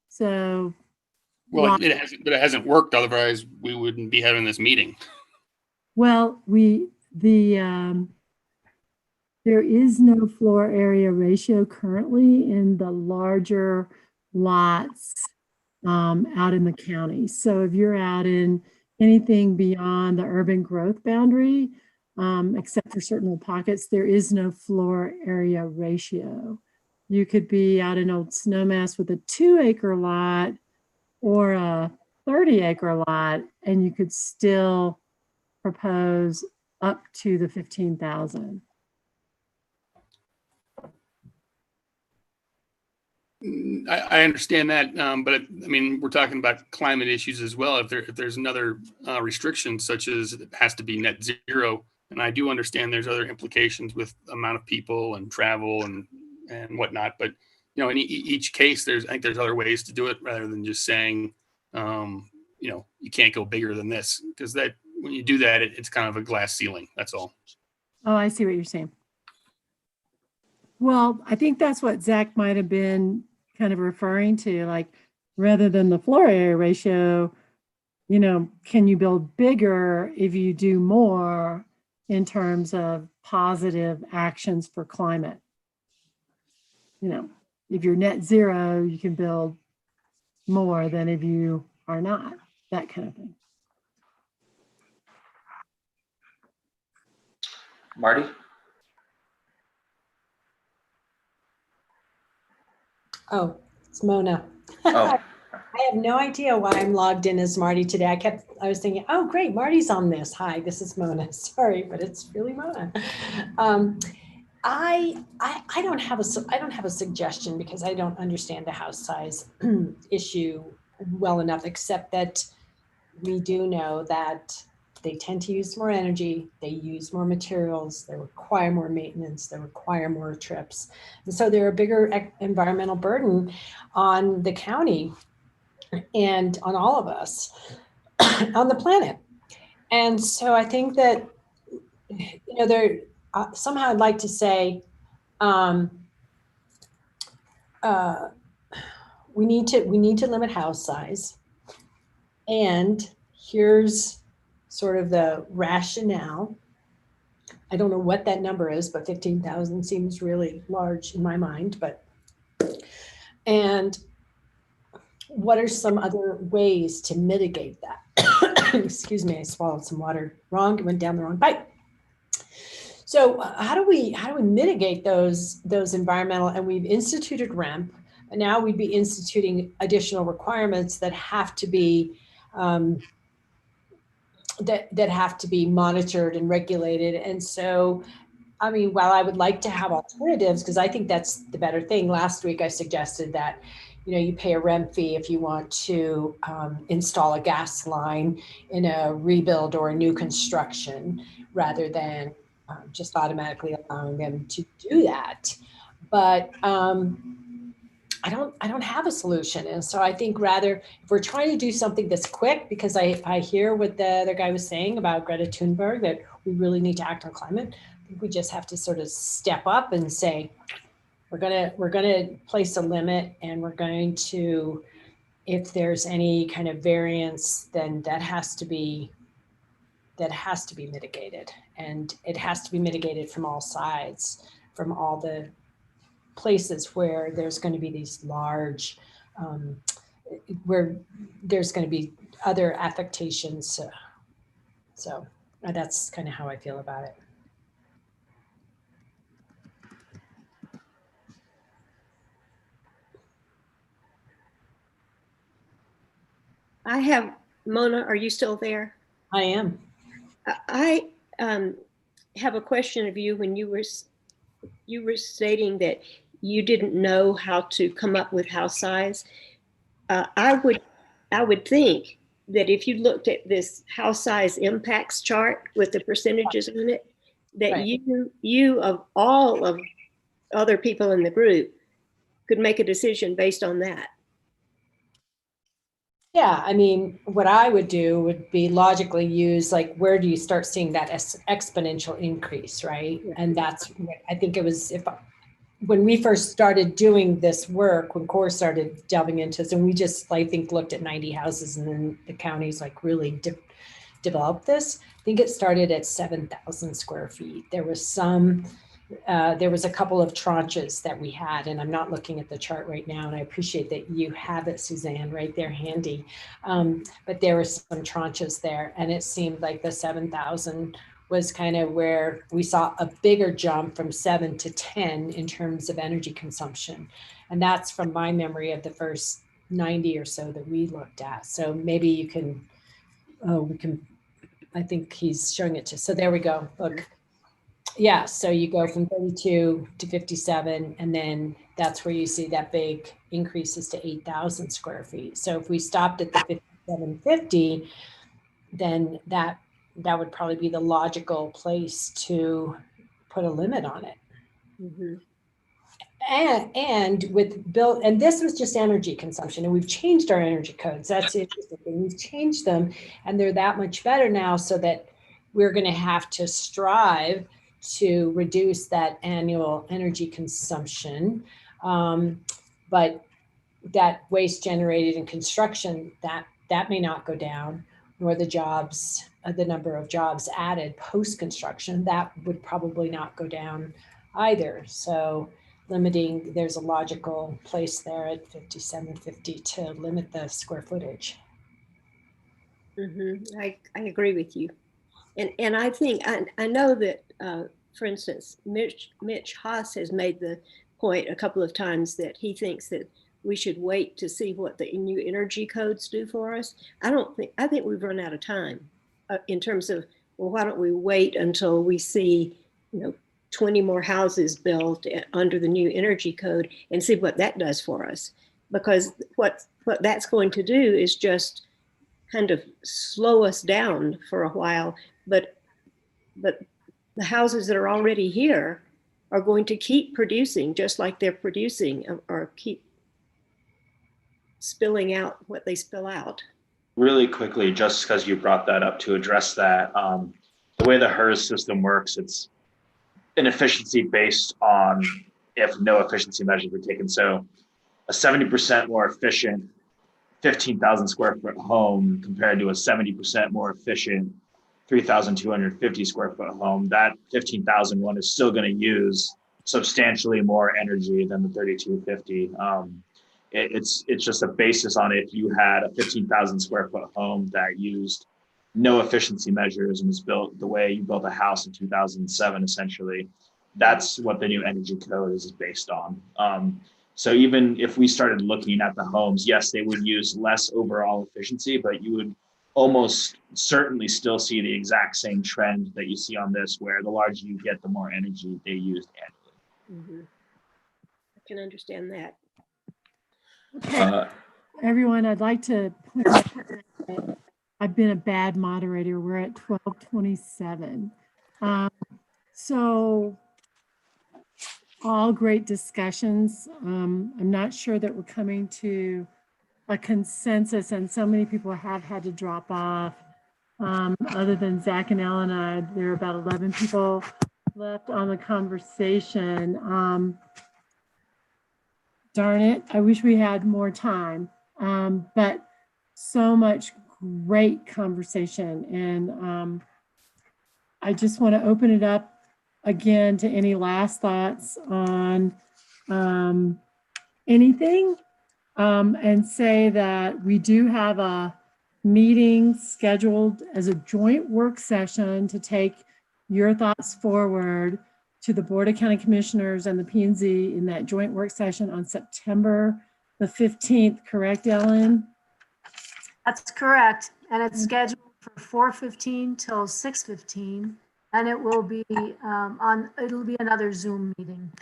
So. Well, it hasn't worked. Otherwise, we wouldn't be having this meeting. Well, there is no floor area ratio currently in the larger lots out in the county. So if you're out in anything beyond the urban growth boundary, except for certain pockets, there is no floor area ratio. You could be out in Old Snowmass with a 2-acre lot or a 30-acre lot, and you could still propose up to the 15,000. I understand that, but I mean, we're talking about climate issues as well. If there's another restriction, such as it has to be net zero, and I do understand there's other implications with amount of people and travel and whatnot. But in each case, I think there's other ways to do it rather than just saying, you can't go bigger than this, because that when you do that, it's kind of a glass ceiling. That's all. Oh, I see what you're saying. Well, I think that's what Zach might have been kind of referring to, like, rather than the floor area ratio, can you build bigger if you do more in terms of positive actions for climate? If you're net zero, you can build more than if you are not, that kind of thing. Marty? Oh, it's Mona. Oh. I have no idea why I'm logged in as Marty today. I was thinking, oh, great, Marty's on this. Hi, this is Mona. Sorry, but it's really Mona. I don't have a suggestion because I don't understand the house size issue well enough, except that we do know that they tend to use more energy, they use more materials, they require more maintenance, they require more trips. And so they're a bigger environmental burden on the county and on all of us on the planet. And so I think that, somehow I'd like to say, we need to limit house size. And here's sort of the rationale. I don't know what that number is, but 15,000 seems really large in my mind. And what are some other ways to mitigate that? Excuse me, I swallowed some water wrong. It went down the wrong pipe. So how do we mitigate those environmental? And we've instituted REMP, and now we'd be instituting additional requirements that have to be that have to be monitored and regulated. And so, I mean, while I would like to have alternatives, because I think that's the better thing. Last week I suggested that, you pay a REM fee if you want to install a gas line in a rebuild or a new construction, rather than just automatically allowing them to do that. But I don't have a solution. And so I think rather, if we're trying to do something that's quick, because I hear what the other guy was saying about Greta Thunberg, that we really need to act on climate. I think we just have to sort of step up and say, we're gonna place a limit, and we're going to, if there's any kind of variance, then that has to be mitigated, and it has to be mitigated from all sides, from all the places where there's going to be these large, where there's going to be other affectations. So that's kind of how I feel about it. I have, Mona, are you still there? I am. I have a question of you when you were stating that you didn't know how to come up with house size. I would think that if you looked at this house size impacts chart with the percentages on it, that Right. you of all of other people in the group could make a decision based on that. Yeah, I mean, what I would do would be logically use, like, where do you start seeing that exponential increase, right? Yeah. And that's what I think it was, when we first started doing this work, when CORE started delving into this, and we just, I think, looked at 90 houses, and then the counties like really developed this. I think it started at 7,000 square feet. There was a couple of tranches that we had, and I'm not looking at the chart right now, and I appreciate that you have it, Suzanne, right there handy. But there were some tranches there, and it seemed like the 7,000 was kind of where we saw a bigger jump from 7 to 10 in terms of energy consumption. And that's from my memory of the first 90 or so that we looked at. So maybe you can, I think he's showing it to, so there we go, look. Yeah, so you go from 32 to 57, and then that's where you see that big increases to 8,000 square feet. So if we stopped at the 5750, then that would probably be the logical place to put a limit on it. Mm-hmm. And with built, and this was just energy consumption, and we've changed our energy codes. That's interesting. We've changed them, and they're that much better now, so that we're going to have to strive to reduce that annual energy consumption. But that waste generated in construction, that may not go down, nor the jobs, the number of jobs added post-construction, that would probably not go down either. So limiting, there's a logical place there at 5750 to limit the square footage. Mm-hmm. I agree with you. And I think, I know that, for instance, Mitch Haas has made the point a couple of times that he thinks that we should wait to see what the new energy codes do for us. I think we've run out of time in terms of, well, why don't we wait until we see, 20 more houses built under the new energy code and see what that does for us? Because what that's going to do is just kind of slow us down for a while, but the houses that are already here are going to keep producing just like they're producing, or keep spilling out what they spill out. Really quickly, just because you brought that up, to address that, the way the HERS system works, it's an efficiency based on if no efficiency measures were taken. So a 70% more efficient 15,000 square foot home compared to a 70% more efficient 3,250 square foot home, that 15,000 one is still going to use substantially more energy than the 3,250. It's just a basis on if you had a 15,000 square foot home that used no efficiency measures and was built the way you built a house in 2007, essentially. That's what the new energy code is based on. So even if we started looking at the homes, yes, they would use less overall efficiency, but you would almost certainly still see the exact same trend that you see on this, where the larger you get, the more energy they use annually. I can understand that. Okay, everyone, I'd like to point out that I've been a bad moderator. We're at 12:27. So all great discussions. I'm not sure that we're coming to a consensus, and so many people have had to drop off. Other than Zach and Ellen, there are about 11 people left on the conversation. Darn it, I wish we had more time, but so much great conversation. And I just want to open it up again to any last thoughts on anything, and say that we do have a meeting scheduled as a joint work session to take your thoughts forward to the Board of County Commissioners and the P&Z in that joint work session on September the 15th, correct, Ellen? That's correct. And it's scheduled for 4:15 till 6:15. And it will be it'll be another Zoom meeting.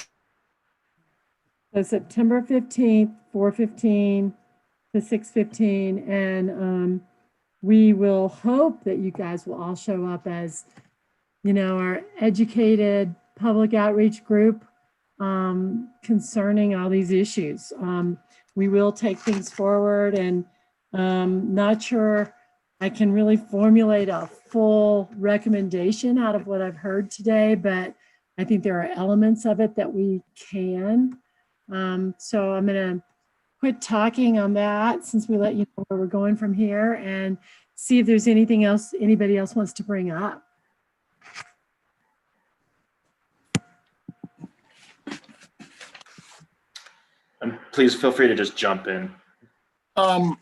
So September 15th, 4:15 to 6:15. And we will hope that you guys will all show up as, you know, our educated public outreach group concerning all these issues. We will take things forward, and not sure I can really formulate a full recommendation out of what I've heard today, but I think there are elements of it that we can. So I'm going to quit talking on that, since we let you know where we're going from here, and see if there's anything else anybody else wants to bring up. And please feel free to just jump in. I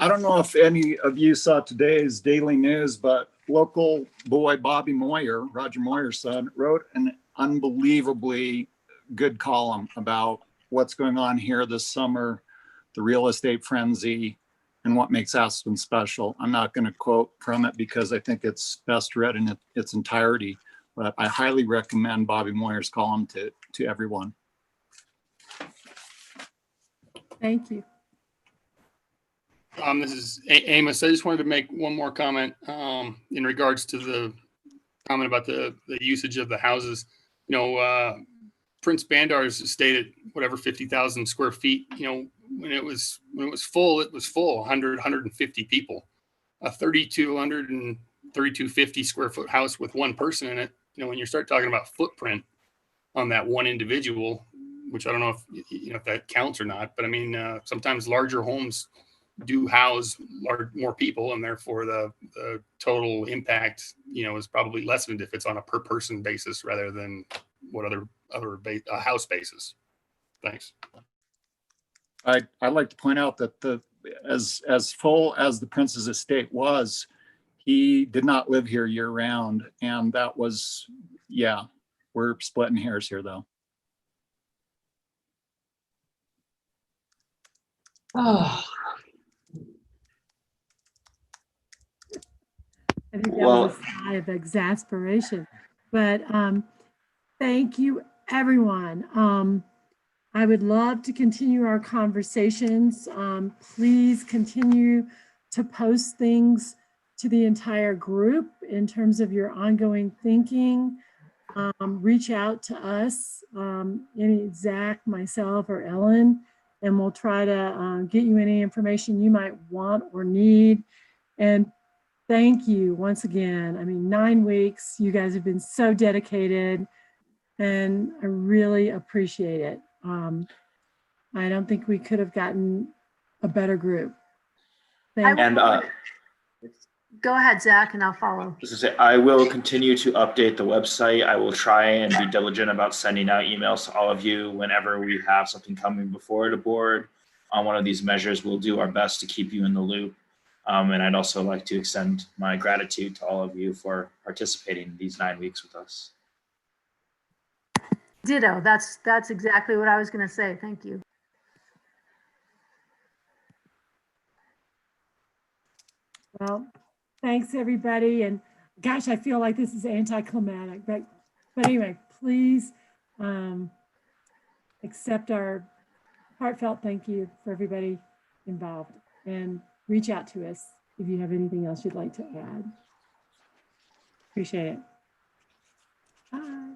don't know if any of you saw today's daily news, but local boy Bobby Moyer, Roger Moyer's son, wrote an unbelievably good column about what's going on here this summer, the real estate frenzy, and what makes Aspen special. I'm not going to quote from it because I think it's best read in its entirety, but I highly recommend Bobby Moyer's column to everyone. Thank you. This is Amos. I just wanted to make one more comment in regards to the comment about the usage of the houses. You know, Prince Bandar's stated whatever 50,000 square feet. You know, when it was full, it was full. 150 people. A 3,250 square foot house with one person in it. You know, when you start talking about footprint on that one individual, which I don't know if that counts or not, but I mean, sometimes larger homes do house more people, and therefore the total impact, you know, is probably lessened if it's on a per person basis rather than what other house basis. Thanks. I'd like to point out that as full as the Prince's estate was, he did not live here year round, and that was, yeah, we're splitting hairs here though. Oh. I think that was a sigh of exasperation, but thank you, everyone. I would love to continue our conversations. Please continue to post things to the entire group in terms of your ongoing thinking. Reach out to us, Zach, myself, or Ellen, and we'll try to get you any information you might want or need. And thank you once again. I mean, 9 weeks, you guys have been so dedicated, and I really appreciate it. I don't think we could have gotten a better group. Go ahead, Zach, and I'll follow. I will continue to update the website. I will try and be diligent about sending out emails to all of you whenever we have something coming before the board on one of these measures. We'll do our best to keep you in the loop. And I'd also like to extend my gratitude to all of you for participating in these 9 weeks with us. Ditto. That's exactly what I was going to say. Thank you. Well, thanks, everybody. And gosh, I feel like this is anticlimactic, but anyway, please accept our heartfelt thank you for everybody involved, and reach out to us if you have anything else you'd like to add. Appreciate it. Bye.